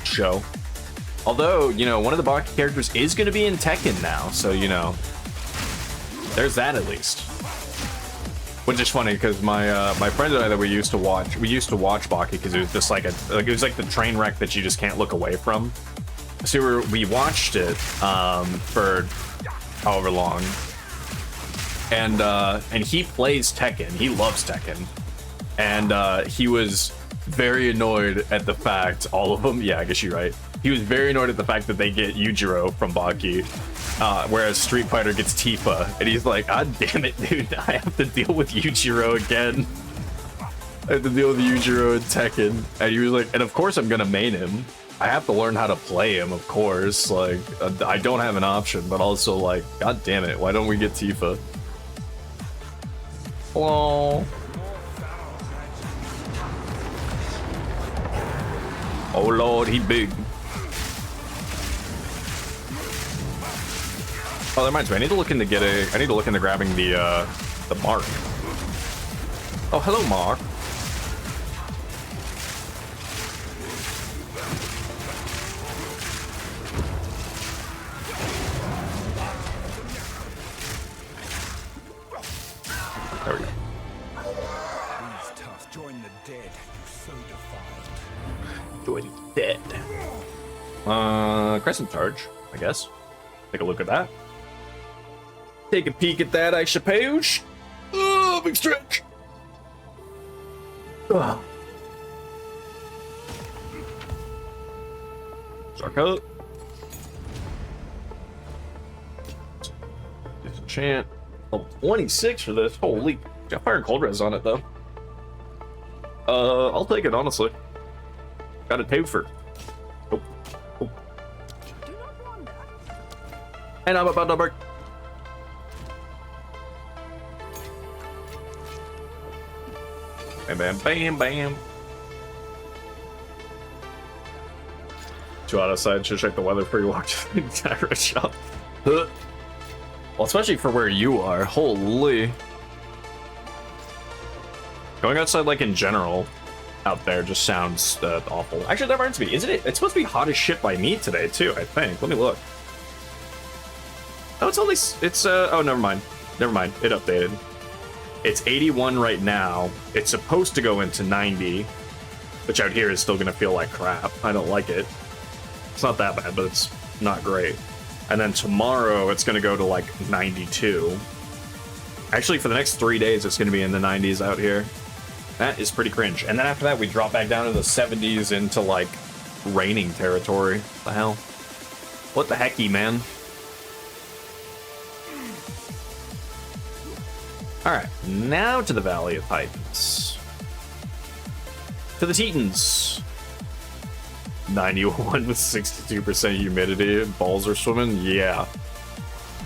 show. Although, you know, one of the Baki characters is going to be in Tekken now, so, you know, there's that at least. Which is funny because my friend and I that we used to watch Baki because it was just like it was like the train wreck that you just can't look away from. So we watched it for however long, and he plays Tekken. He loves Tekken, and he was very annoyed at the fact all of them. Yeah, I guess you're right. He was very annoyed at the fact that they get Yujiro from Baki, whereas Street Fighter gets Tifa, and he's like, God damn it, dude, I have to deal with Yujiro again. I have to deal with Yujiro and Tekken. And he was like, and of course I'm gonna main him. I have to learn how to play him, of course. Like, I don't have an option, but also like, God damn it, why don't we get Tifa? Hello. Oh lord, he big. Oh, that reminds me. I need to look into grabbing the mark. Oh, hello, Mark. There we go. These tough. Join the dead. You so defiled. Join dead. Crescent charge, I guess. Take a look at that. Take a peek at that, I suppose. Oh, big stretch. Ugh. Sarko. Disenchant. Oh, 26 for this. Holy. Got fire and cold res on it, though. I'll take it, honestly. Got a twofer. Oh. Oh. And I'm about to break. Bam, bam, bam, bam. 2 out of side should check the weather before you walk to the gyro shop. Well, especially for where you are. Holy. Going outside, like in general, out there just sounds awful. Actually, that reminds me. Isn't it? It's supposed to be hot as shit by me today too. I think. Let me look. Oh, it's only. It's oh, never mind. Never mind. It updated. It's 81 right now. It's supposed to go into 90, which out here is still gonna feel like crap. I don't like it. It's not that bad, but it's not great. And then tomorrow it's gonna go to like 92. Actually, for the next 3 days, it's gonna be in the 90s out here. That is pretty cringe. And then after that, we drop back down to the 70s into like raining territory. What the hell? What the hecky, man? Alright, now to the Valley of Titans. To the Tetons. 91 with 62% humidity. Balls are swimming? Yeah.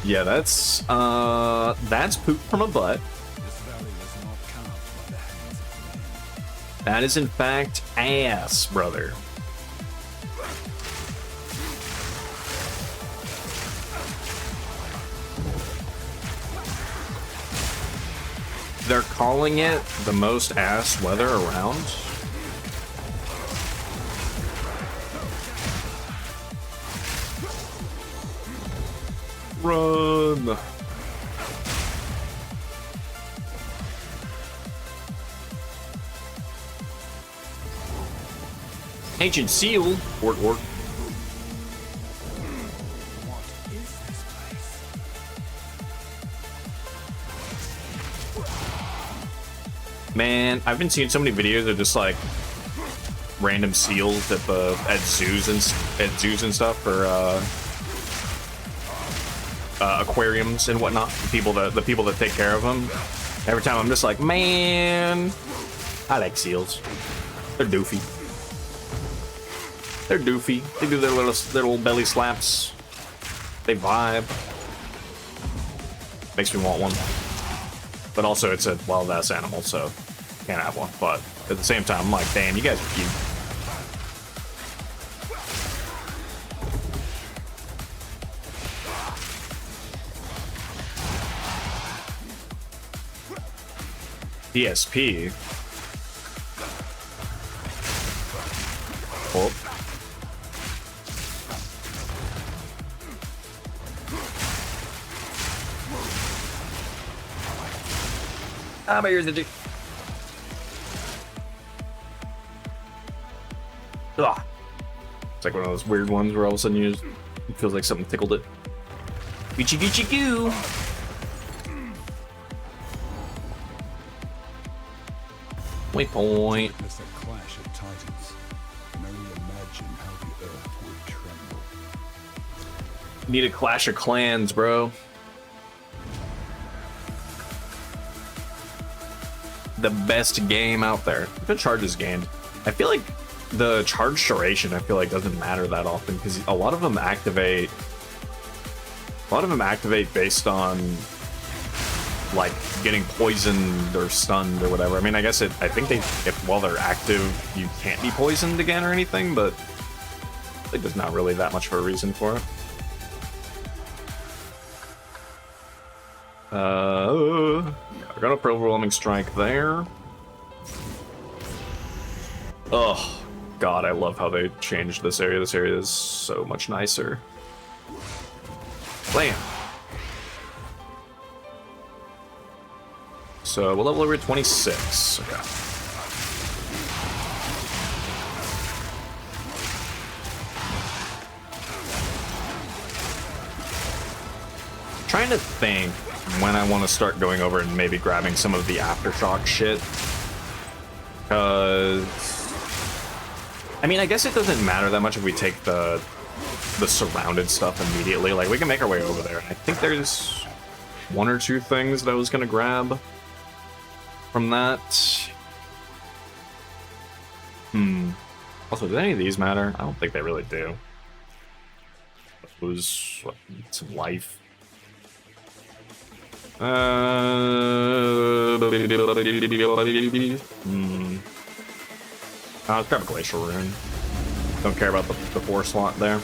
Yeah, that's poop from a butt. This valley was not carved by the hands of men. That is in fact ass, brother. They're calling it the most ass weather around. Run! Ancient seal. Work. What is this place? Man, I've been seeing so many videos of just like random seals at zoos and stuff for aquariums and whatnot. The people that take care of them. Every time I'm just like, man, I like seals. They're doofy. They're doofy. They do their little belly slaps. They vibe. Makes me want one. But also, it's a wild-ass animal, so can't have one. But at the same time, I'm like, damn, you guys are cute. PSP. Oh. Ah, my ears itchy. Ugh. It's like one of those weird ones where all of a sudden it feels like something tickled it. Goochie goochie goo. Waypoint. It's a clash of titans. can only imagine how the earth would tremble. Need a Clash of Clans, bro. The best game out there. The charge is gained. I feel like the charge duration, I feel like, doesn't matter that often because a lot of them activate. A lot of them activate based on like getting poisoned or stunned or whatever. I mean, I guess I think while they're active, you can't be poisoned again or anything, but I think there's not really that much of a reason for it. We're gonna put overwhelming strike there. Oh god, I love how they changed this area. This area is so much nicer. Blam. So we'll level over at 26. Okay. Trying to think when I want to start going over and maybe grabbing some of the aftershock shit. Because I mean, I guess it doesn't matter that much if we take the surrounded stuff immediately. Like, we can make our way over there. I think there's one or two things that I was gonna grab from that. Also, do any of these matter? I don't think they really do. Lose some life. Let's grab a glacial rune. Don't care about the 4 slot there.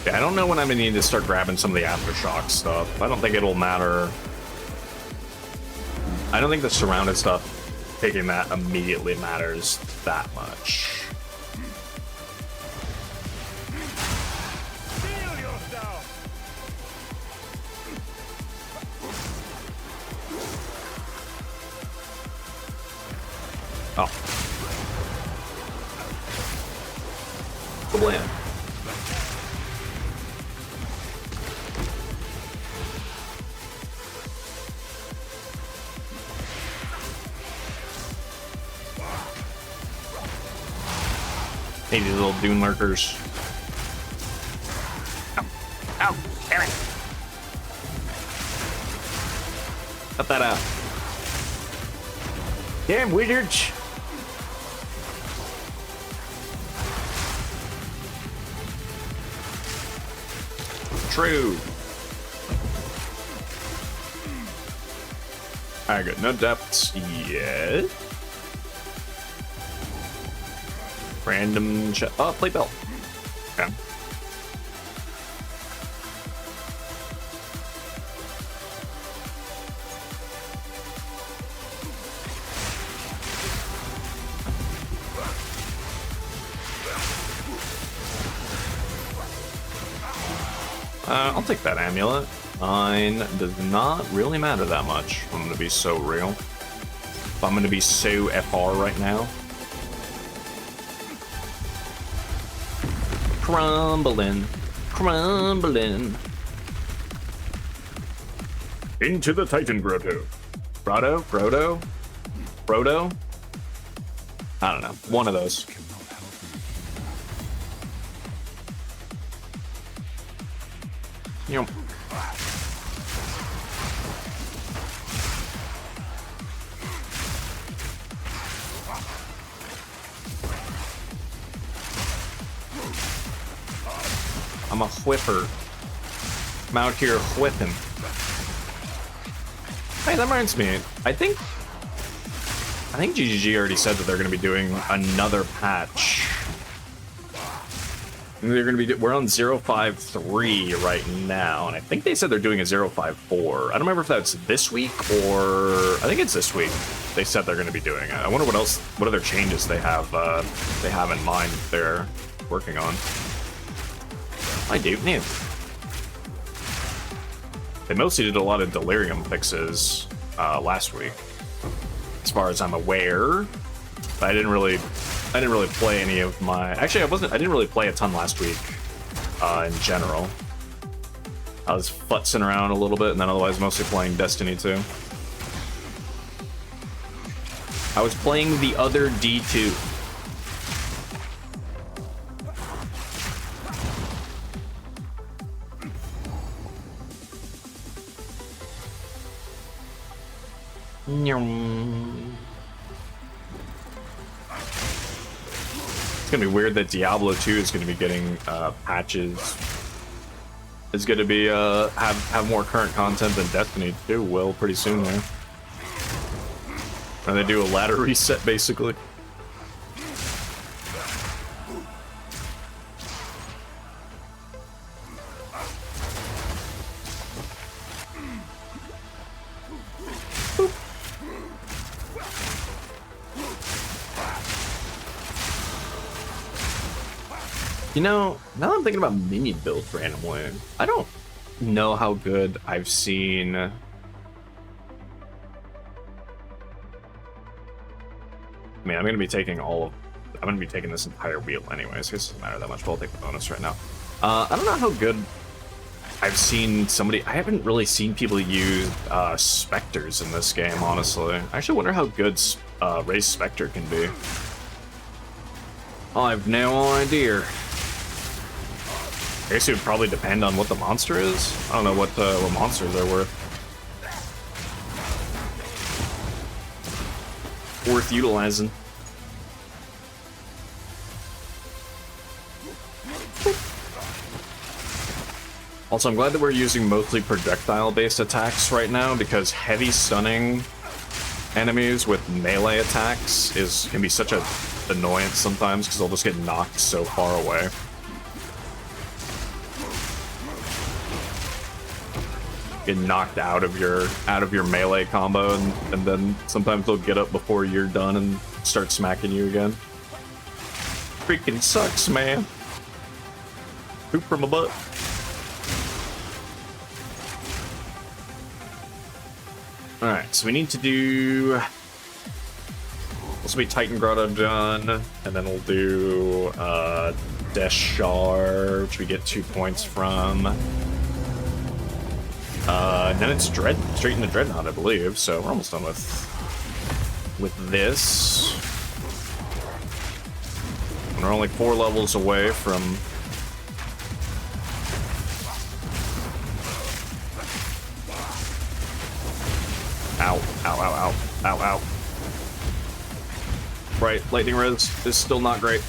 Yeah, I don't know when I'm gonna need to start grabbing some of the aftershock stuff. I don't think it'll matter. I don't think the surrounded stuff, taking that immediately matters that much. Oh. Blam. Hey, these little dune lurkers. Ow. Ow. Damn it. Cut that out. Damn wizards. True. Alright, good. No depths yet. Random plate belt. Okay. I'll take that amulet. Mine does not really matter that much. I'm gonna be so real. If I'm gonna be so FR right now. Crumbling. Crumbling. Into the Titan Grotto. Grotto? Grotto? Grotto? I don't know. One of those. Yep. I'm a whipper. I'm out here whipping. Hey, that reminds me. I think GGG already said that they're going to be doing another patch. They're going to be. We're on 053 right now, and I think they said they're doing a 054. I don't remember if that's this week or I think it's this week. They said they're going to be doing it. I wonder what other changes they have in mind they're working on. I do new. They mostly did a lot of delirium fixes last week, as far as I'm aware. But I didn't really play any of my. Actually, I didn't really play a ton last week. In general, I was futzing around a little bit, and then otherwise mostly playing Destiny 2. I was playing the other D2. It's gonna be weird that Diablo 2 is gonna be getting patches. It's gonna be have more current content than Destiny 2 will pretty soon there. And they do a ladder reset basically. You know, now that I'm thinking about minion builds randomly, I don't know how good I've seen. Man, I'm gonna be taking this entire wheel anyways. It doesn't matter that much, but I'll take the bonus right now. I don't know how good I've seen somebody. I haven't really seen people use specters in this game, honestly. I actually wonder how good Ray's Spectre can be. I've no idea. I guess it would probably depend on what the monster is. I don't know what monsters they're worth. Worth utilizing. Also, I'm glad that we're using mostly projectile-based attacks right now, because heavy stunning enemies with melee attacks can be such a annoyance sometimes, because they'll just get knocked so far away. Get knocked out of your melee combo, and then sometimes they'll get up before you're done and start smacking you again. Freaking sucks, man. Poop from a butt. Alright, so we need to do... This will be Titan Grotto done, and then we'll do Deshar, which we get 2 points from. And then it's straight into Dreadnought, I believe, so we're almost done with this. And we're only 4 levels away from... Ow, ow, ow, ow, ow, ow. Right, lightning res is still not great.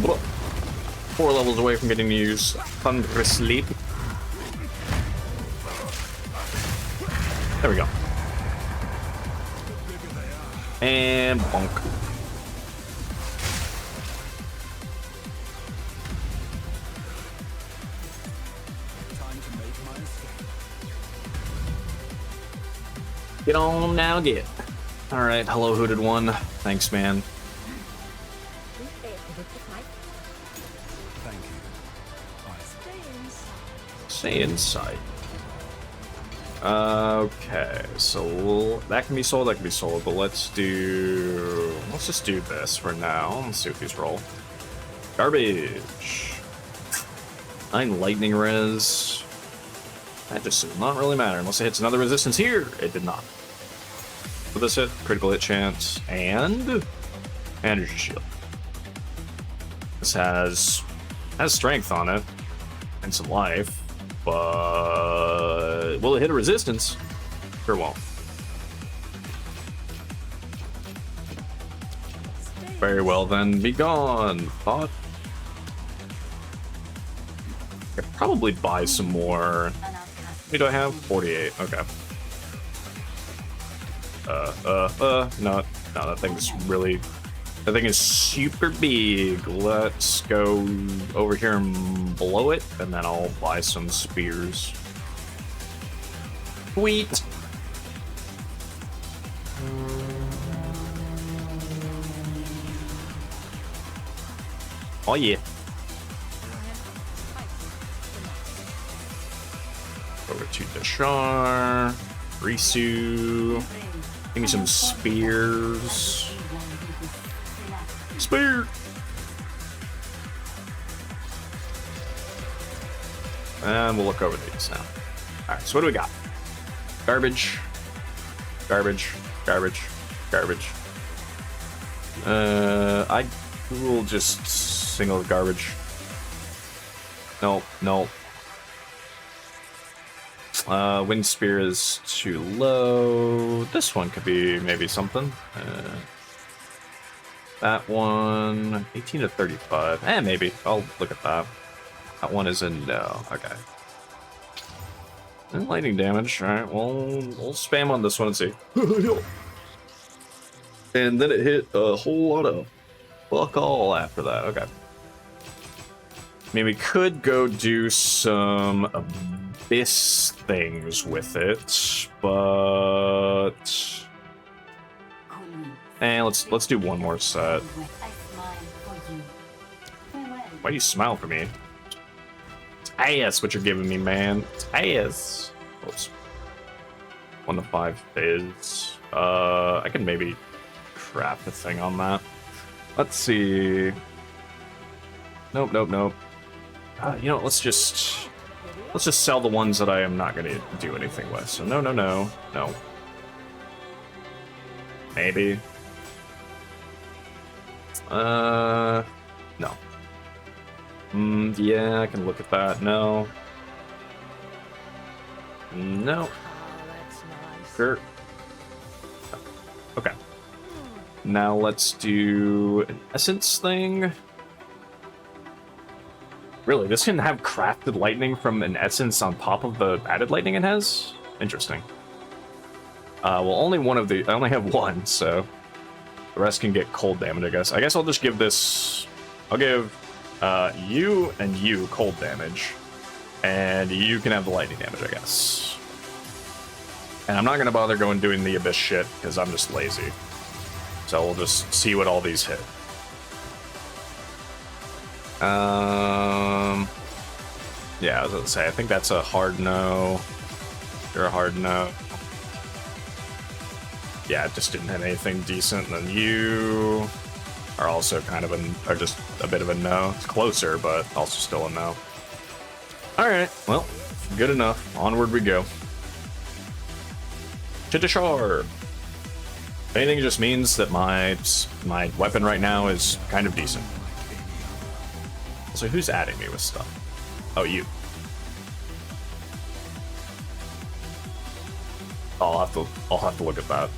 Blah. 4 levels away from getting to use Thunderous Leap. There we go. And bonk. Get on now, get. Alright, hello, Hooded One. Thanks, man. Thank you. Stay inside. Okay, so that can be sold, but let's just do this for now. Let's see what these roll. Garbage. 9 lightning res. That just does not really matter unless it hits another resistance here. It did not. With this hit, critical hit chance, and energy shield. This has strength on it and some life. But will it hit a resistance? Sure won't. Very well then, be gone. Thought. I could probably buy some more. How many do I have? 48. Okay. No, that thing is super big. Let's go over here and blow it, and then I'll buy some spears. Sweet. Oh yeah. over to Dashar, Risu. Give me some spears. Spear! And we'll look over these now. Alright, so what do we got? Garbage. Garbage. Garbage. Garbage. I will just single garbage. Nope, nope. Wind Spear is too low. This one could be maybe something. That one, 18 to 35. Maybe. I'll look at that. That one is a no. Okay. And lightning damage. Alright, we'll spam on this one and see. And then it hit a whole lot of fuck all after that. Okay. I mean, we could go do some abyss things with it, but let's do one more set. Why do you smile for me? It's ass what you're giving me, man. It's ass. Oops. 1 to 5 is. I can maybe craft a thing on that. Let's see. Nope, nope, nope. You know, let's just sell the ones that I am not going to do anything with. So no, no, no, no. Maybe. No. Yeah, I can look at that. No. No. Sure. Okay. Now let's do an essence thing. Really, this can have crafted lightning from an essence on top of the added lightning it has? Interesting. Well, only one of the... I only have one, so... The rest can get cold damage, I guess. I guess I'll just give this... I'll give you and you cold damage. And you can have the lightning damage, I guess. And I'm not going to bother going doing the abyss shit, because I'm just lazy. So we'll just see what all these hit. Yeah, I was going to say, I think that's a hard no. You're a hard no. Yeah, it just didn't have anything decent. And then you are also kind of are just a bit of a no. It's closer, but also still a no. Alright, well, good enough. Onward we go. Chitashar! Anything just means that my weapon right now is kind of decent. So who's adding me with stuff? Oh, you. I'll have to look at that.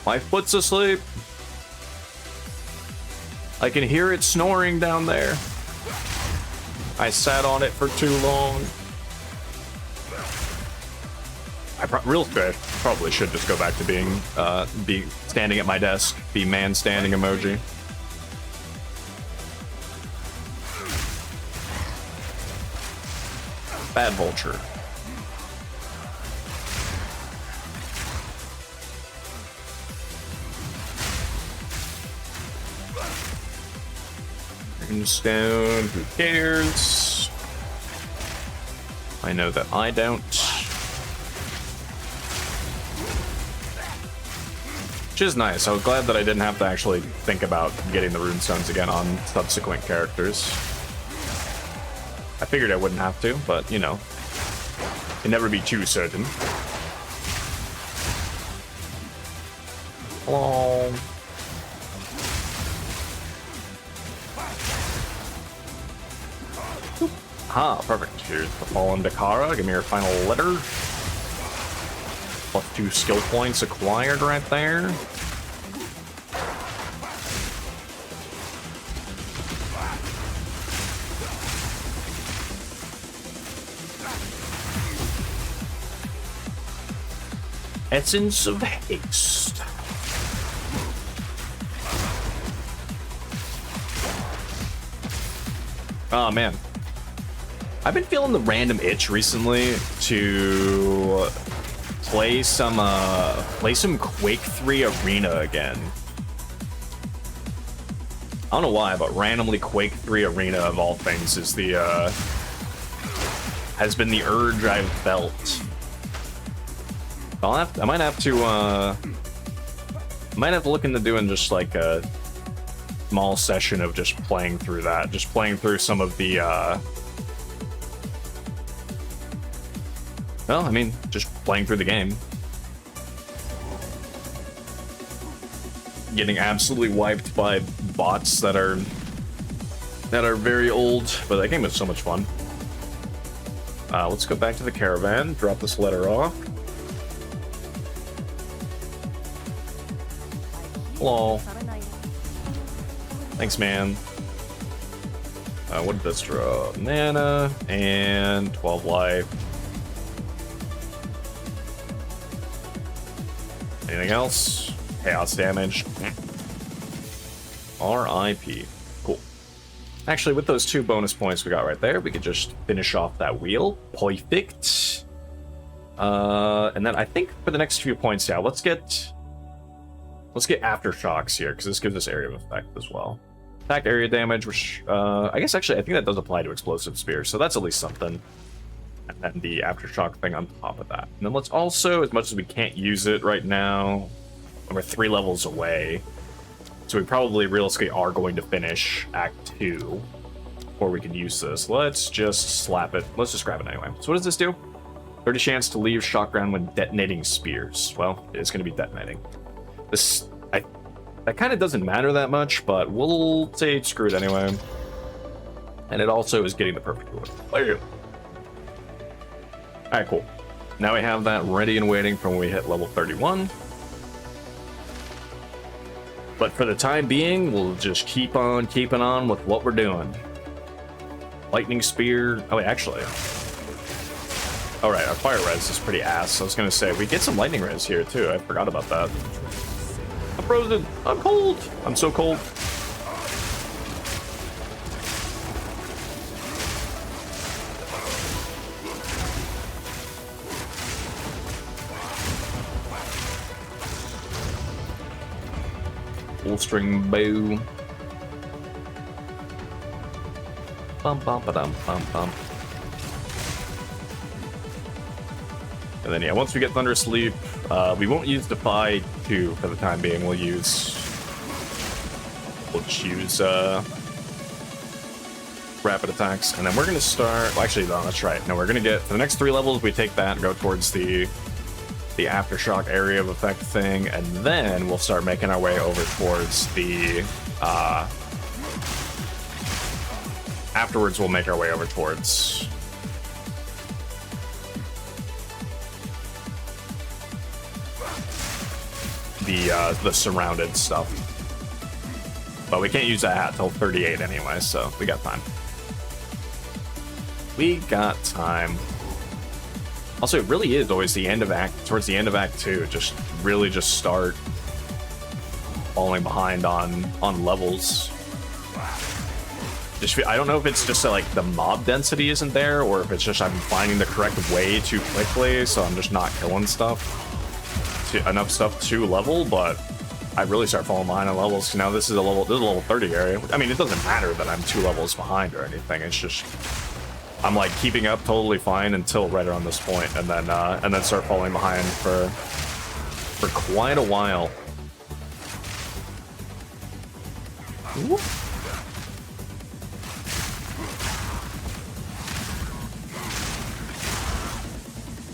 My foot's asleep. I can hear it snoring down there. I sat on it for too long. Real quick, probably should just go back to being standing at my desk, be man standing emoji. Bad vulture. Stone, who cares? I know that I don't. Which is nice. I was glad that I didn't have to actually think about getting the runestones again on subsequent characters. I figured I wouldn't have to, but you know, can never be too certain. Hello. Ah, perfect. Here's the Fallen Dakara. Give me your final letter. +2 skill points acquired right there. Essence of Haste. Oh man. I've been feeling the random itch recently to play some Quake 3 Arena again. I don't know why, but randomly Quake 3 Arena of all things is the has been the urge I've felt. I might have to look into doing just like a small session of just playing through that, just playing through some of the well, I mean, just playing through the game. Getting absolutely wiped by bots that are very old, but that game was so much fun. Let's go back to the caravan, drop this letter off. Hello. Thanks, man. What did this draw? Mana and 12 life. Anything else? Chaos damage. R.I.P. Cool. Actually, with those 2 bonus points we got right there, we could just finish off that wheel. Perfect. And then I think for the next few points, yeah, let's get aftershocks here, because this gives us area of effect as well. Attack area damage, which I guess actually I think that does apply to explosive spears, so that's at least something. And then the aftershock thing on top of that. And then let's also, as much as we can't use it right now, we're 3 levels away, so we probably realistically are going to finish Act 2 before we can use this. Let's just slap it. Let's just grab it anyway. So what does this do? 30 chance to leave shock ground when detonating spears. Well, it's going to be detonating. That kind of doesn't matter that much, but we'll say screw it anyway. And it also is getting the perfect wood. Alright, cool. Now we have that ready and waiting for when we hit level 31. But for the time being, we'll just keep on keeping on with what we're doing. Lightning spear. Oh, wait, actually. Alright, our fire res is pretty ass. I was gonna say, we get some lightning res here too. I forgot about that. I'm frozen. I'm cold. I'm so cold. Full string bow. Bum bum ba dum bum bum. And then yeah, once we get Thunder Sleep, we won't use Defy 2 for the time being. We'll just use rapid attacks, and then we're gonna start. Well, actually, no, that's right. No, we're gonna get for the next 3 levels. We take that and go towards the aftershock area of effect thing, and then we'll start making our way over towards the. Afterwards, we'll make our way over towards. The surrounded stuff, but we can't use that hat till 38 anyway, so we got time. We got time. Also, it really is always the end of towards the end of Act 2, just really just start falling behind on levels. I don't know if it's just like the mob density isn't there, or if it's just I'm finding the correct way too quickly, so I'm just not killing enough stuff to level, but I really start falling behind on levels. Now this is a level 30 area. I mean, it doesn't matter that I'm 2 levels behind or anything. It's just I'm like keeping up totally fine until right around this point, and then start falling behind for quite a while. Ooh.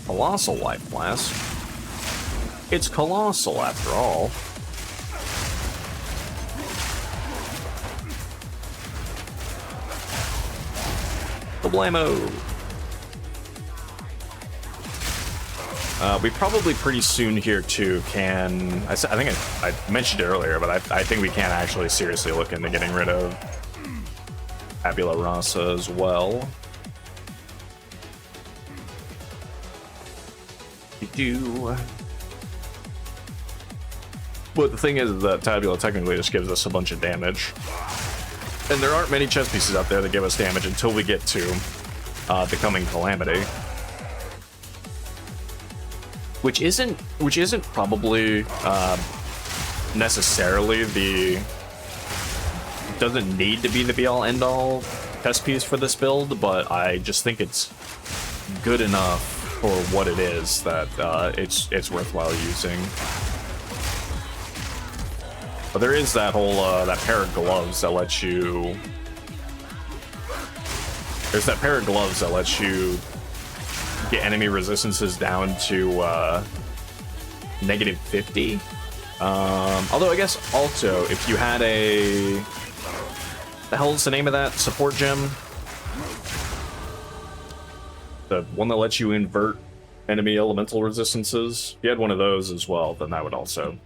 Colossal life blast. It's colossal after all. Problemo. We probably pretty soon here too can. I think I mentioned it earlier, but I think we can actually seriously look into getting rid of Tabula Rasa as well. You do. But the thing is that Tabula technically just gives us a bunch of damage. And there aren't many chess pieces out there that give us damage until we get to becoming Calamity. Which isn't probably necessarily doesn't need to be the be-all end-all test piece for this build, but I just think it's good enough for what it is that it's worthwhile using. But there is that whole that pair of gloves that lets you. There's that pair of gloves that lets you get enemy resistances down to -50. Although I guess also if you had a, the hell's the name of that support gem? The one that lets you invert enemy elemental resistances. If you had one of those as well, then that would also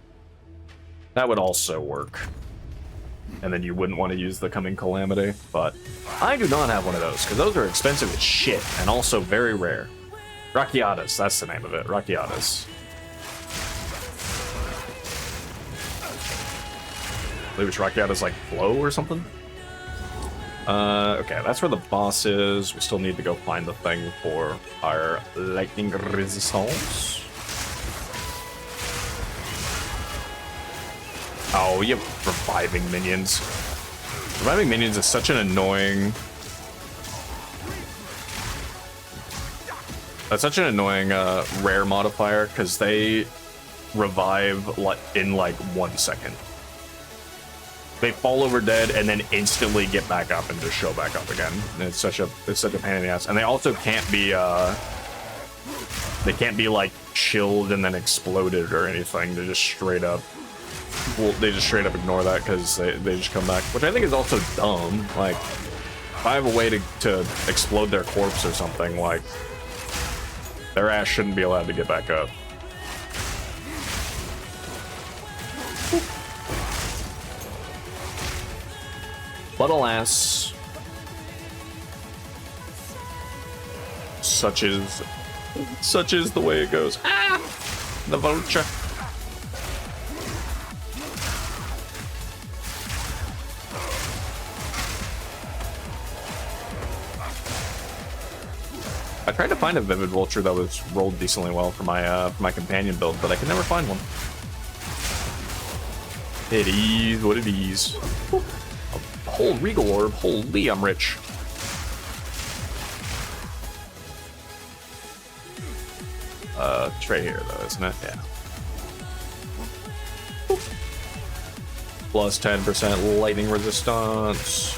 work. And then you wouldn't want to use the Coming Calamity, but I do not have one of those because those are expensive as shit and also very rare. Rakiatas, that's the name of it. Rakiatas. I believe it's Rakiatas like Flow or something. Okay, that's where the boss is. We still need to go find the thing for our lightning resistance. Oh, you have reviving minions. Reviving minions is such an annoying... That's such an annoying rare modifier, because they revive in like 1 second. They fall over dead and then instantly get back up and just show back up again. And it's such a pain in the ass. And they also can't be like chilled and then exploded or anything. They just straight up ignore that because they just come back, which I think is also dumb. Like, if I have a way to explode their corpse or something, like, their ass shouldn't be allowed to get back up. But alas, such is the way it goes. Ah! The vulture. I tried to find a Vivid Vulture that was rolled decently well for my companion build, but I could never find one. It is what it is. A whole Regal Orb. Holy, I'm rich. It's right here, though, isn't it? Yeah. Plus 10% lightning resistance.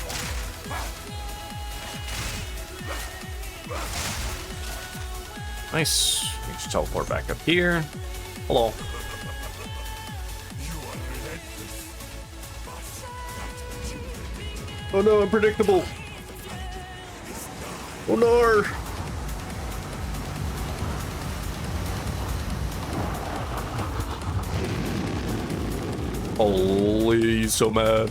Nice. You just teleport back up here. Hello. Oh no, unpredictable. Oh no. Holy, he's so mad.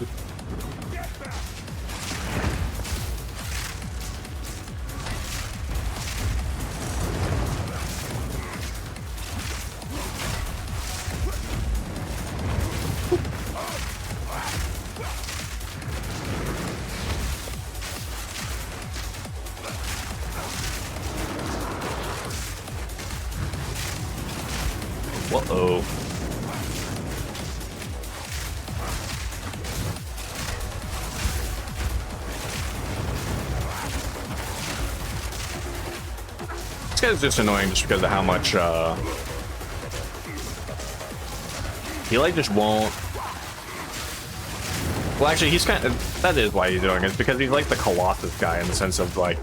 Uh-oh. This guy's just annoying just because of how much, he, like, just won't... Well, actually, he's kind of... That is why he's doing it. It's because he's, like, the Colossus guy in the sense of, like,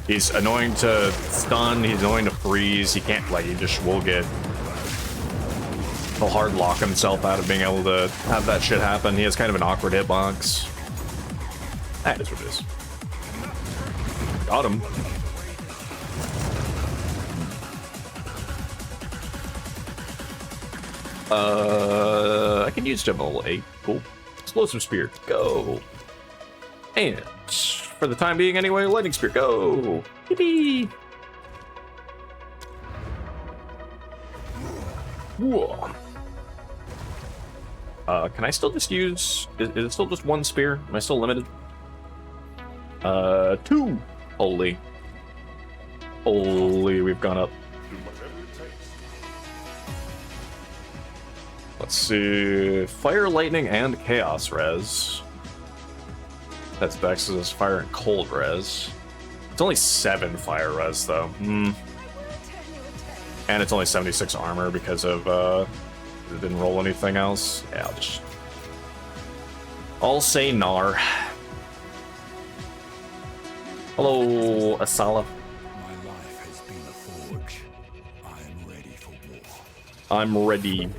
he's annoying to stun, he's annoying to freeze, he can't, like, he just will get... He'll hard lock himself out of being able to have that shit happen. He has kind of an awkward hitbox. That is what it is. Got him. I can use Gem level 8. Cool. Explosive Spear, go. And for the time being anyway, Lightning Spear, go. Yippee. Whoa. Can I still just use... Is it still just one spear? Am I still limited? 2! Holy. Holy, we've gone up. Let's see... Fire, Lightning, and Chaos Res. That's Vex's fire and cold res. It's only 7 fire res though. And it's only 76 armor because of it didn't roll anything else. Yeah, I'll say Nar. Hello, Asala. My life has been a forge. I am ready for war. I'm ready.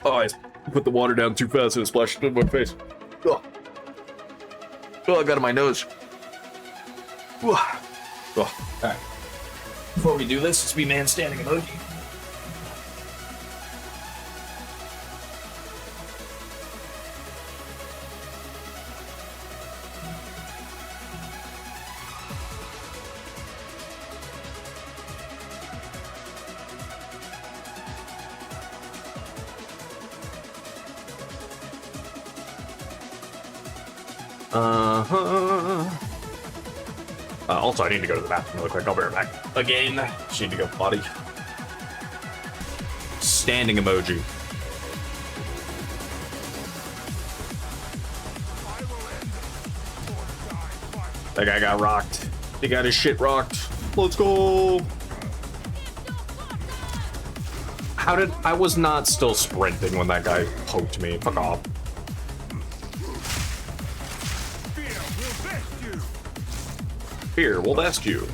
Oh, I put the water down too fast and it splashed in my face. Oh, I got in my nose. Oh. Alright. Before we do this, let's be man standing emoji. Also, I need to go to the bathroom really quick. I'll be right back. Again, just need to go potty. Standing emoji. That guy got rocked. He got his shit rocked. Let's go. How did I was not still sprinting when that guy poked me? Fuck off. Here, we'll best you.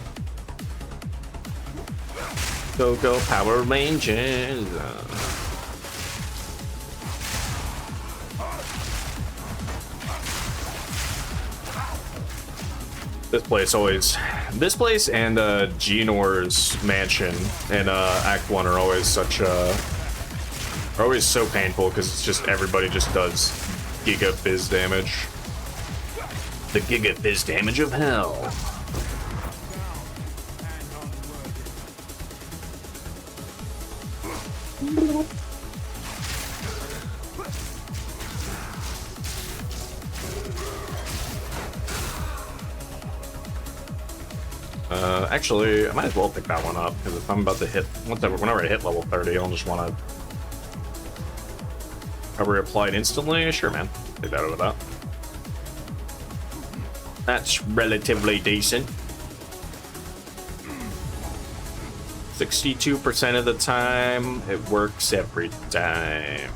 Go Power Rangers. This place and Genor's mansion in Act 1 are always so painful because it's just everybody just does Giga Fizz damage. The Giga Fizz damage of hell. Actually, I might as well pick that one up, because if I'm about to hit, whenever I hit level 30, I'll just want to recovery applied instantly. Sure, man. Take that over that. That's relatively decent. 62% of the time, it works every time.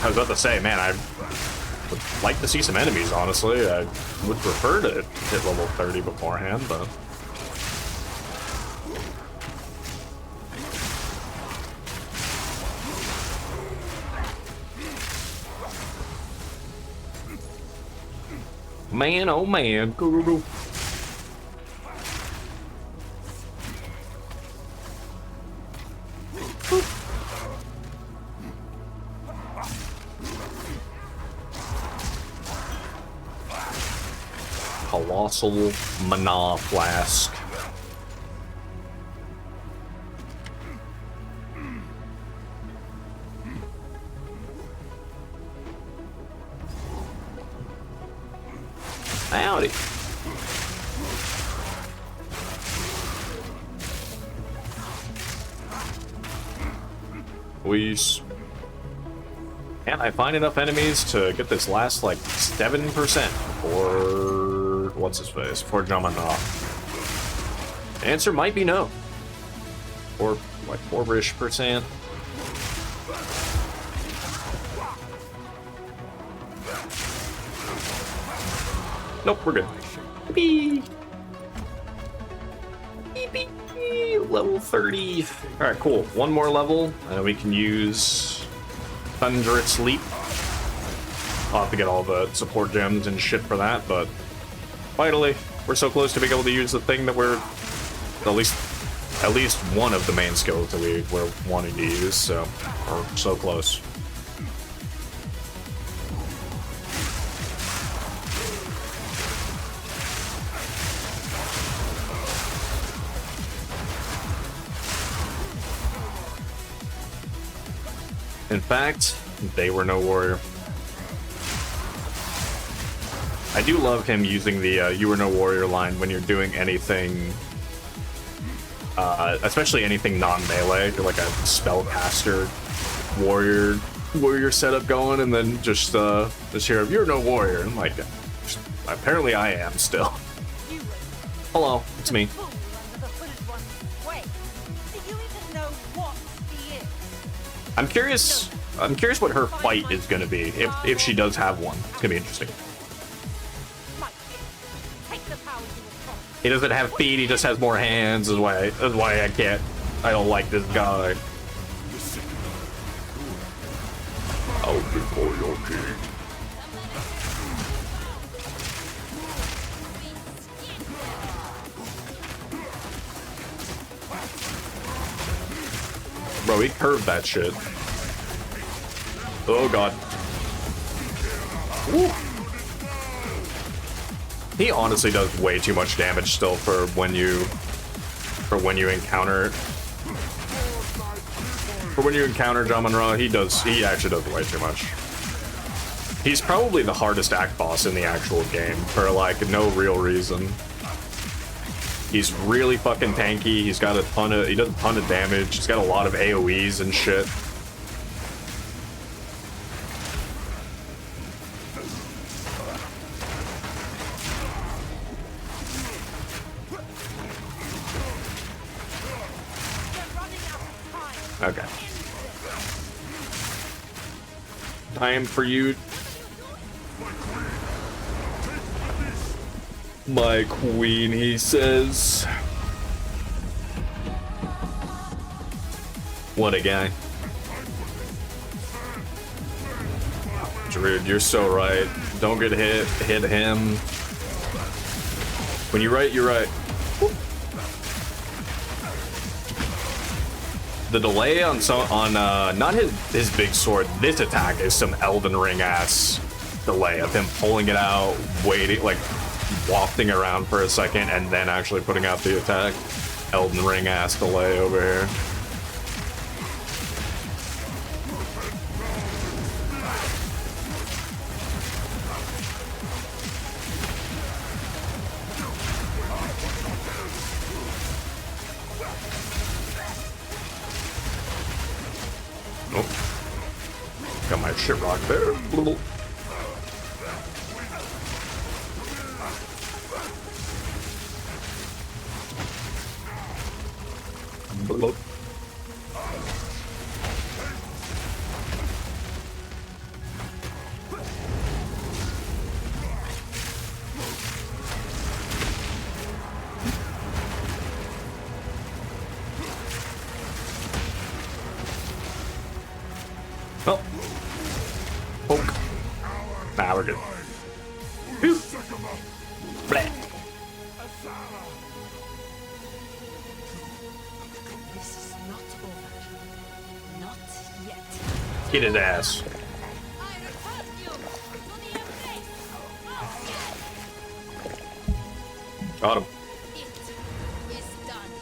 I was about to say, man, I would like to see some enemies, honestly. I would prefer to hit level 30 beforehand, but... Man, oh man, go. Colossal Mana Flask. Howdy. Can I find enough enemies to get this last, like, 7% for... what's his face? For jumping off? The answer might be no. Or, like, 4-ish%. Nope, we're good. Beep. Beep, beep, beep. Level 30. Alright, cool. One more level, and then we can use Thunderous Leap. I'll have to get all the support gems and shit for that, but finally, we're so close to being able to use the thing that we're at least one of the main skills that we were wanting to use, so we're so close. In fact, they were no warrior. I do love him using the you were no warrior line when you're doing anything especially anything non-melee, like a spellcaster, warrior setup going, and then just hear, "You're no warrior." I'm like, apparently I am still. Hello, it's me. I'm curious what her fight is gonna be, if she does have one. It's gonna be interesting. He doesn't have feet, he just has more hands, that's why I don't like this guy. Out before your king. Bro, he curved that shit. Oh god. Woo. He honestly does way too much damage still for when you encounter Jaman-Ra. He actually does way too much. He's probably the hardest act boss in the actual game for like no real reason. He's really fucking tanky. He does a ton of damage. He's got a lot of AoEs and shit. Okay. Time for you, my queen, he says. What a guy. Druid, you're so right. Don't get hit. Hit him. When you're right, you're right. The delay on not his big sword. This attack is some Elden Ring ass delay of him pulling it out, waiting, like wafting around for a second, and then actually putting out the attack. Elden Ring ass delay over here. Got my shit rock there. Oh. Poke. Nah, we're good. Whew. Bleh. This is not over. Not yet. Get his ass. Got him. It is done.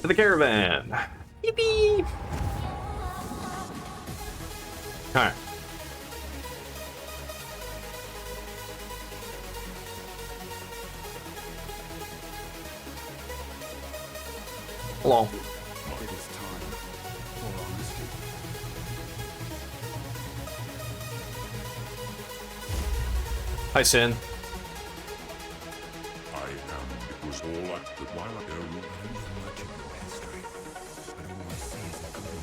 To the caravan. Yippee! Alright. Hello. It is time for honesty. Hi, Sin. It was all a good while ago. I don't know much of your history, but all I see is a good one.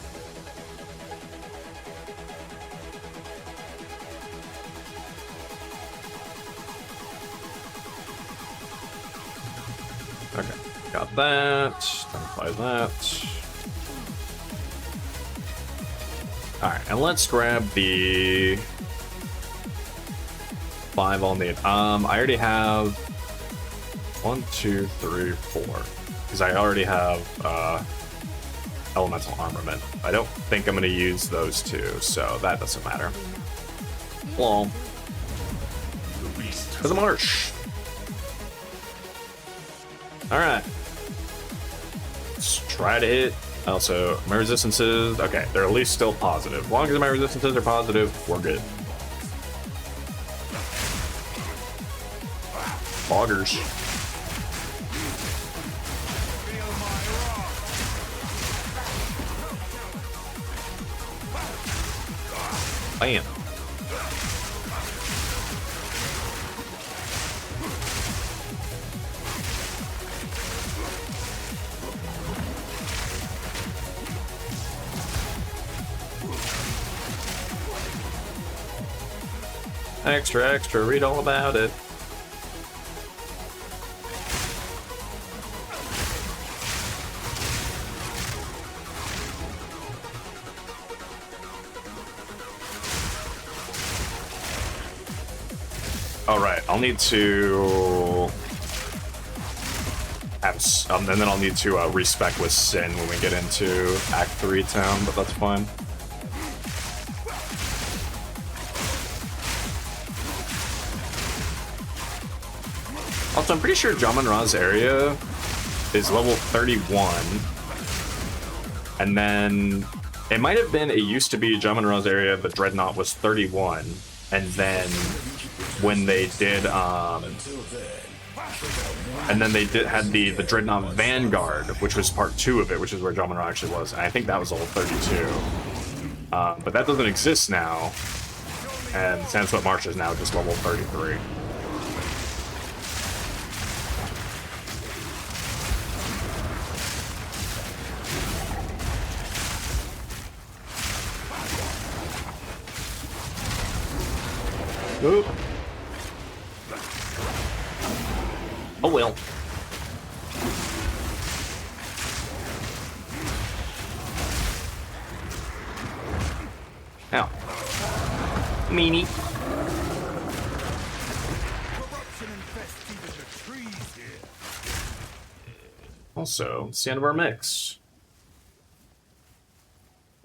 Okay. Got that. Identify that. Alright, and let's grab the 5 I'll need. I already have 1, 2, 3, 4. Because I already have elemental armament. I don't think I'm gonna use those two, so that doesn't matter. Well, to the marsh. Alright. Let's try to hit. Also, my resistances, okay, they're at least still positive. As long as my resistances are positive, we're good. Boggers. Bam. Extra, extra, read all about it. Alright, I'll need to have, and then I'll need to respec with Sin when we get into Act 3 town, but that's fine. Also, I'm pretty sure Jamun-Ra's area is level 31. And then it might have been, it used to be Jamun-Ra's area, but Dreadnought was 31. And then when they did, and then they had the Dreadnought Vanguard, which was part 2 of it, which is where Jamun-Ra actually was. And I think that was level 32. But that doesn't exist now. And Sandswept Marsh is now just level 33. Oop. Oh well. Ow. Meanie. Also, it's the end of our mix.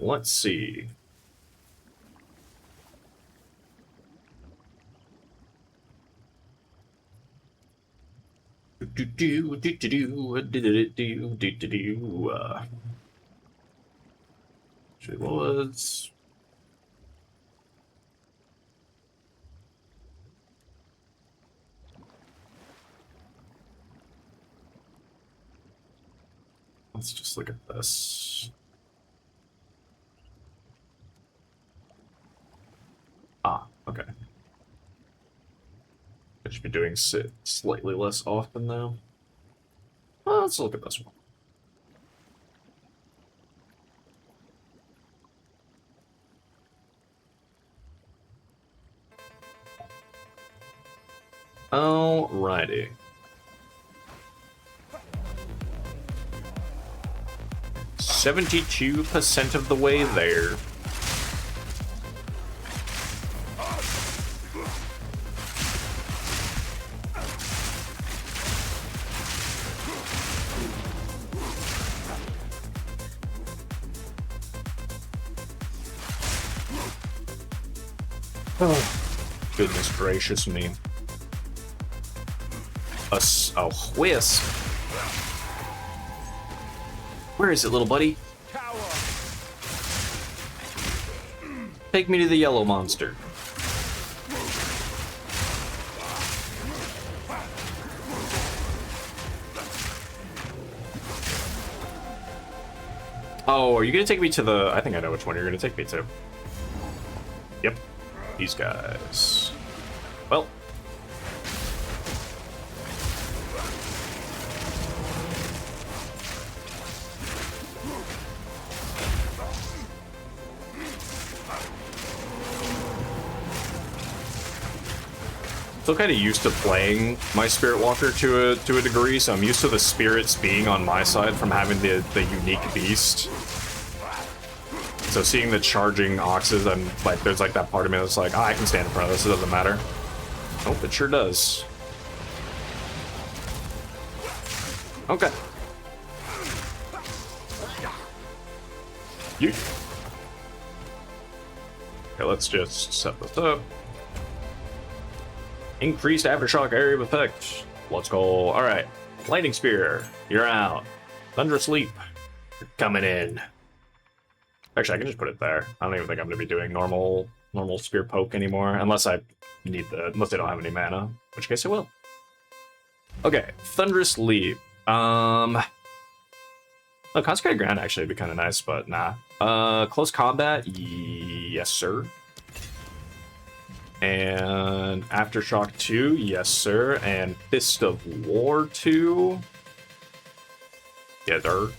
Let's see. She was. Let's just look at this. Ah, okay. I should be doing sit slightly less often though. Well, let's look at this one. Alrighty. %72 of the way there. Oh, goodness gracious me. A wisp? Where is it, little buddy? Take me to the yellow monster. Oh, are you gonna take me to the... I think I know which one you're gonna take me to. Yep. These guys. Well. Still kind of used to playing my Spirit Walker to a degree, so I'm used to the spirits being on my side from having the unique beast. So seeing the charging oxes, I'm like, there's like that part of me that's like, I can stand in front of this, it doesn't matter. Oh, it sure does. Okay. Okay, let's just set this up. Increased aftershock area of effect. Let's go. Alright. Lightning Spear, you're out. Thunderous Leap, you're coming in. Actually, I can just put it there. I don't even think I'm going to be doing normal Spear Poke anymore, unless I need unless they don't have any mana, in which case I will. Okay, Thunderous Leap. Oh, Consecrated Ground actually would be kind of nice, but nah. Close Combat, yes sir. And Aftershock 2, yes sir. And Fist of War 2, yes sir.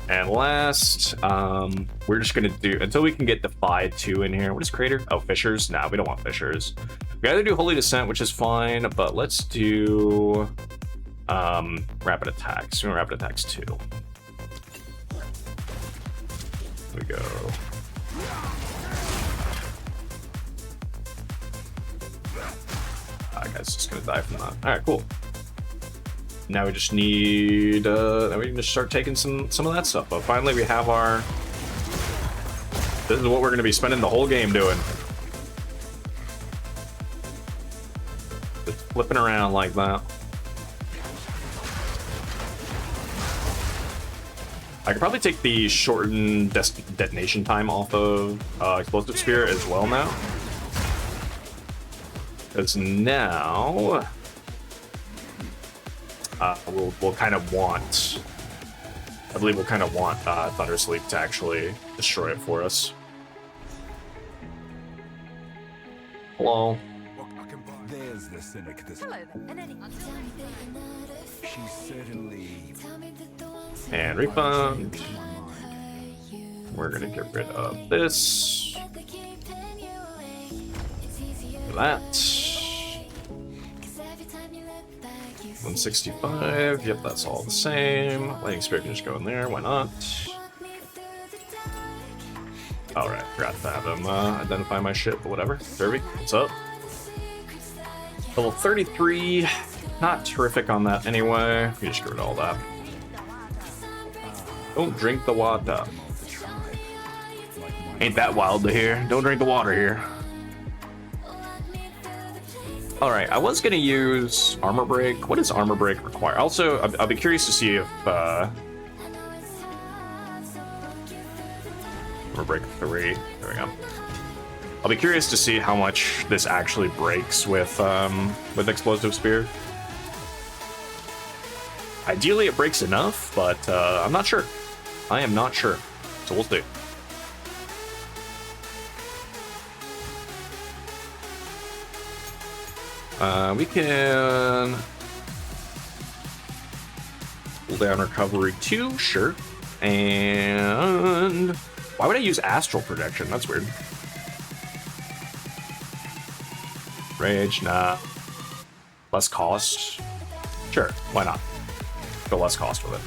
And last, we're just gonna do, until we can get Defy 2 in here. What is Crater? Oh, Fissures? Nah, we don't want Fissures. We either do Holy Descent, which is fine, but let's do Rapid Attacks. We're Rapid Attacks 2. There we go. I guess just gonna die from that. Alright, cool. Now we just need now we can just start taking some of that stuff. But finally we have our, this is what we're gonna be spending the whole game doing. Just flipping around like that. I could probably take the shortened detonation time off of Explosive Spear as well now. Because now we'll kind of want, I believe we'll kind of want Thunderous Leap to actually destroy it for us. Hello. There's the cynic. Hello there. And any She's certainly And refund. We're gonna get rid of this. That. 165. Yep, that's all the same. Lightning Spirit can just go in there. Why not? Alright, forgot to have him identify my shit, but whatever. Derby, what's up? Level 33. Not terrific on that anyway. We just get rid of all that. Don't drink the water. Ain't that wild to hear? Don't drink the water here. Alright, I was gonna use Armor Break. What does Armor Break require? Also, I'll be curious to see if Armor Break 3. There we go. I'll be curious to see how much this actually breaks with Explosive Spear. Ideally, it breaks enough, but I'm not sure. I am not sure. So we'll see. We can pull down Recovery 2, sure. And why would I use Astral Projection? That's weird. Rage, nah. Less cost? Sure, why not? Go less cost with it.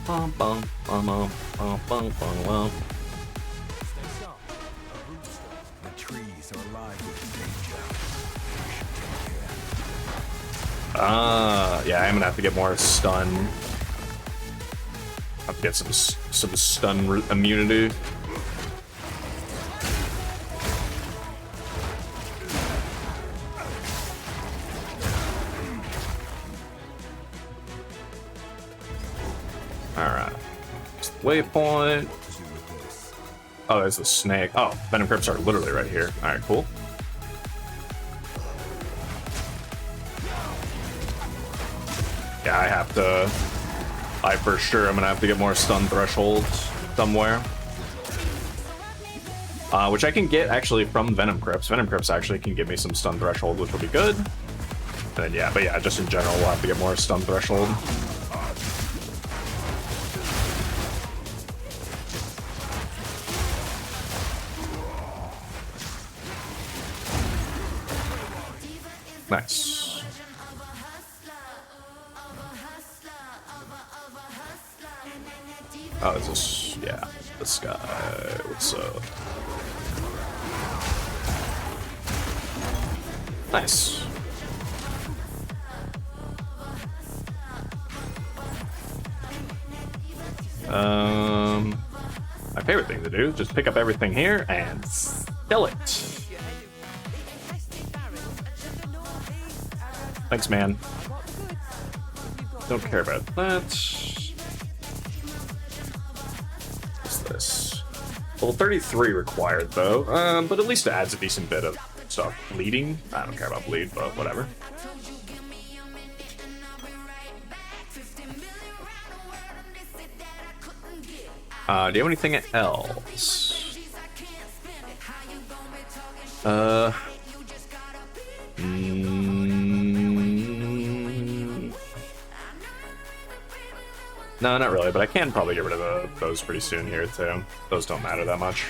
Bum, bum, bum, bum, bum, bum, bum, bum. the trees are alive with danger. Yeah, I'm gonna have to get more stun. Have to get some stun immunity. Alright. Waypoint. Oh, there's the snake. Oh, Venom Crypts are literally right here. Alright, cool. Yeah, I for sure I'm gonna have to get more stun thresholds somewhere. Which I can get actually from Venom Crypts. Venom Crypts actually can give me some stun threshold, which will be good. And then yeah, but yeah, just in general we'll have to get more stun threshold. Nice. Oh, is this? Yeah, this guy. What's up? Nice. My favorite thing to do is just pick up everything here and sell it. Thanks, man. Don't care about that. What's this? Level 33 required, though, but at least it adds a decent bit of stuff. Bleeding? I don't care about bleed, but whatever. Do you have anything else? No, not really, but I can probably get rid of those pretty soon here, too. Those don't matter that much.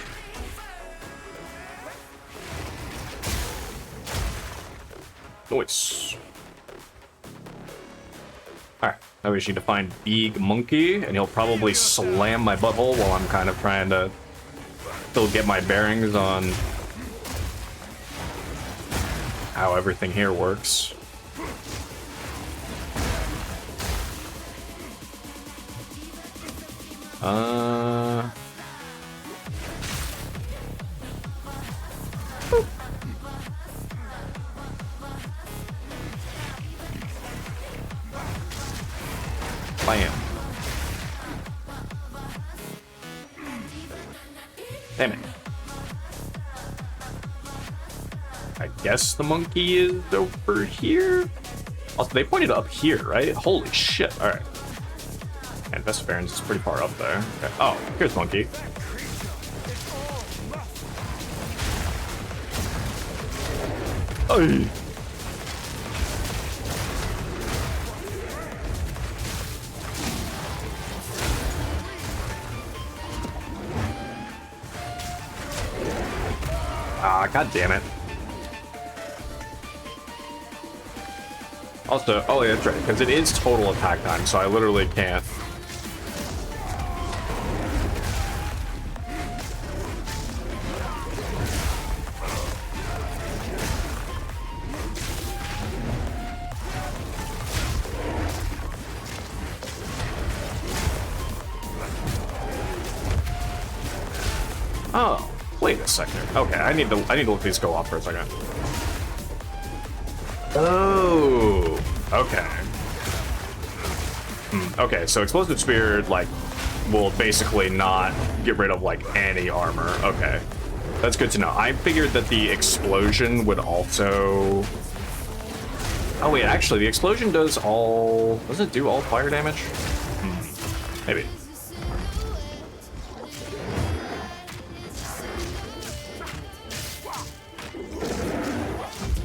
Nice. Alright, now we just need to find Big Monkey, and he'll probably slam my butthole while I'm kind of trying to still get my bearings on how everything here works. Bam. Damn it. I guess the monkey is over here? Also, they pointed up here, right? Holy shit. Alright. And Vesperin's is pretty far up there. Okay. Oh, here's monkey. Ay. Ah, god damn it. Also, oh yeah, that's right, because it is total attack time, so I literally can't. Oh, wait a second. Okay, I need to let these go off for a second. Oh, okay. Okay, so explosive spear like will basically not get rid of like any armor. Okay, that's good to know. I figured that the explosion would also. Oh wait, actually, the explosion does all. Does it do all fire damage? Maybe.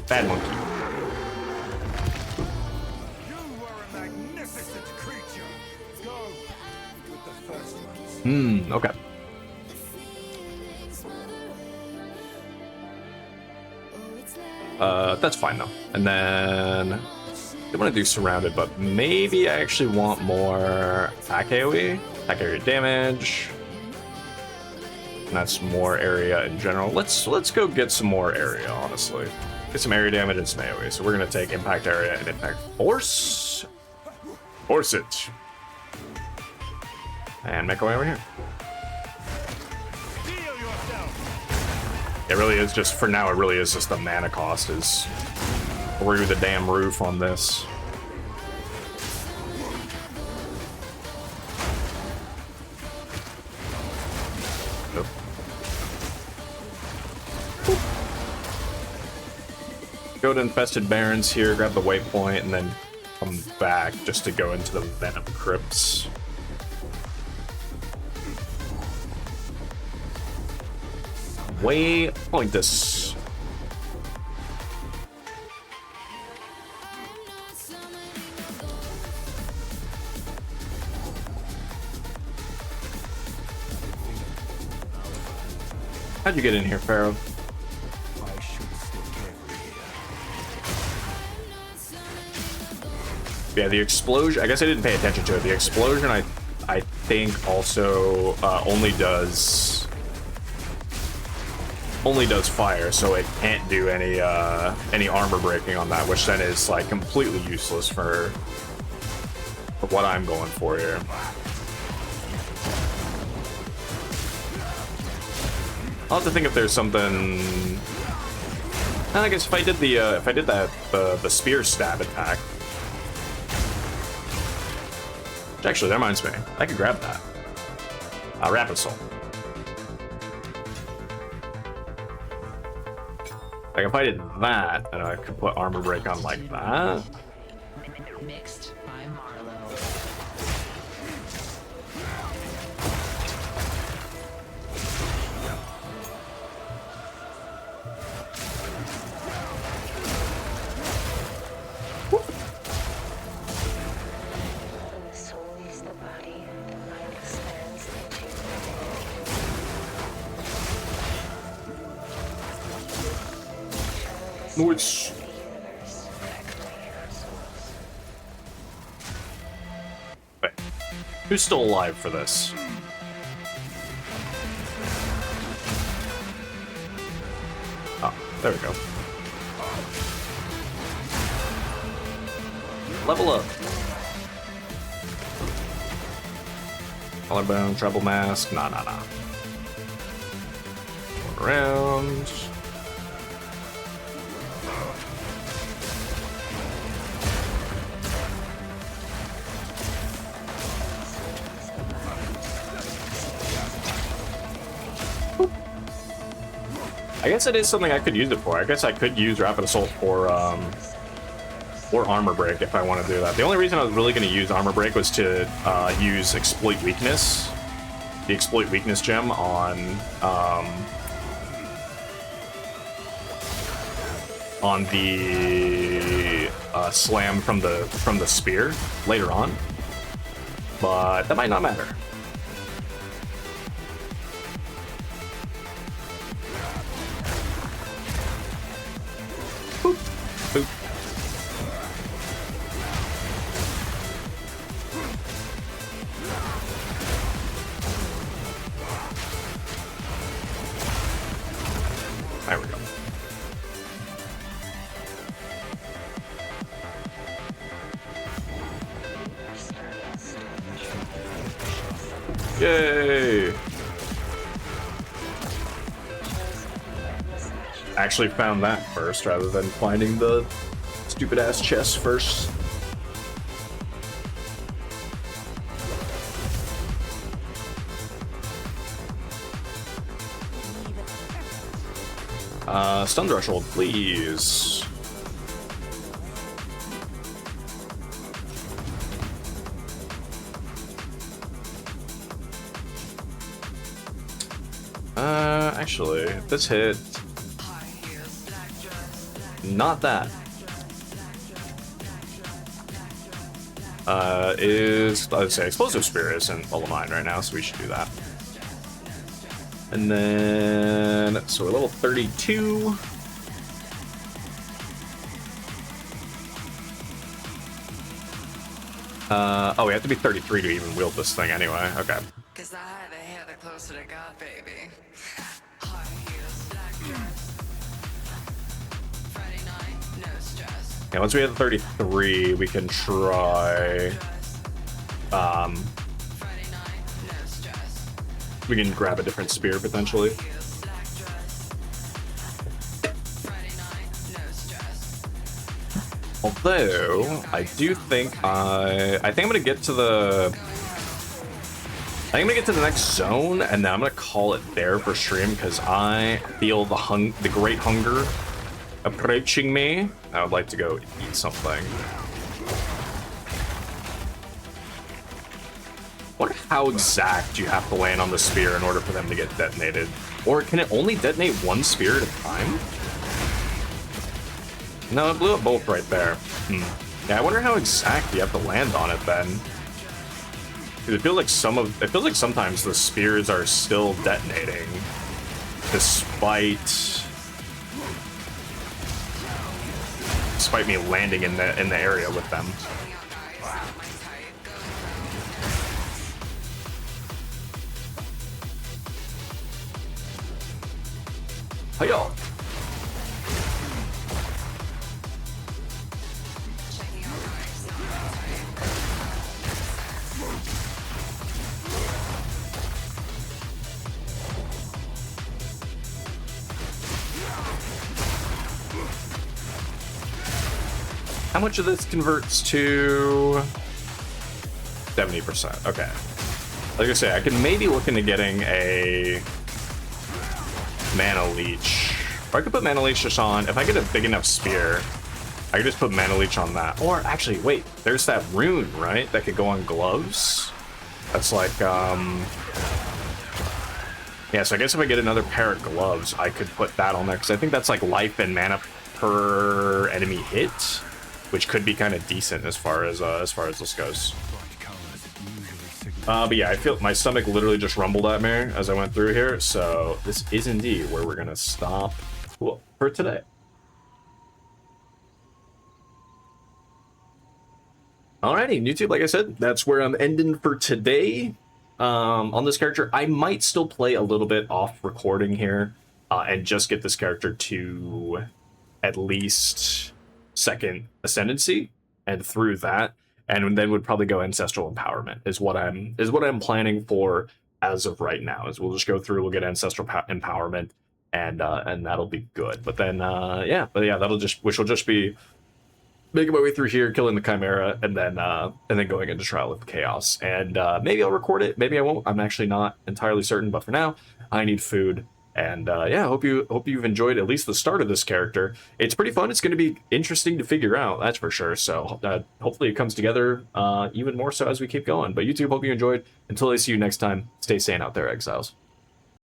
Bad monkey. You are a magnificent creature. Go with the first ones. Okay. That's fine though. And then I want to do surrounded, but maybe I actually want more attack AoE, attack area damage. And that's more area in general. Let's go get some more area, honestly. Get some area damage and some AoE. So we're gonna take impact area and impact force. Force it. And make our way over here. It really is just, for now, it really is just the mana cost is through the damn roof on this. Nope. Go to Infested Barrens here, grab the waypoint, and then come back just to go into the Venom Crypts. Waypoint this. How'd you get in here, Pharaoh? I should stay careful here. Yeah, the explosion. I guess I didn't pay attention to it. The explosion, I think, also only does fire, so it can't do any armor breaking on that, which then is like completely useless for what I'm going for here. I'll have to think if there's something. I guess if I did the spear stab attack. Which actually, that reminds me, I could grab that. Rapid Soul. Like if I did that, and I could put armor break on like that. Mixed by Marlowe. When the soul leaves the body, the mind expands into Which the universe, echoing our souls. wait, who's still alive for this? Oh, there we go. Level up. Collarbone, treble mask. Nah. Going around. I guess it is something I could use it for. I guess I could use Rapid Assault or Armor Break if I want to do that. The only reason I was really going to use Armor Break was to use Exploit Weakness, the Exploit Weakness gem on the slam from the spear later on, but that might not matter. Boop. Boop. There we go. Yay! Actually found that first rather than finding the stupid ass chest first. Stun threshold, please. Actually, this hit. Not that. I'd say Explosive Spear isn't level 9 right now, so we should do that. And then, so we're level 32. Oh, we have to be 33 to even wield this thing anyway. Okay. Cause the higher the hair, the closer to God, baby. High heels, black dress. Friday night, no stress. Yeah, once we hit 33, we can try. Friday night, no stress. We can grab a different spear potentially. Heels, black dress. Friday night, no stress. Although I do think I think I'm gonna get to the. I think I'm gonna get to the next zone, and then I'm gonna call it there for stream because I feel the great hunger approaching me. I would like to go eat something. Wonder how exact you have to land on the spear in order for them to get detonated, or can it only detonate one spear at a time? No, it blew up both right there. Yeah, I wonder how exact you have to land on it then. It feels like sometimes the spears are still detonating, despite me landing in the area with them. Hiya! How much of this converts to 70%? Okay. Like I say, I can maybe look into getting a mana leech Or I could put Mana Leech just on, if I get a big enough spear, I could just put Mana Leech on that. Or actually, wait, there's that rune, right? That could go on gloves. That's like, yeah, so I guess if I get another pair of gloves, I could put that on there, because I think that's like life and mana per enemy hit, which could be kind of decent as far as this goes. But yeah, I feel my stomach literally just rumbled at me as I went through here, so this is indeed where we're gonna stop for today. Alrighty, YouTube, like I said, that's where I'm ending for today. On this character, I might still play a little bit off recording here, and just get this character to at least second ascendancy, and through that, and then would probably go ancestral empowerment is what I'm planning for as of right now. Is we'll just go through, we'll get ancestral empowerment, and that'll be good. But then yeah, which will just be making my way through here, killing the Chimera, and then going into Trial of Chaos. And maybe I'll record it, maybe I won't. I'm actually not entirely certain, but for now, I need food. And yeah, hope you've enjoyed at least the start of this character. It's pretty fun. It's going to be interesting to figure out, that's for sure. So hopefully it comes together even more so as we keep going. But YouTube, hope you enjoyed. Until I see you next time, stay sane out there, Exiles.